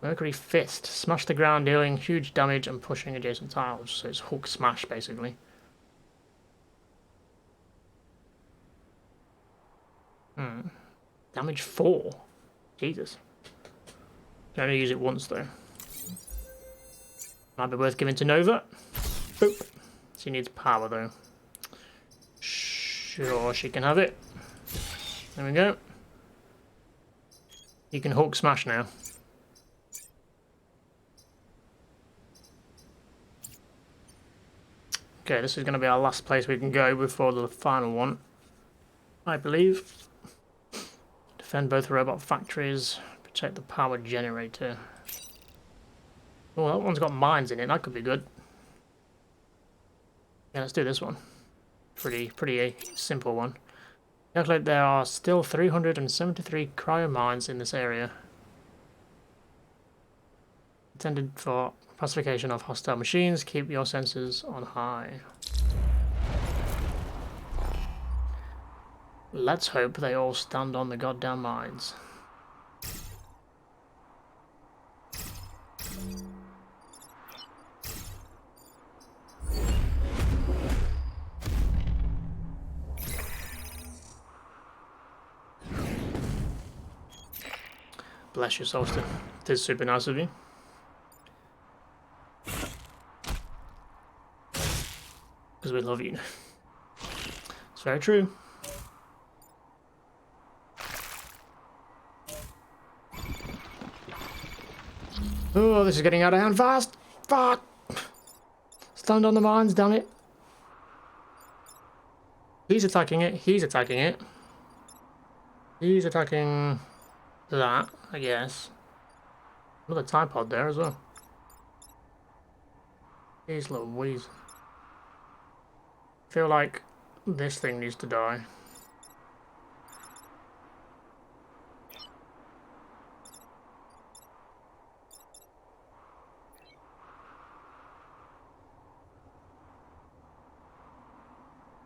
Mercury Fist. Smash the ground, dealing huge damage and pushing adjacent tiles. So it's Hulk Smash, basically. Damage 4. Jesus. Can only use it once, though. Might be worth giving to Nova. Boop. She needs power, though. Sure, she can have it. There we go. You can Hulk Smash now. Okay, this is going to be our last place we can go before the final one, I believe. Defend both robot factories, protect the power generator. Oh, that one's got mines in it, that could be good. Yeah, let's do this one. Pretty simple one. Calculate there are still 373 cryo mines in this area. Intended for pacification of hostile machines. Keep your sensors on high. Let's hope they all stand on the goddamn mines. Bless you, Solstice. It is super nice of you. Because we love you. It's very true. Oh, this is getting out of hand fast! Fuck! Stand on the mines, damn it. He's attacking it, he's attacking it. He's attacking that, I guess. Another tripod there as well. Jeez Louise. I feel like this thing needs to die.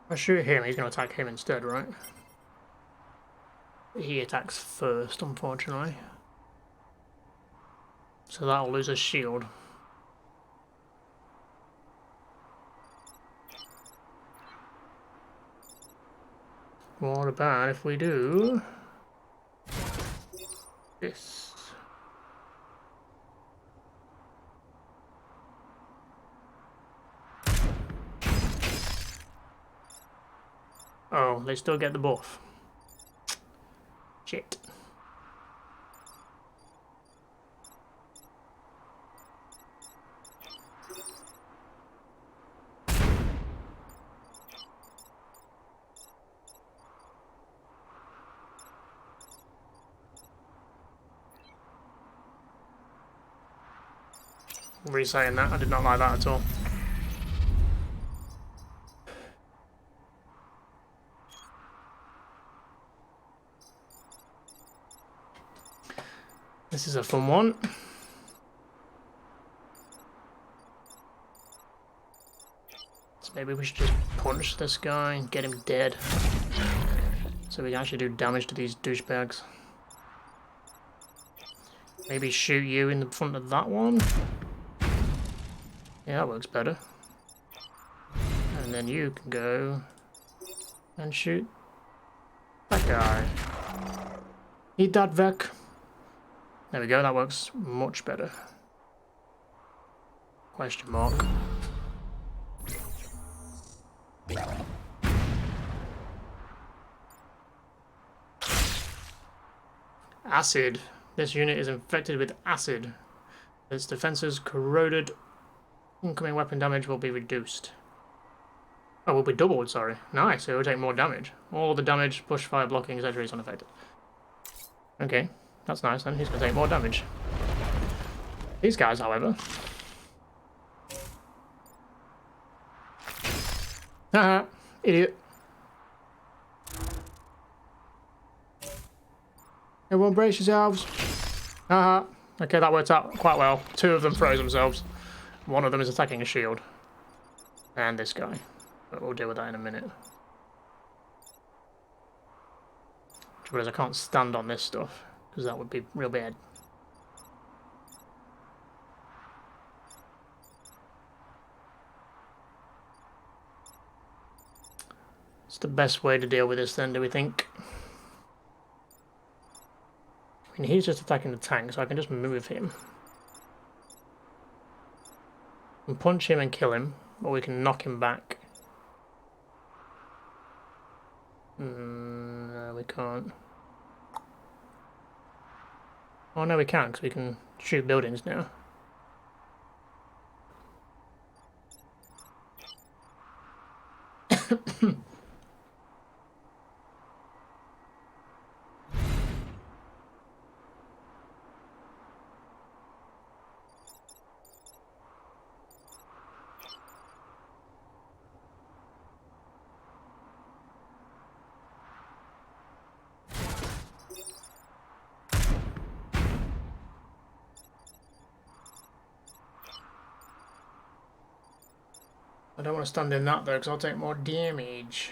If I shoot him, he's going to attack him instead, right? He attacks first, unfortunately. So that'll lose a shield. What about if we do this? Oh, they still get the buff. Shit. Re-saying that, I did not like that at all. This is a fun one. So maybe we should just punch this guy and get him dead. So we can actually do damage to these douchebags. Maybe shoot you in the front of that one. Yeah, that works better. And then you can go and shoot that guy. Eat that, Vec. There we go, that works much better. Question mark. Acid. This unit is infected with acid. Its defenses corroded. Incoming weapon damage will be reduced. Oh, will be doubled, sorry. Nice, it will take more damage. All the damage, push, fire, blocking, etc. is unaffected. Okay, that's nice then. He's going to take more damage. These guys, however... Haha, idiot. Everyone brace yourselves. Haha. Okay, that worked out quite well. Two of them froze themselves. One of them is attacking a shield. And this guy. But we'll deal with that in a minute. Trouble is I can't stand on this stuff, because that would be real bad. What's the best way to deal with this then, do we think? I mean, he's just attacking the tank, so I can just move him. And punch him and kill him, or we can knock him back. No, we can't. Oh, no, we can, because we can shoot buildings now. I don't want to stand in that though, because I'll take more damage.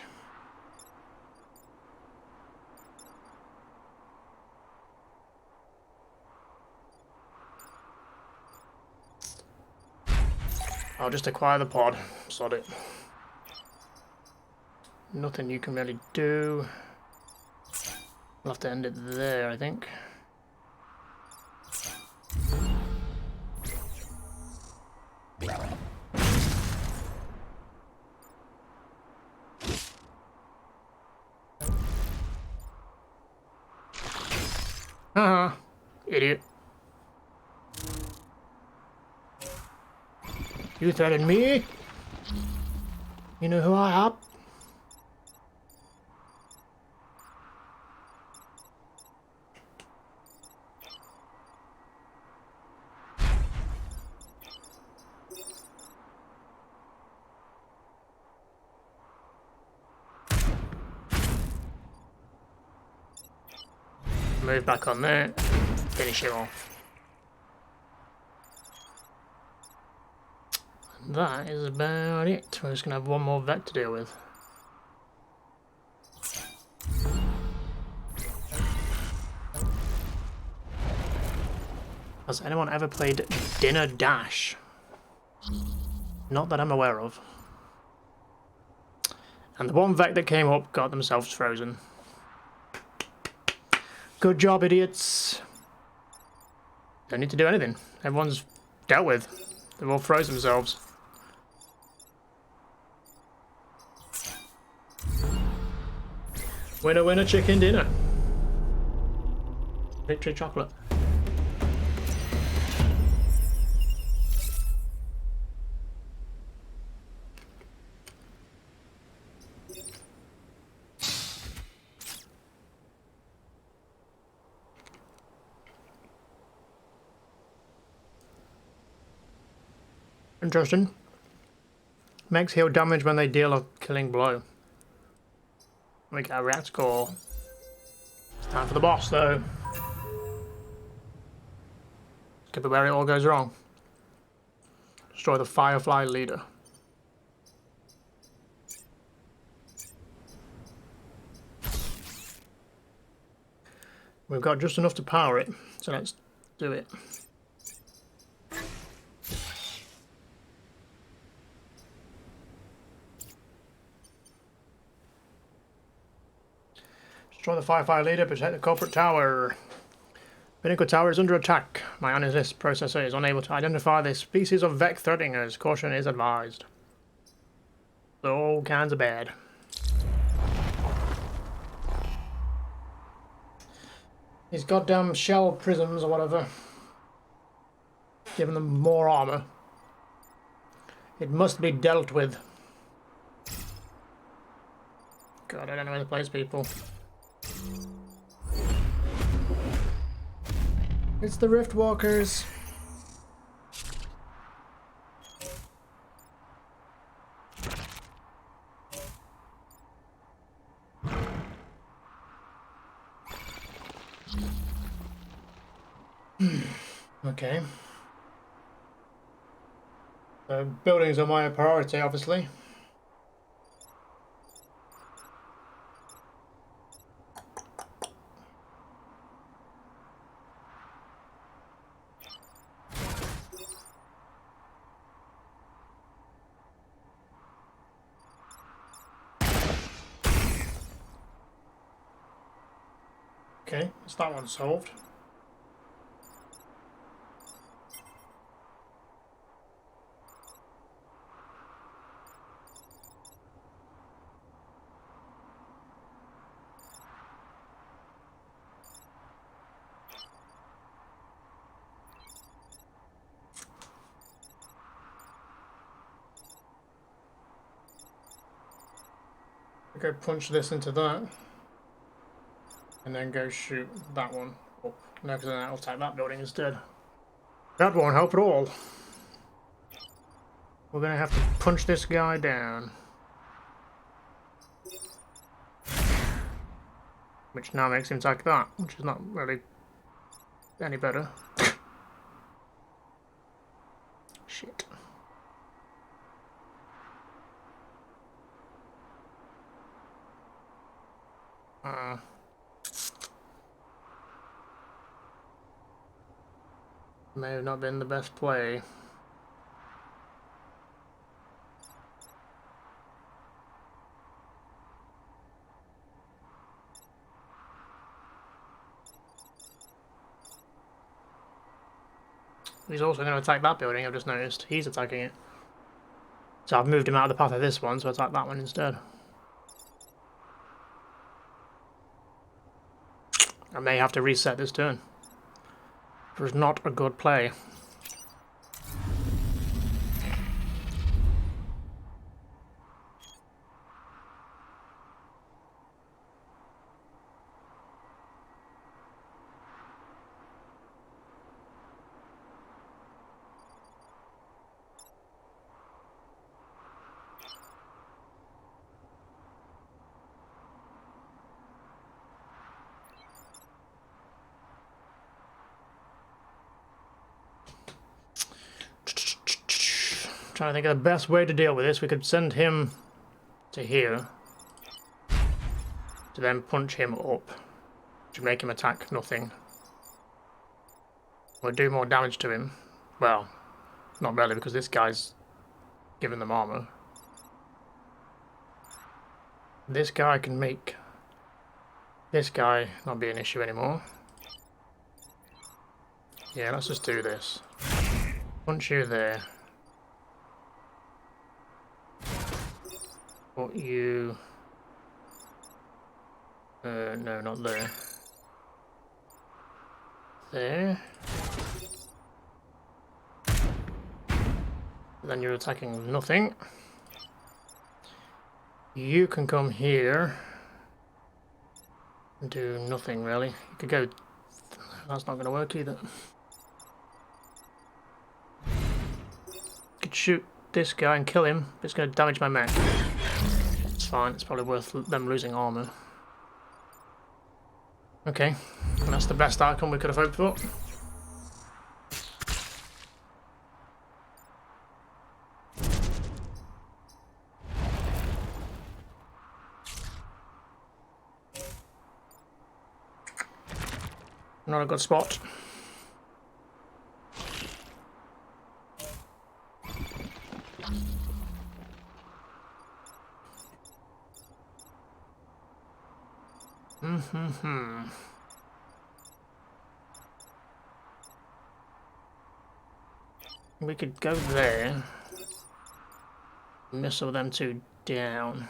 I'll just acquire the pod. Sod it. Nothing you can really do. We'll have to end it there, I think. Haha, idiot. You threatened me? You know who I am? Move back on there, finish him off. And that is about it. We're just going to have one more vet to deal with. Has anyone ever played Dinner Dash? Not that I'm aware of. And the one vet that came up got themselves frozen. Good job, idiots. Don't need to do anything. Everyone's dealt with. They've all froze themselves. Winner, winner, chicken dinner. Victory chocolate. Interesting. Makes heal damage when they deal a killing blow. We get a rat score. It's time for the boss though. Could be where it all goes wrong. Destroy the Firefly leader. We've got just enough to power it, so let's do it. Destroy the Firefly leader, protect the corporate tower. Pinnacle Tower is under attack. My analysis processor is unable to identify this species of Vec threatening us. Caution is advised. So all kinds of bad. These goddamn shell prisms or whatever. Giving them more armor. It must be dealt with. God, I don't know where to place people. It's the Riftwalkers. Okay. So buildings are my priority, obviously. Okay, that's that one solved. Go punch this into that. And then go shoot that one up. No, because then I'll take that building instead. That won't help at all. We're going to have to punch this guy down. Which now makes him take that, which is not really any better. Shit. May have not been the best play. He's also going to attack that building, I've just noticed. He's attacking it. So I've moved him out of the path of this one, so attack that one instead. I may have to reset this turn. It was not a good play. Trying to think of the best way to deal with this. We could send him to here to then punch him up to make him attack nothing. We'll do more damage to him. Well, not really, because this guy's giving them armor. This guy can make this guy not be an issue anymore. Yeah, let's just do this. Punch you there. Put you... no, not there. There. Then you're attacking nothing. You can come here and do nothing really. You could go... That's not going to work either. You could shoot this guy and kill him, but it's going to damage my mech. It's fine, it's probably worth them losing armor. Okay, and that's the best outcome we could have hoped for. Not a good spot. We could go there. Missile them two down.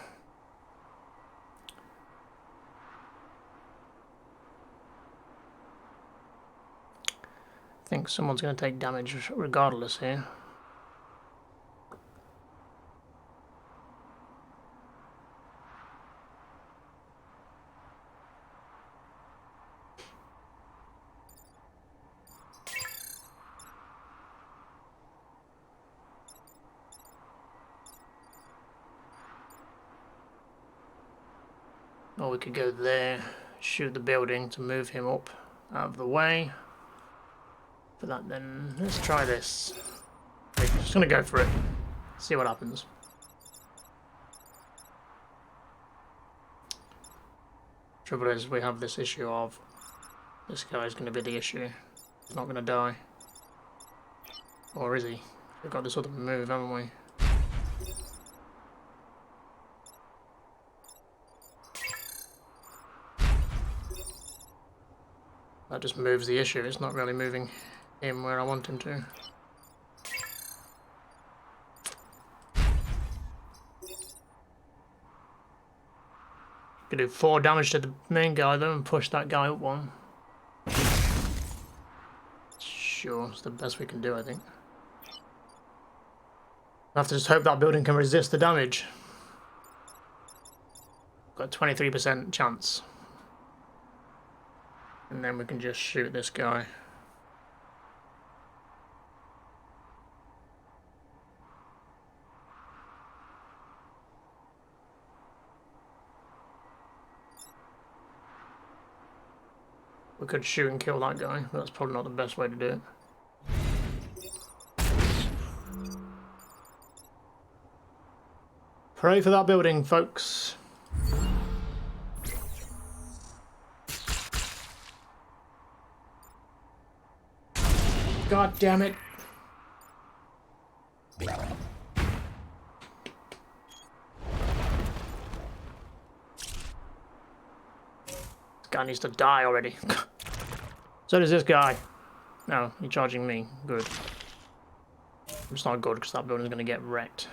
I think someone's going to take damage regardless here. Or we could go there, shoot the building to move him up out of the way. For that then, let's try this. I'm just going to go for it, see what happens. Trouble is, we have this issue of this guy's going to be the issue. He's not going to die. Or is he? We've got this other move, haven't we? That just moves the issue, it's not really moving him where I want him to. Could do 4 damage to the main guy though and push that guy up 1. Sure, it's the best we can do, I think. I'll have to just hope that building can resist the damage. Got a 23% chance. And then we can just shoot this guy. We could shoot and kill that guy, but that's probably not the best way to do it. Pray for that building, folks. God damn it. This guy needs to die already. So does this guy. No, you're charging me. Good. It's not good because that building's going to get wrecked.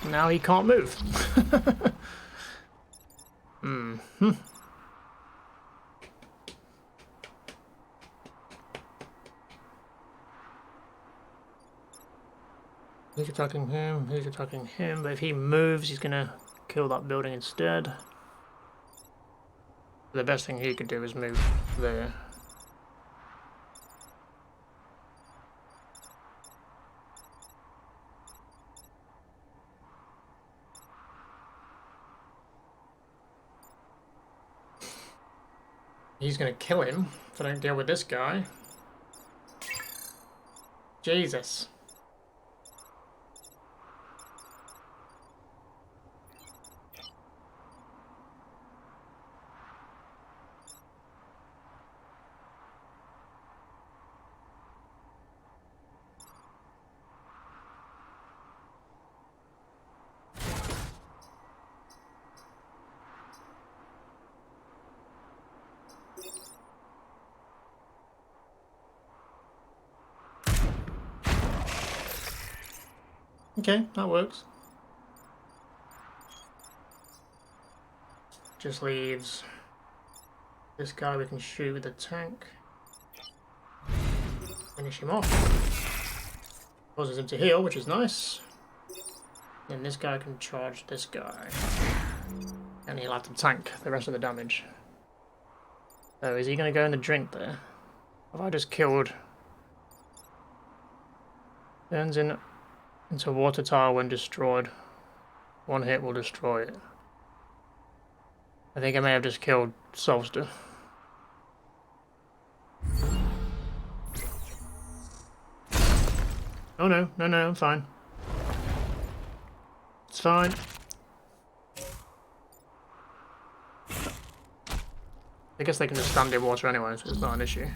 Now he can't move. He's attacking him, but if he moves, he's going to kill that building instead. The best thing he could do is move there. He's gonna kill him if I don't deal with this guy. Jesus. Okay, that works. Just leaves this guy we can shoot with the tank. Finish him off. Causes him to heal, which is nice. Then this guy can charge this guy. And he'll have to tank the rest of the damage. So is he going to go in the drink there? Have I just killed... Turns into a water tower when destroyed. One hit will destroy it. I think I may have just killed Solster. Oh no, I'm fine. It's fine. I guess they can just stand in water anyway, so it's not an issue.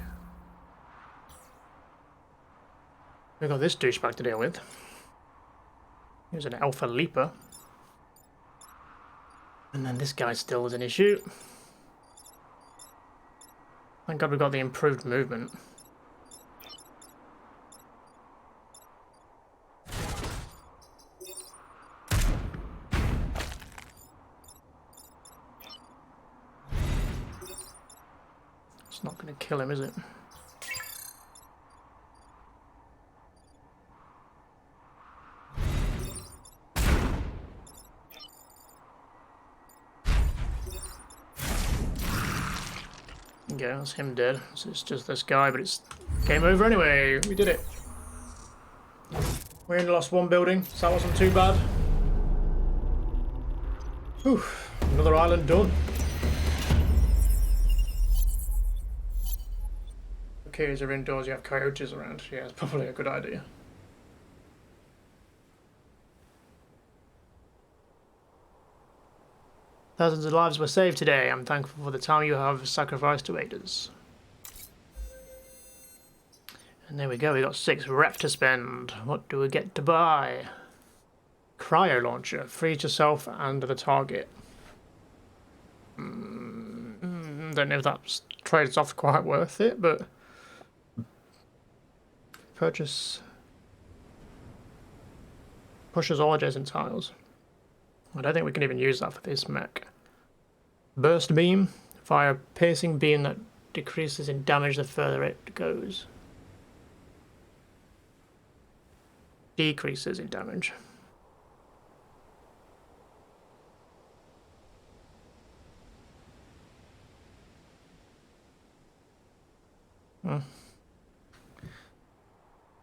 We've got this douchebag to deal with. He was an Alpha Leaper. And then this guy still is an issue. Thank God we got the improved movement. It's not going to kill him, is it? Yeah, that's him dead. So it's just this guy, but it's game over anyway. We did it. We only lost one building, so that wasn't too bad. Whew, another island done. Okay, as you're indoors, you have coyotes around. Yeah, it's probably a good idea. Thousands of lives were saved today. I'm thankful for the time you have sacrificed to aid us. And there we go, we got 6 rep to spend. What do we get to buy? Cryo launcher. Freeze yourself and the target. Don't know if that trades off quite worth it, but... Purchase... Pushes all adjacent tiles. I don't think we can even use that for this mech. Burst beam. Fire piercing beam that decreases in damage the further it goes. Decreases in damage.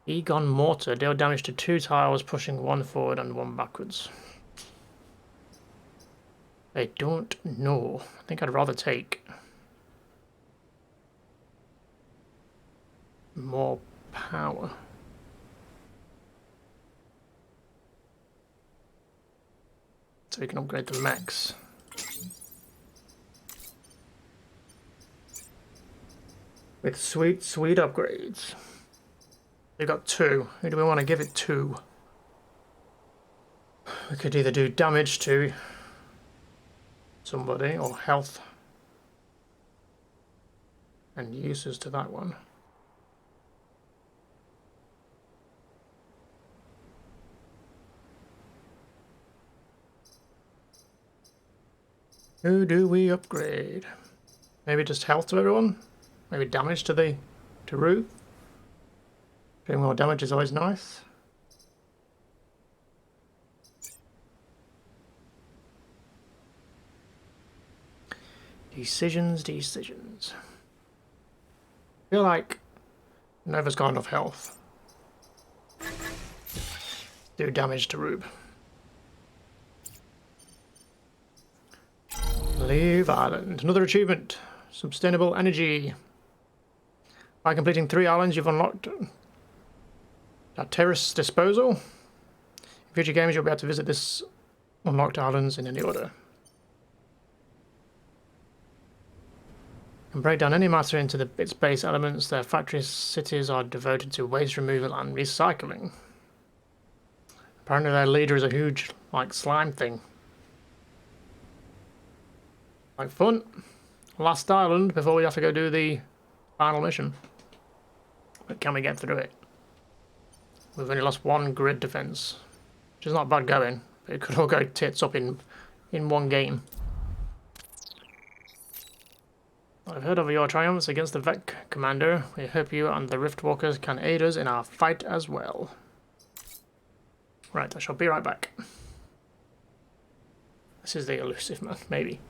Egon Mortar. Deal damage to 2 tiles, pushing 1 forward and 1 backwards. I don't know. I think I'd rather take more power. So we can upgrade the mechs. with sweet, sweet upgrades. We've got 2. Who do we want to give it to? We could either do damage to somebody or health and uses to that one. Who do we upgrade? Maybe just health to everyone? Maybe damage to Rue? Doing more damage is always nice. Decisions. I feel like Nova's got enough health. Do damage to Rube. Leave island. Another achievement. Sustainable energy. By completing 3 islands, you've unlocked a terrace disposal. In future games, you'll be able to visit this unlocked islands in any order. And break down any matter into its base elements. Their factory cities are devoted to waste removal and recycling. Apparently their leader is a huge, like, slime thing. Like fun. Last island before we have to go do the final mission. But can we get through it? We've only lost 1 grid defense, which is not bad going, but it could all go tits up in one game. I've heard of your triumphs against the Vec Commander. We hope you and the Riftwalkers can aid us in our fight as well. Right, I shall be right back. This is the elusive man, maybe.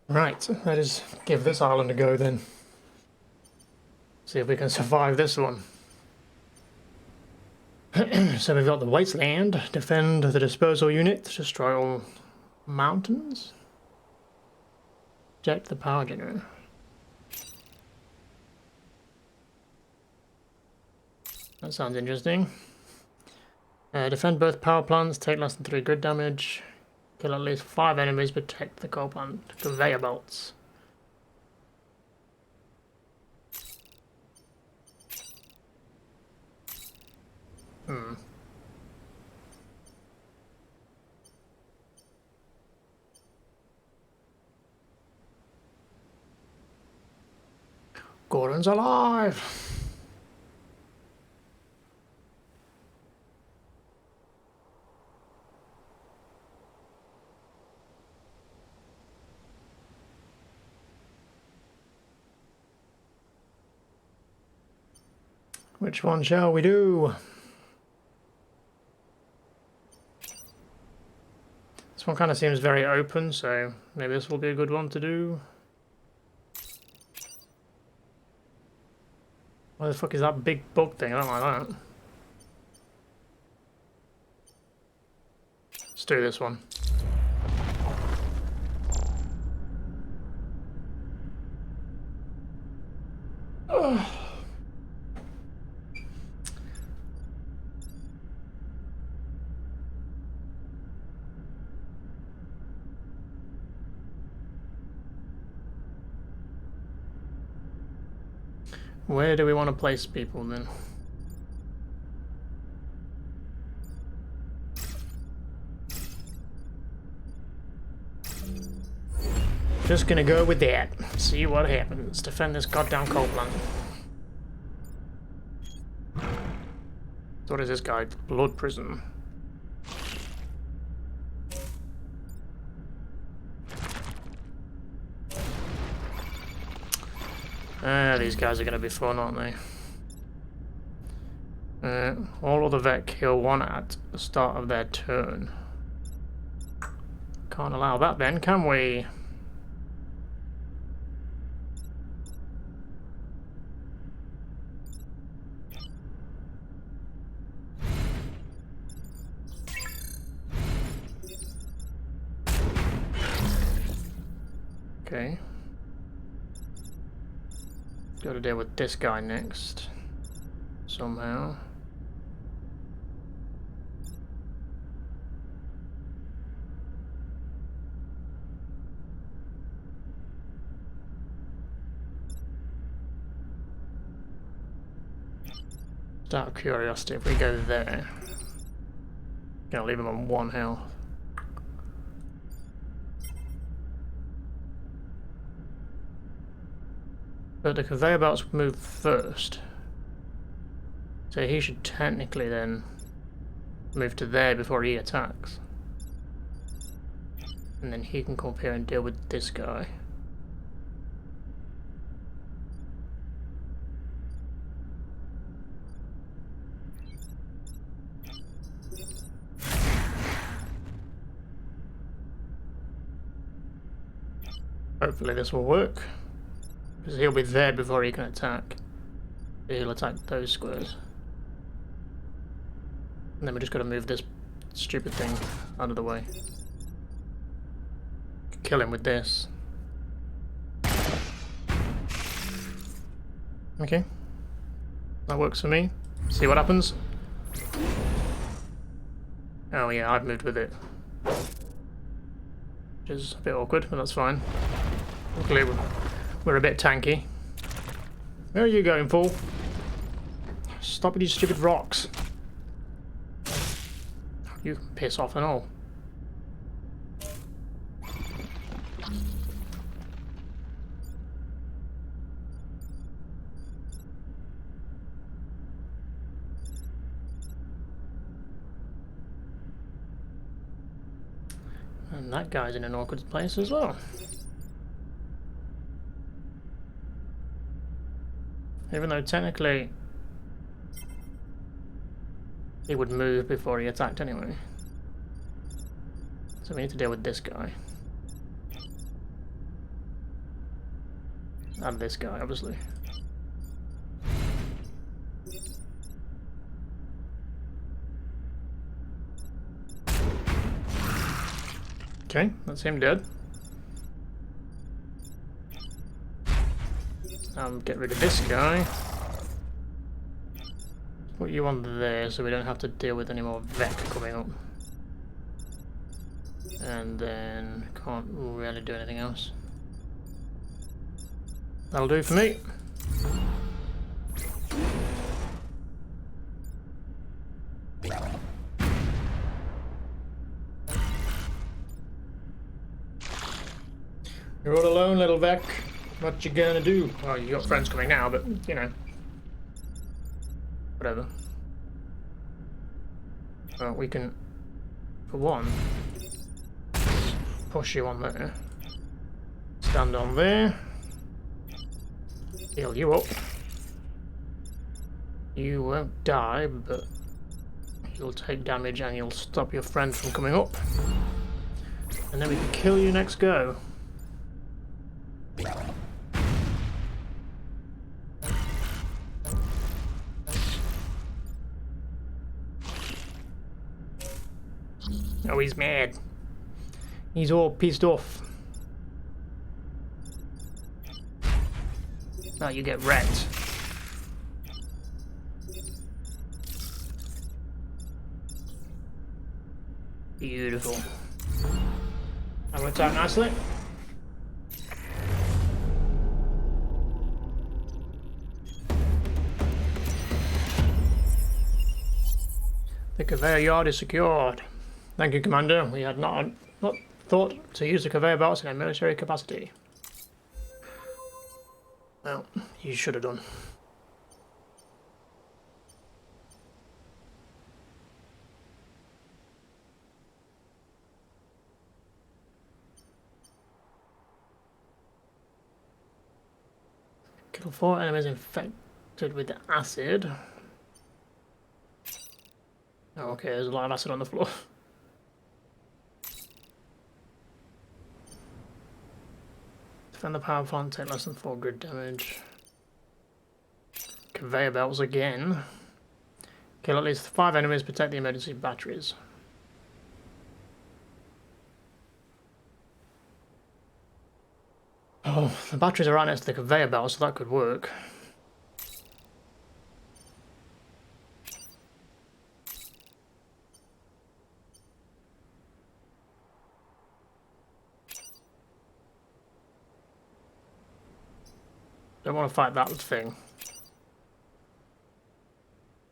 Right, let us give this island a go then. See if we can survive this one. So we've got the Wasteland, defend the disposal unit, destroy all mountains, eject the power generator. That sounds interesting. Defend both power plants, take less than 3 grid damage, kill at least 5 enemies, protect the coal plant. Conveyor belts. Gordon's alive! Which one shall we do? This one kind of seems very open, so maybe this will be a good one to do. What the fuck is that big bug thing? I don't like that. Let's do this one. Ugh. Where do we want to place people then? Just gonna go with that. See what happens. Defend this goddamn coal plant. What is this guy? Blood prison. These guys are going to be fun, aren't they? All of the vet kill one at the start of their turn. Can't allow that then, can we? Okay. Got to deal with this guy next. Somehow. Just out of curiosity, if we go there, gonna leave him on 1 health. But the conveyor belts move first, so he should technically then move to there before he attacks, and then he can come up here and deal with this guy. Hopefully this will work. Because he'll be there before he can attack. He'll attack those squares. And then we just got to move this stupid thing out of the way. Kill him with this. Okay. That works for me. See what happens. Oh yeah, I've moved with it. Which is a bit awkward, but that's fine. Luckily we're a bit tanky. Where are you going, fool? Stop with these stupid rocks. You can piss off and all. And that guy's in an awkward place as well. Even though technically he would move before he attacked anyway. So we need to deal with this guy. And this guy, obviously. Okay, that's him dead. Get rid of this guy. Put you on there so we don't have to deal with any more Vec coming up. And then can't really do anything else. That'll do for me. You're all alone, little Vec. What you gonna do? Well, you got friends coming now, but you know, whatever. Well, we can, for one, push you on there. Stand on there. Heal you up. You won't die, but you'll take damage and you'll stop your friend from coming up. And then we can kill you next go. Oh, he's mad. He's all pissed off. Now you get wrecked. Beautiful. That worked out nicely. The conveyor yard is secured. Thank you, Commander. We had not thought to use the conveyor belts in a military capacity. Well, you should have done. Kill 4 enemies infected with acid. Oh, okay, there's a lot of acid on the floor. Defend the power plant, take less than 4 grid damage. Conveyor belts again. Kill at least 5 enemies, protect the emergency batteries. Oh, the batteries are right next to the conveyor belt, so that could work. Don't want to fight that thing.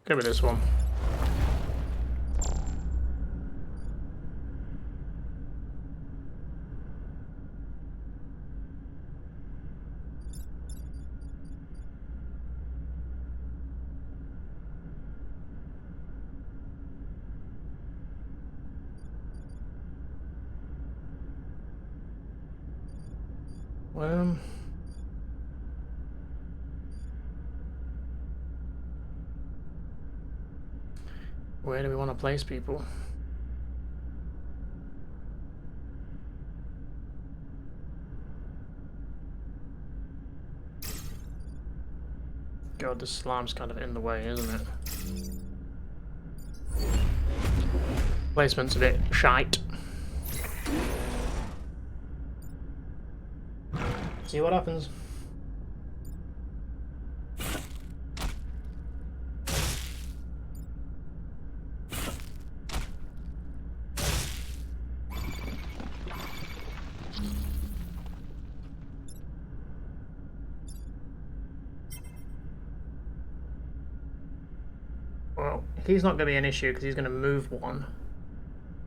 Go with this one. Where do we want to place people? God, the slime's kind of in the way, isn't it? Placement's a bit shite. See what happens. Well, he's not going to be an issue because he's going to move one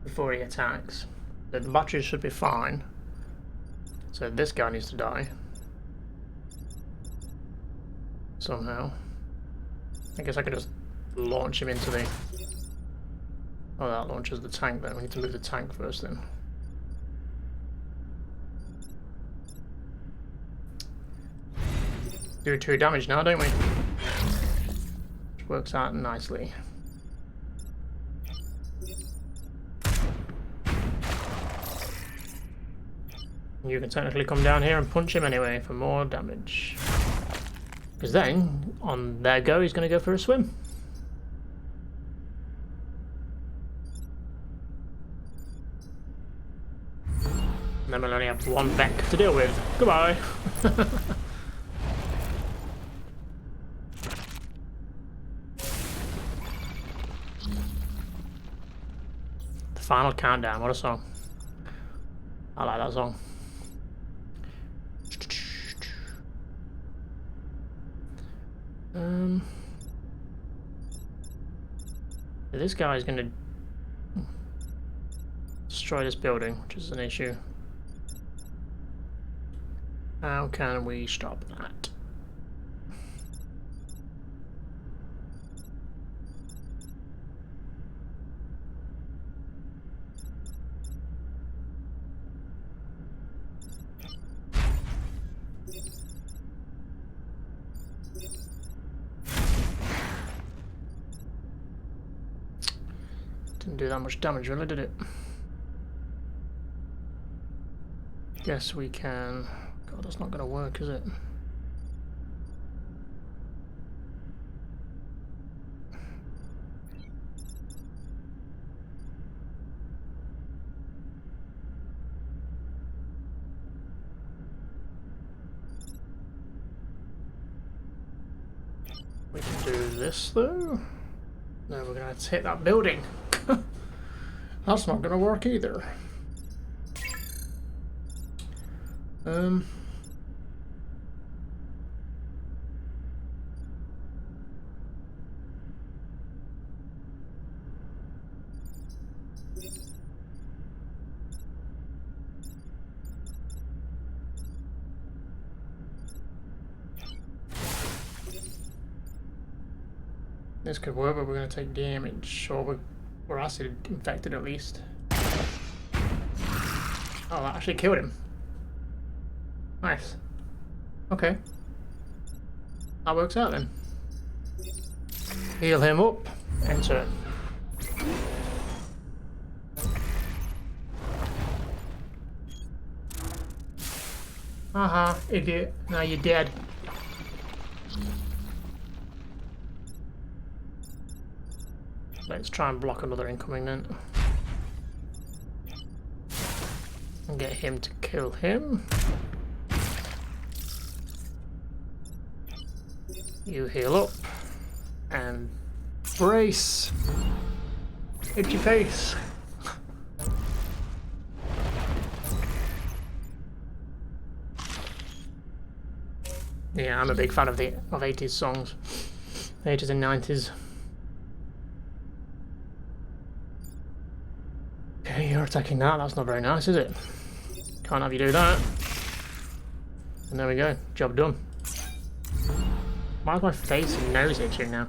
before he attacks. The batteries should be fine. So this guy needs to die. Somehow. I guess I can just launch him into the... Oh, that launches the tank then. We need to move the tank first then. Do 2 damage now, don't we? Which works out nicely. You can technically come down here and punch him anyway for more damage. Because then, on their go, he's going to go for a swim. And then we'll only have one Beck to deal with. Goodbye! The final countdown, what a song. I like that song. This guy's gonna destroy this building, which is an issue. How can we stop that? Didn't do that much damage, really, did it? Guess we can... God, that's not going to work, is it? We can do this, though. No, we're going to hit that building. That's not going to work either. This could work, but we're going to take damage, or we're acid infected at least. Oh, that actually killed him. Nice. Okay. That works out then. Heal him up. Enter. Haha, idiot. Now you're dead. Let's try and block another incoming then. And get him to kill him. You heal up. And brace. Hit your face. Yeah, I'm a big fan of 80s songs. 80s and 90s. Okay, you're attacking that. That's not very nice, is it? Can't have you do that. And there we go. Job done. Why is my face and nose itching now?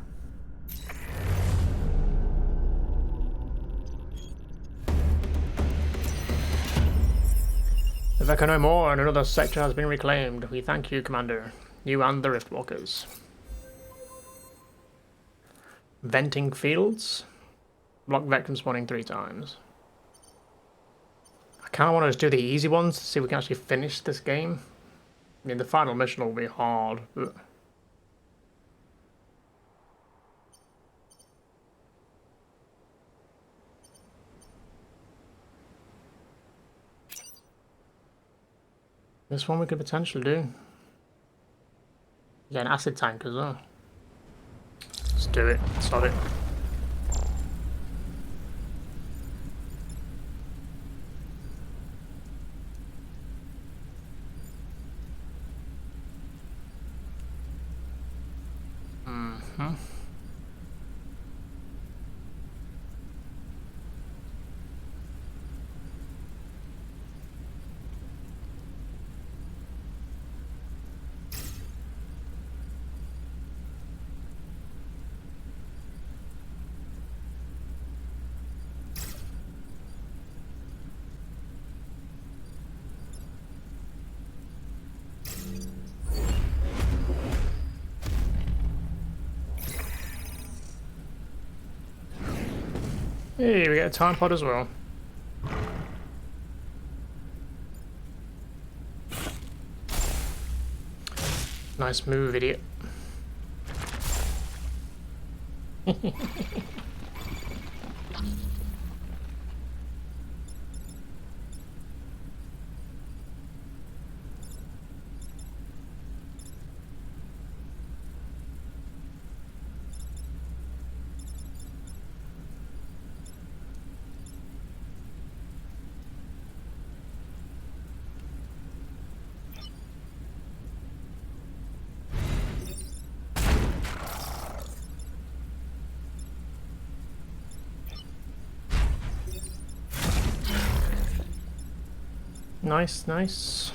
If I can know more and another sector has been reclaimed, we thank you, Commander. You and the Riftwalkers. Venting fields. Block Vec from spawning 3 times. I kind of want to just do the easy ones to see if we can actually finish this game. I mean, the final mission will be hard, but... This one we could potentially do. Yeah, an acid tank as well. Let's do it. Stop it. Hey, we get a time pod as well. Nice move, idiot. Nice, nice.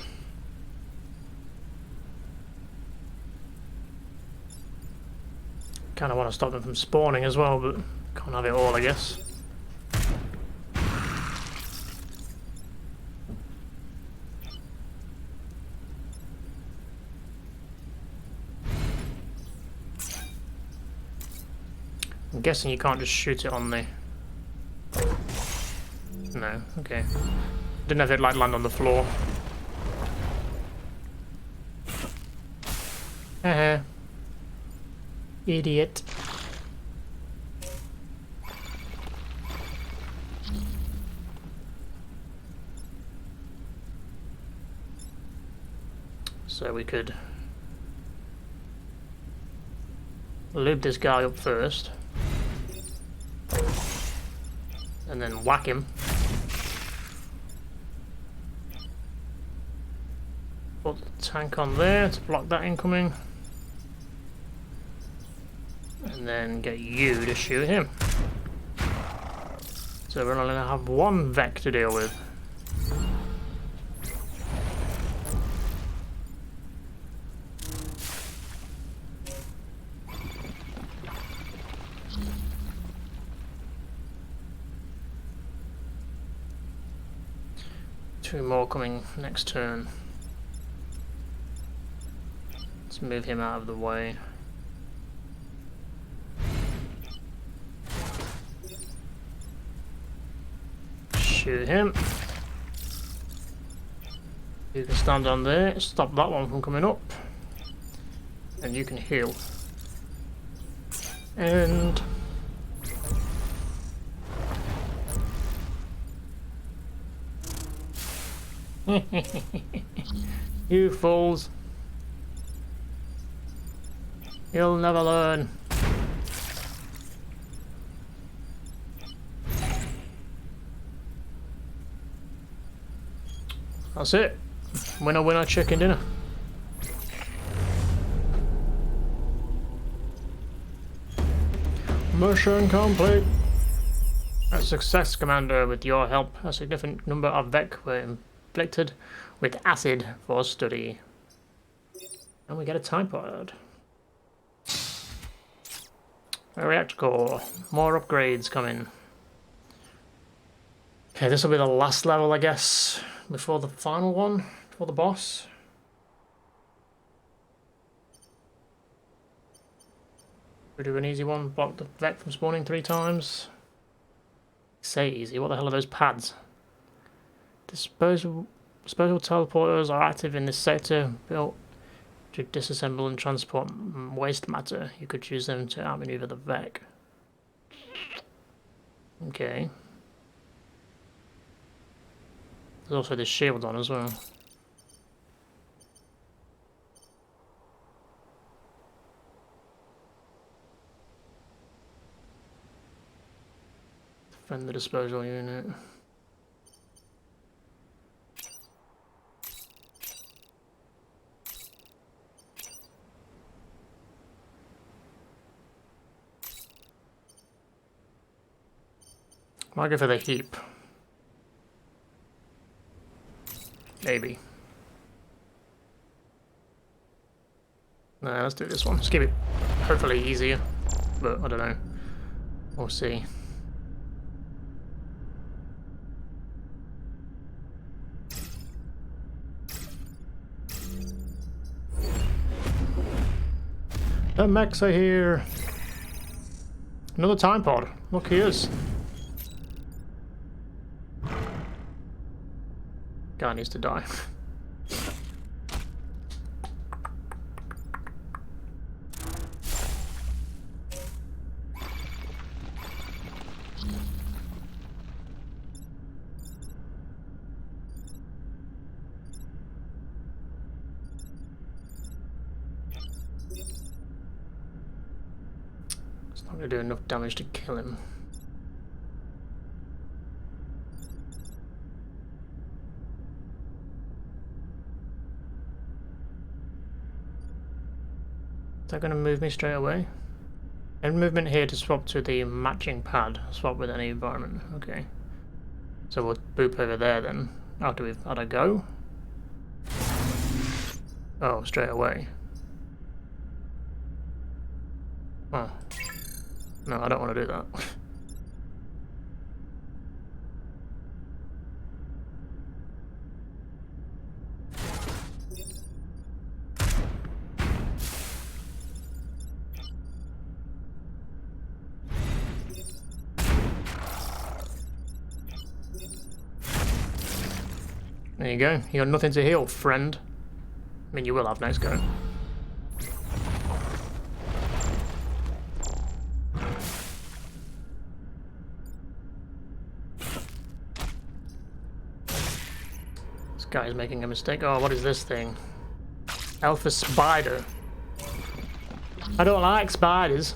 Kind of want to stop them from spawning as well, but can't have it all, I guess. I'm guessing you can't just shoot it on the... No, okay. Didn't have it like land on the floor. Haha. Idiot. So we could lube this guy up first and then whack him. Put the tank on there to block that incoming. And then get you to shoot him. So we're only going to have one Vec to deal with. Two more coming next turn. Let's move him out of the way. Shoot him. You can stand on there, stop that one from coming up. And you can heal. And... you fools. You'll never learn. That's it. Winner, winner, chicken dinner. Mission complete. A success, Commander. With your help, a significant number of Vec were inflicted with acid for study. And we get a TIE pod. A reactor core. More upgrades coming. Okay, this will be the last level, I guess, before the final one, before the boss. We do an easy one, block the Vec from spawning 3 times. Say easy, what the hell are those pads? Disposable teleporters are active in this sector, built to disassemble and transport waste matter. You could use them to outmaneuver the Vec. Okay. There's also this shield on as well. Defend the disposal unit. Might go for the heap. Maybe. Nah, let's do this one. Just keep it hopefully easier, but I don't know. We'll see. The mechs are here. Another time pod. Look, he is. Guy needs to die. Not gonna do enough damage to kill him. Is that gonna move me straight away? And movement here to swap to the matching pad. Swap with any environment. Okay. So we'll boop over there then. After we've had a go. Oh, straight away. Oh. No, I don't want to do that. There you go. You got nothing to heal, friend. I mean, you will have next go. This guy's making a mistake. Oh, what is this thing? Alpha spider. I don't like spiders.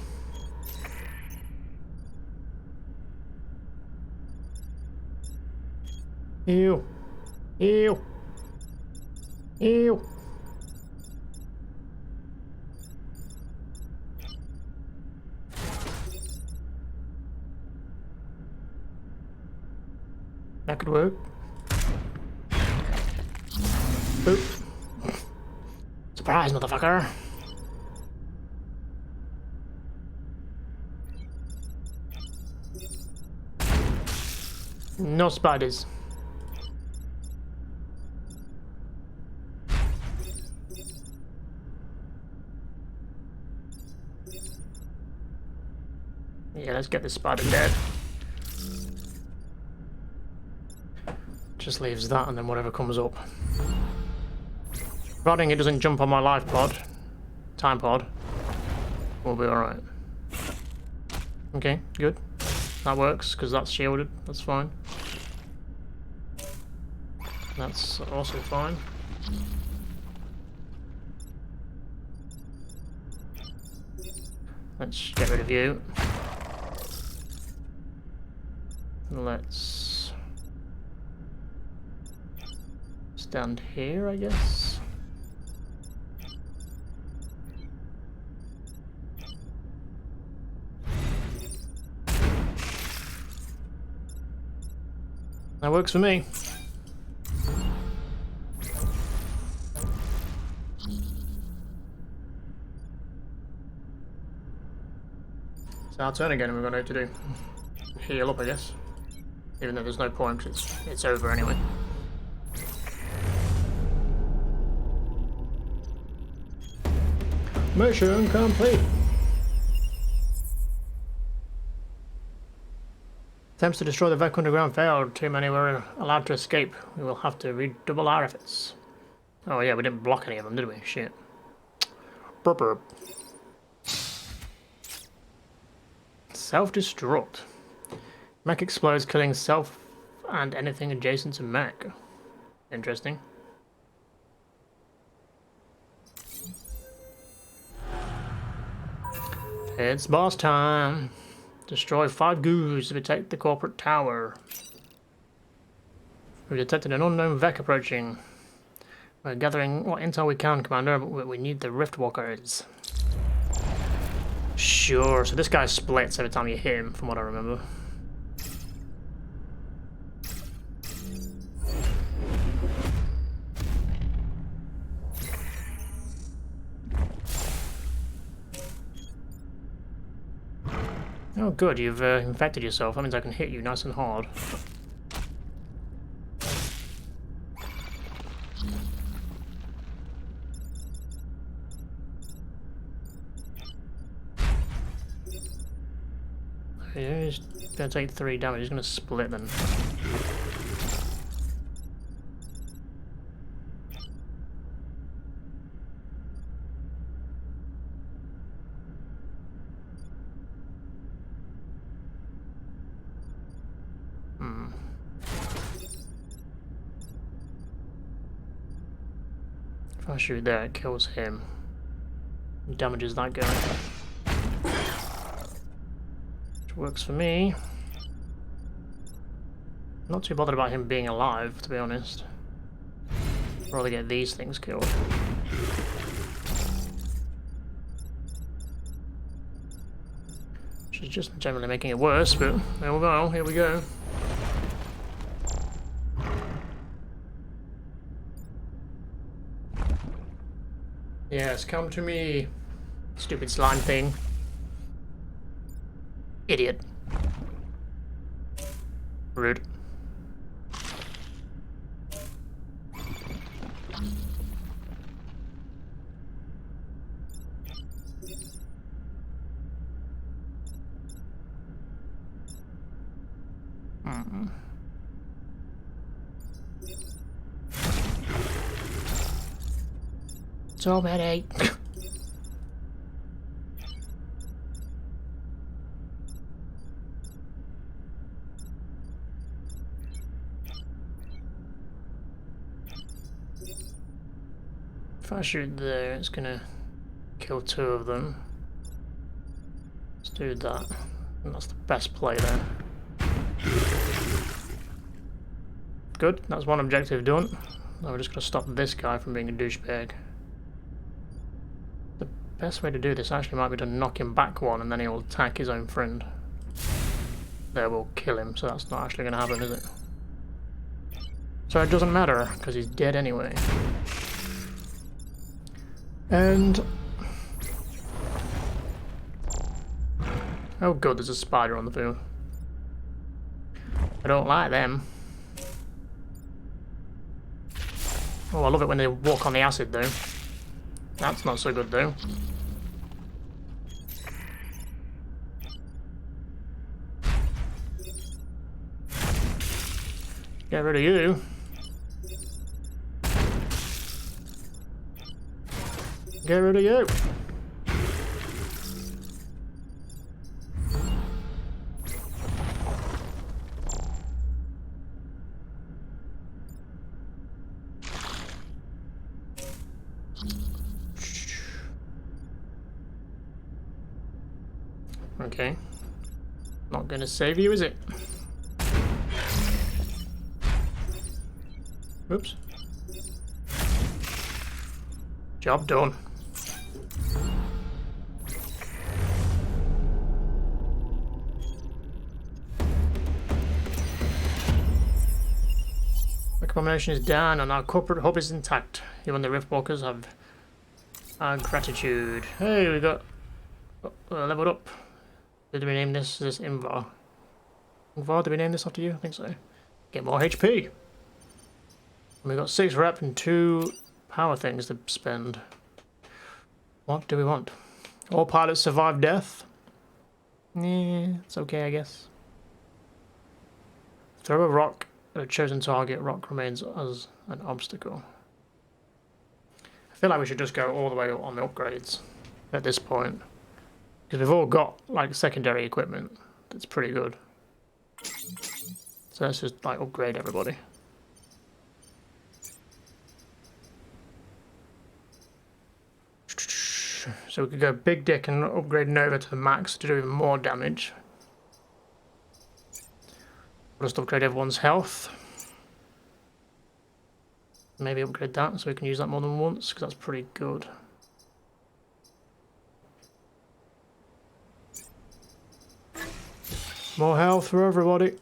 Ew. Ew. Ew. That could work. Boop. Surprise, motherfucker. No spiders. Yeah, let's get this spider dead. Just leaves that and then whatever comes up. Providing it doesn't jump on my life pod, time pod, we'll be alright. Okay, good. That works, because that's shielded, that's fine. That's also fine. Let's get rid of you. Let's stand here, I guess. That works for me. It's our turn again and we've got no to do. Heal up, I guess. Even though there's no point, it's over anyway. Mission complete! Attempts to destroy the Vek underground failed. Too many were allowed to escape. We will have to redouble our efforts. Oh yeah, we didn't block any of them, did we? Shit. Burp burp. Self-destruct. Mech explodes, killing self and anything adjacent to mech. Interesting. It's boss time. Destroy 5 goos to protect the corporate tower. We've detected an unknown Vek approaching. We're gathering what intel we can, Commander, but we need the Riftwalkers. Sure, so this guy splits every time you hit him, from what I remember. Oh good, you've infected yourself. That means I can hit you nice and hard. Yeah, he's gonna take 3 damage. He's gonna split then. If I shoot there, it kills him. Damages that guy. Works for me. Not too bothered about him being alive, to be honest. I'd rather get these things killed. Which is just generally making it worse, but there we go, here we go. Yes, come to me, stupid slime thing. Idiot. Rude. So many. If I shoot there, it's gonna kill 2 of them. Let's do that. And that's the best play there. Good, that's one objective done. Now we're just gonna stop this guy from being a douchebag. The best way to do this actually might be to knock him back one and then he'll attack his own friend. There, we'll kill him, so that's not actually gonna happen, is it? So it doesn't matter, because he's dead anyway. And... oh good, there's a spider on the field. I don't like them. Oh, I love it when they walk on the acid, though. That's not so good, though. Get rid of you. Get rid of you. Okay. Not gonna save you, is it? Oops. Job done. Accommodation is down and our corporate hub is intact. Even the Riftwalkers have our gratitude. Hey, we got leveled up. Did we name this? Is this Invar? Invar, did we name this after you? I think so. Get more HP. And we got 6 rep and 2 power things to spend. What do we want? All pilots survive death. Yeah, it's okay, I guess. Throw a rock at a chosen target. Rock remains as an obstacle. I feel like we should just go all the way on the upgrades at this point. Because we've all got, like, secondary equipment that's pretty good. So let's just, like, upgrade everybody. So we could go Big Dick and upgrade Nova to the max to do even more damage. We'll just upgrade everyone's health. Maybe upgrade that so we can use that more than once, because that's pretty good. More health for everybody.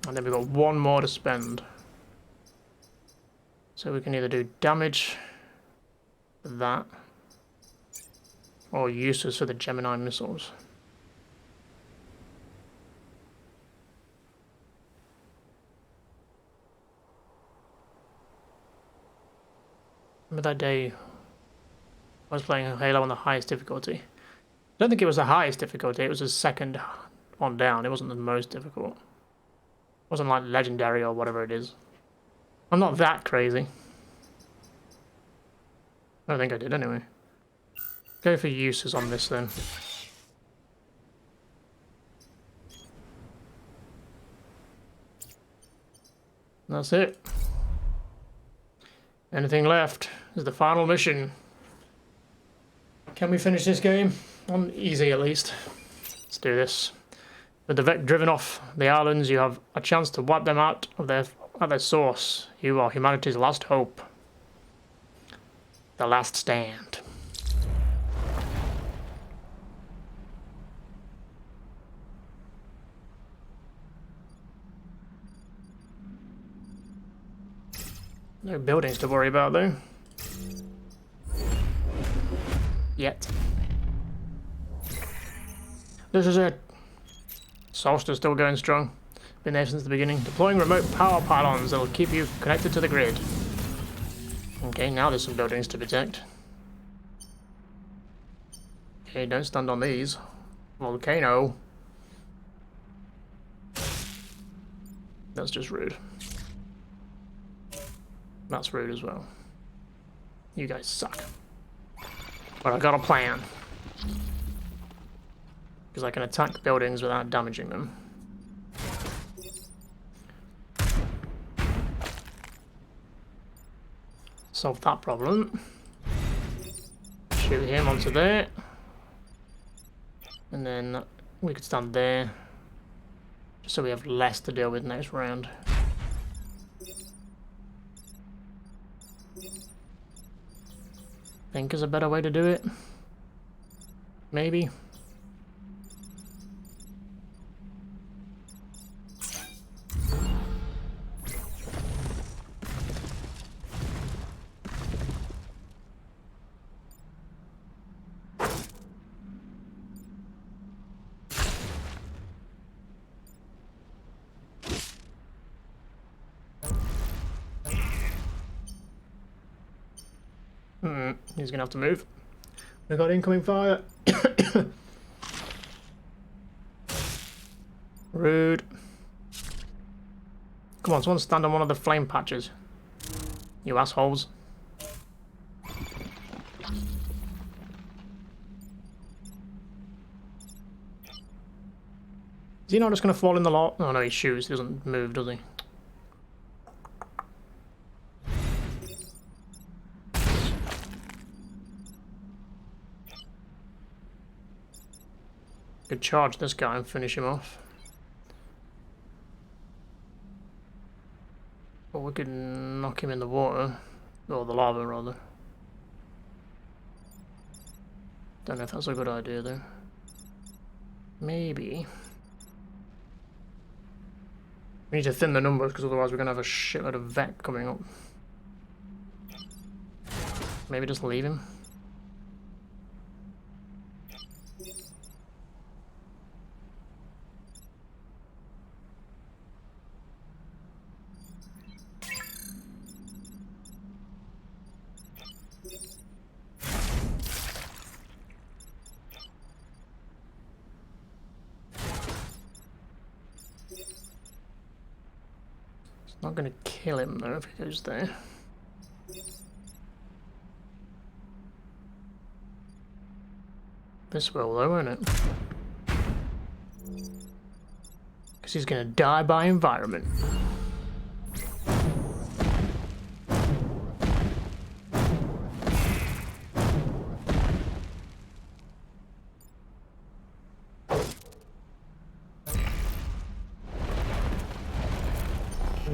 And then we've got 1 more to spend. So we can either do damage for that, or uses for the Gemini missiles. Remember that day I was playing Halo on the highest difficulty? I don't think it was the highest difficulty, it was the second one down. It wasn't the most difficult. It wasn't like legendary or whatever it is. I'm not that crazy. I don't think I did anyway. Go for uses on this then. That's it. Anything left is the final mission. Can we finish this game? On easy at least. Let's do this. With the Vect driven off the islands, you have a chance to wipe them out of their source. You are humanity's last hope. The last stand. No buildings to worry about though. Yet. This is it. Solstice still going strong. Been there since the beginning. Deploying remote power pylons that'll keep you connected to the grid. Okay, now there's some buildings to protect. Okay, don't stand on these. Volcano. That's just rude. That's rude as well. You guys suck. But I got a plan. Because I can attack buildings without damaging them. Solve that problem. Shoot him onto there. And then we could stand there. Just so we have less to deal with next round. Think is a better way to do it. Maybe. He's gonna have to move. We got incoming fire. Rude. Come on, someone stand on one of the flame patches. You assholes. Is he not just gonna fall in the lot? Oh no, he shoots. He doesn't move, does he? Could charge this guy and finish him off. Or we could knock him in the water. Or the lava, rather. Don't know if that's a good idea, though. Maybe. We need to thin the numbers, because otherwise we're going to have a shitload of Vect coming up. Maybe just leave him. Not gonna kill him though if he goes there. This will though, won't it? Because he's gonna die by environment.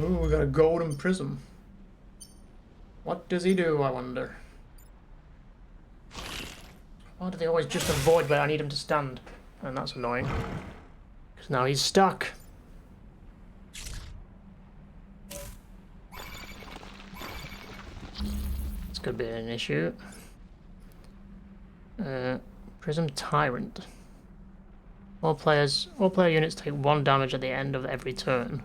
Ooh, we got a golden prism. What does he do, I wonder? Why do they always just avoid where I need him to stand? And that's annoying. Because now he's stuck. This could be an issue. Prism Tyrant. All player units take 1 damage at the end of every turn.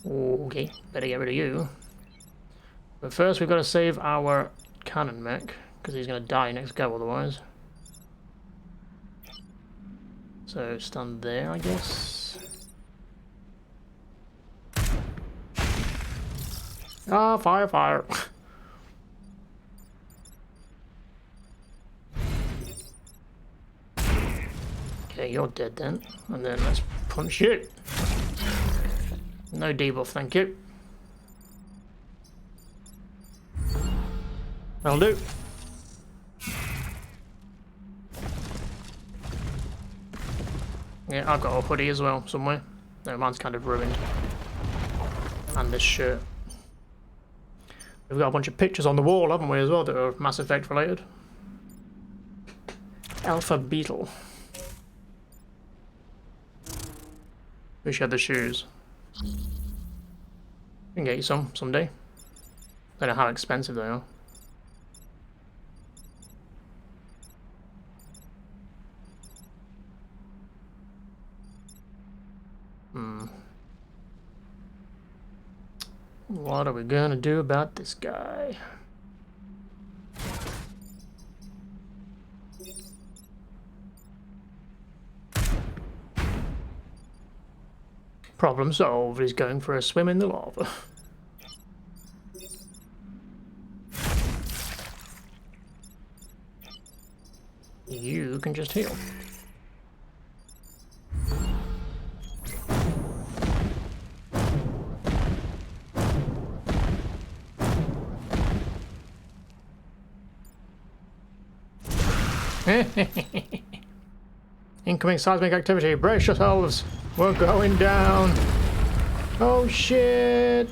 Okay, better get rid of you. But first we've got to save our cannon mech, because he's going to die next go otherwise. So stand there, I guess. Ah, fire, fire. Okay, you're dead then. And then let's punch you. No debuff, thank you. That'll do. Yeah, I've got a hoodie as well somewhere. No, mine's kind of ruined. And this shirt. We've got a bunch of pictures on the wall, haven't we, as well, that are Mass Effect related. Alpha Beetle. Wish you had the shoes. We can get you some someday. Don't know how expensive they are. What are we gonna do about this guy? Problem solved. He's going for a swim in the lava. You can just heal. Incoming seismic activity. Brace yourselves. We're going down. Oh shit.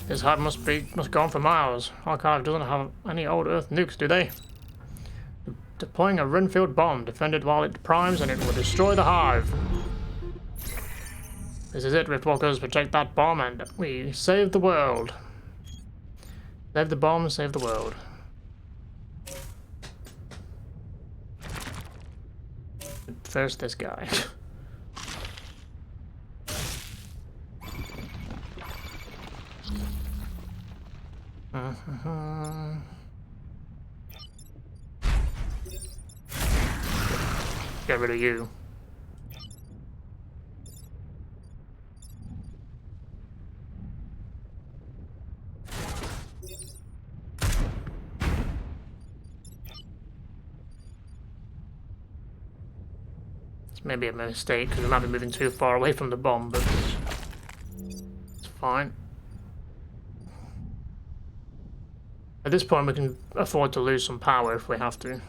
This hut must go on for miles. Archive doesn't have any old Earth nukes, do they? Deploying a Renfield bomb, defend it while it primes and it will destroy the hive. This is it, Riftwalkers. Protect that bomb and we save the world. Save the bomb, save the world. First, this guy. Get rid of you. It's maybe a mistake because we might be moving too far away from the bomb, but it's fine. At this point we can afford to lose some power if we have to.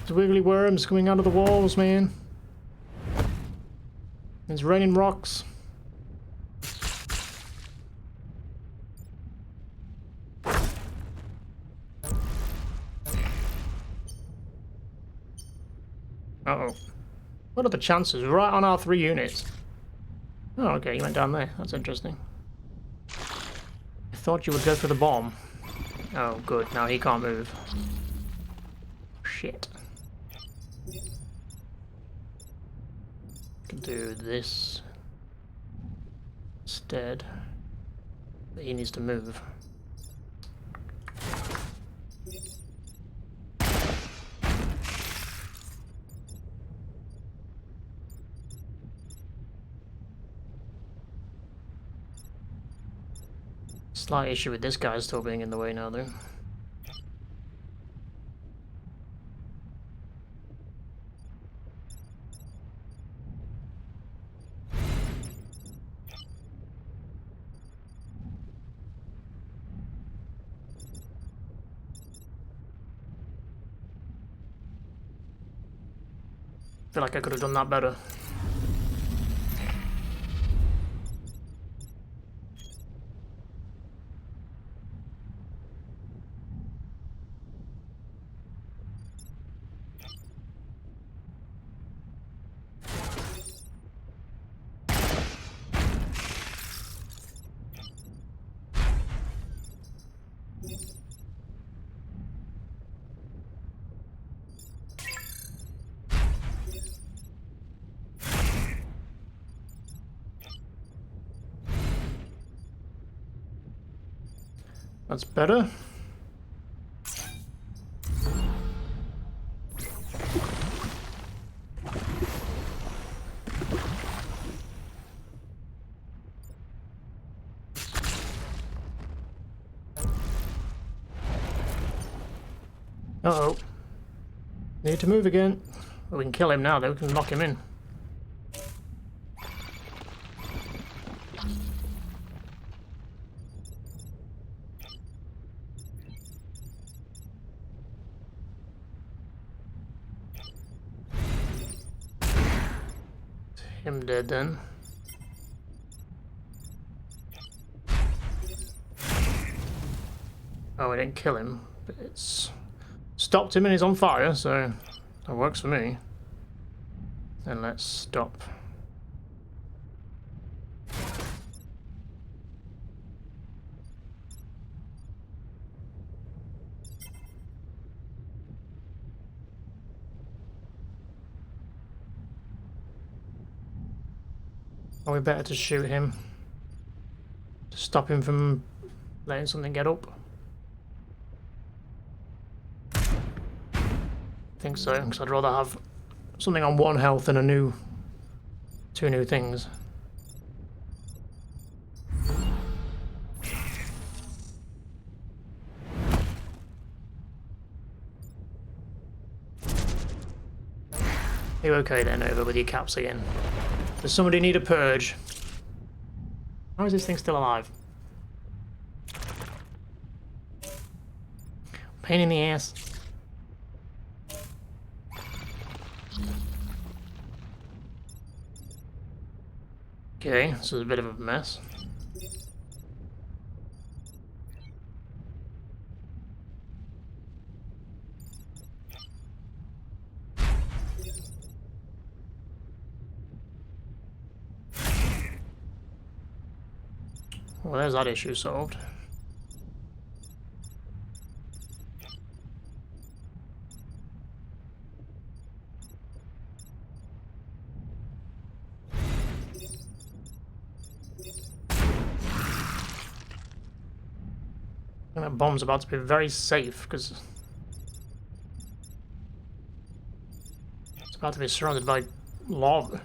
The wiggly worms coming out of the walls, man. It's raining rocks. Uh-oh. What are the chances? Right on our 3 units. Oh, okay, you went down there. That's interesting. I thought you would go for the bomb. Oh, good. Now he can't move. Shit. Can do this instead. But he needs to move. Slight issue with this guy still being in the way now, though. I feel like I could have done that better. That's better. Uh-oh. Need to move again. Well, we can kill him now, though. We can knock him in. Him dead then. Oh, we didn't kill him, but it's stopped him and he's on fire, so that works for me. Then let's stop. Are we better to shoot him? To stop him from letting something get up? I think so, because I'd rather have something on 1 health than two new things. You okay then, over with your caps again? Does somebody need a purge? How is this thing still alive? Pain in the ass. Okay, this is a bit of a mess. Well, there's that issue solved. I think that bomb's about to be very safe, because it's about to be surrounded by lava.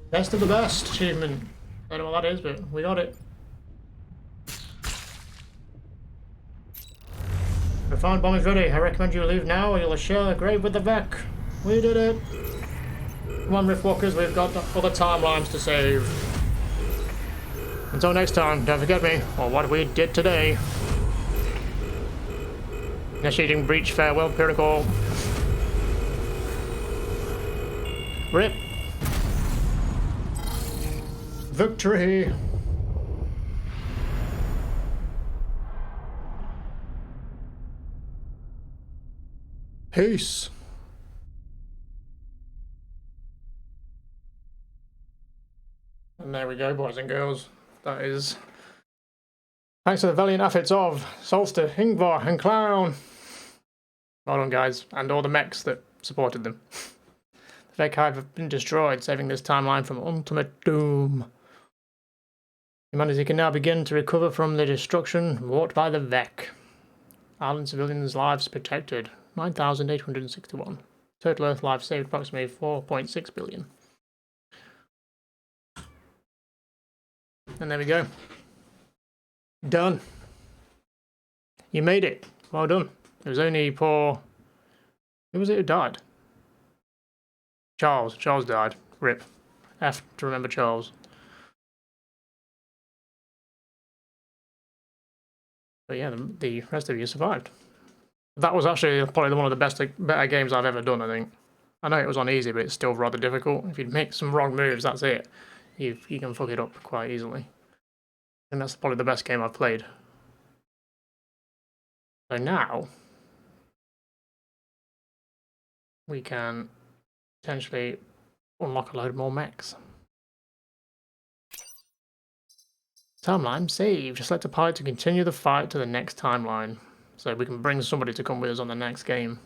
Best of the best achievement. I don't know what that is, but we got it. The found bomb is ready. I recommend you leave now or you'll share a grave with the Vek. We did it. Come on, Riftwalkers, we've got other timelines to save. Until next time, don't forget me, or what we did today. Initiating breach, farewell, protocol. Rip. Victory. Peace. And there we go, boys and girls. That is thanks to the valiant efforts of Solster, Ingvar, and Clown. Well done, guys, and all the mechs that supported them. The Vek Hive have been destroyed, saving this timeline from ultimate doom. Humanity can now begin to recover from the destruction wrought by the Vek. Island civilians' lives protected, 9,861. Total Earth lives saved, approximately 4.6 billion. And there we go. Done. You made it. Well done. It was only poor... Who was it who died? Charles. Charles died. RIP. F to remember Charles. But yeah, the rest of you survived. That was actually probably one of the better games I've ever done, I think. I know it was on easy, but it's still rather difficult. If you make some wrong moves, that's it. You can fuck it up quite easily. And that's probably the best game I've played. So now we can potentially unlock a load more mechs. Timeline saved. Select a pilot to continue the fight to the next timeline. So we can bring somebody to come with us on the next game.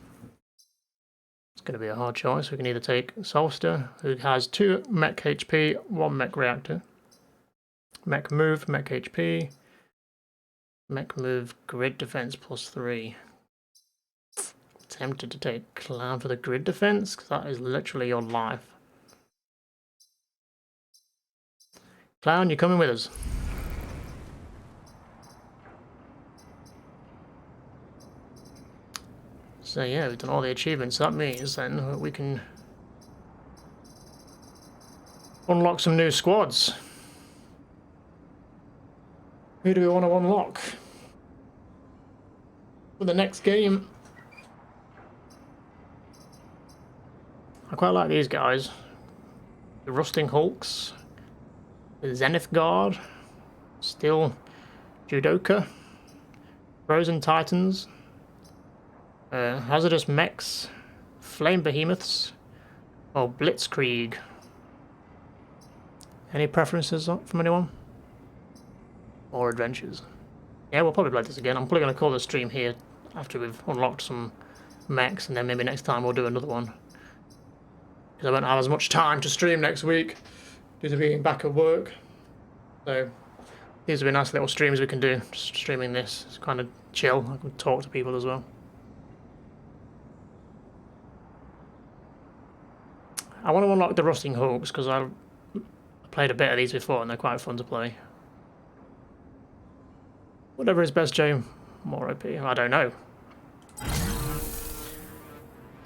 It's going to be a hard choice. We can either take Solster, who has 2 mech HP, 1 mech reactor. Mech move, mech HP. Mech move, grid defense +3. Tempted to take Clown for the grid defense, because that is literally your life. Clown, you're coming with us. So yeah, we've done all the achievements. That means then that we can unlock some new squads. Who do we want to unlock for the next game? I quite like these guys. The Rusting Hulks, the Zenith Guard, Steel Judoka, Frozen Titans, Hazardous Mechs, Flame Behemoths, or Blitzkrieg. Any preferences from anyone? Or adventures? Yeah, we'll probably play this again. I'm probably going to call the stream here after we've unlocked some mechs, and then maybe next time we'll do another one. Because I won't have as much time to stream next week due to being back at work. So these will be nice little streams we can do. Just streaming this. It's kind of chill. I can talk to people as well. I want to unlock the Rusting Hulks because I played a bit of these before and they're quite fun to play. Whatever is best, Joe. More OP. I don't know.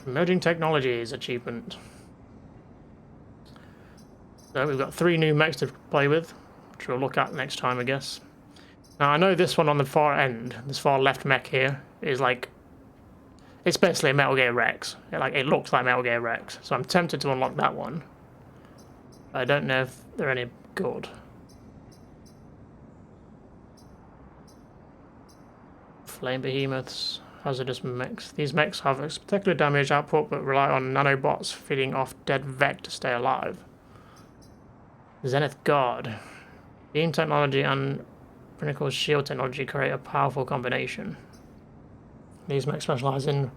Emerging Technologies achievement. So we've got 3 new mechs to play with, which we'll look at next time, I guess. Now I know this one on the far end, this far left mech here, is like, it's basically a Metal Gear Rex. It looks like Metal Gear Rex, so I'm tempted to unlock that one. But I don't know if they're any good. Flame Behemoths, Hazardous Mechs. These mechs have a spectacular damage output but rely on nanobots feeding off dead Vect to stay alive. Zenith Guard. Beam technology and Pinnacle shield technology create a powerful combination. These mechs specialize in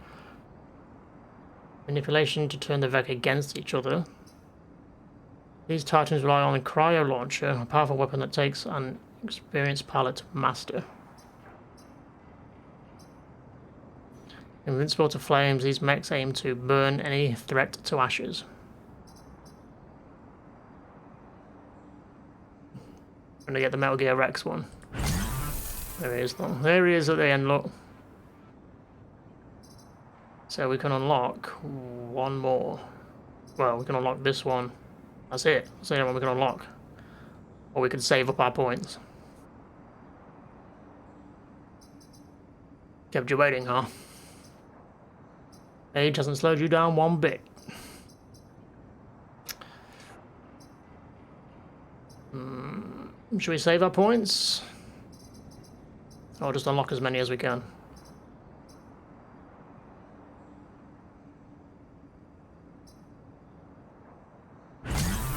manipulation to turn the Vect against each other. These Titans rely on a Cryo Launcher, a powerful weapon that takes an experienced pilot to master. Invincible to flames, these mechs aim to burn any threat to ashes. I'm gonna get the Metal Gear Rex one. There he is, though. There he is at the end, look. So we can unlock one more. Well, we can unlock this one. That's it. That's the only one we can unlock. Or we can save up our points. Kept you waiting, huh? Age hasn't slowed you down one bit. Should we save our points? Or just unlock as many as we can?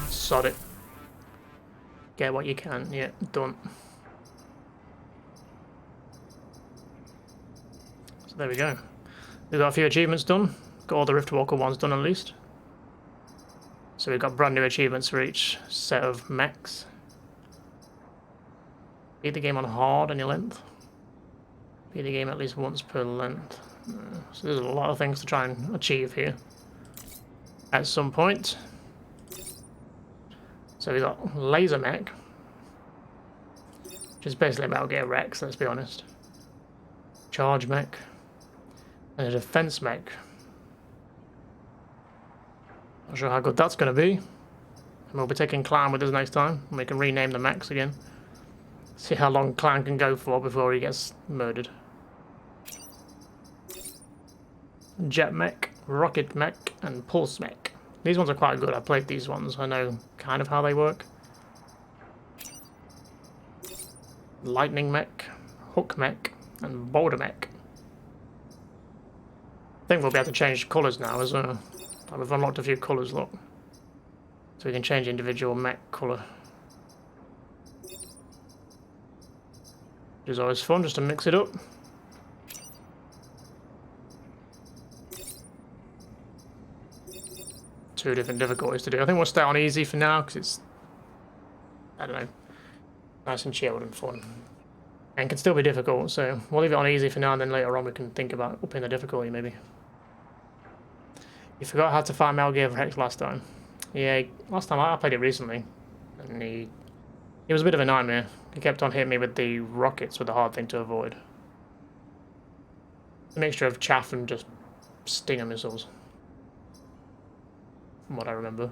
Sod it. Get what you can. Yeah, done. So there we go. We've got a few achievements done. Got all the Riftwalker ones done at least. So we've got brand new achievements for each set of mechs. Beat the game on hard any length. Beat the game at least once per length. So there's a lot of things to try and achieve here. At some point. So we've got Laser Mech. Which is basically Metal Gear Rex, let's be honest. Charge Mech. And a Defense Mech. Not sure how good that's going to be. And we'll be taking Clown with us next time. And we can rename the mechs again. See how long Clown can go for before he gets murdered. Jet Mech, Rocket Mech, and Pulse Mech. These ones are quite good. I played these ones. I know kind of how they work. Lightning Mech, Hook Mech, and Boulder Mech. I think we'll be able to change colours now as well. We've unlocked a few colours, look. So we can change individual mech colour. Which is always fun, just to mix it up. Two different difficulties to do. I think we'll stay on easy for now, because it's, I don't know, nice and chilled and fun. And can still be difficult, so we'll leave it on easy for now, and then later on we can think about upping the difficulty, maybe. You forgot how to find Metal Gear Rex last time. Yeah, last time I played it recently, and He was a bit of a nightmare. He kept on hitting me with the rockets, with a hard thing to avoid. A mixture of chaff and just Stinger missiles, from what I remember.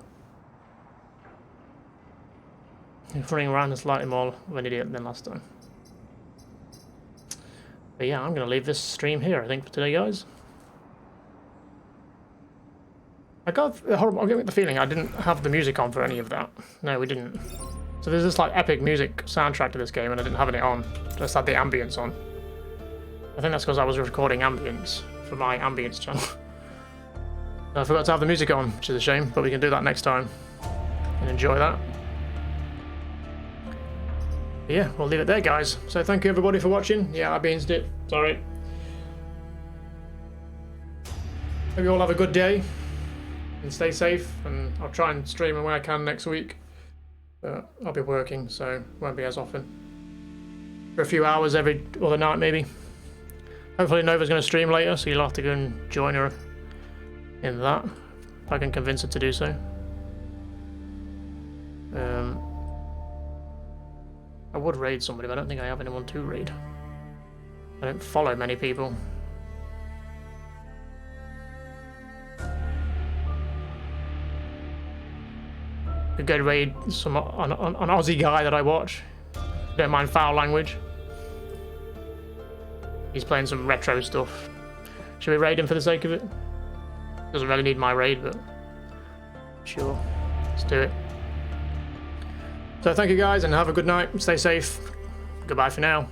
He's running around slightly more of an idiot than last time. But yeah, I'm going to leave this stream here, I think, for today, guys. I got the feeling I didn't have the music on for any of that. No, we didn't. So there's this like epic music soundtrack to this game, and I didn't have it on. Just had the ambience on. I think that's because I was recording ambience for my ambience channel. I forgot to have the music on, which is a shame, but we can do that next time and enjoy that. But yeah, we'll leave it there, guys. So thank you everybody for watching. Yeah, I beansed it. Sorry. Hope you all have a good day and stay safe. And I'll try and stream when I can next week. But I'll be working, so won't be as often. For a few hours every other night, maybe. Hopefully Nova's going to stream later, so you'll have to go and join her in that. If I can convince her to do so. I would raid somebody, but I don't think I have anyone to raid. I don't follow many people. Could go raid some an Aussie guy that I watch. Don't mind foul language. He's playing some retro stuff. Should we raid him for the sake of it? Doesn't really need my raid, but sure, let's do it. So thank you guys, and have a good night. Stay safe. Goodbye for now.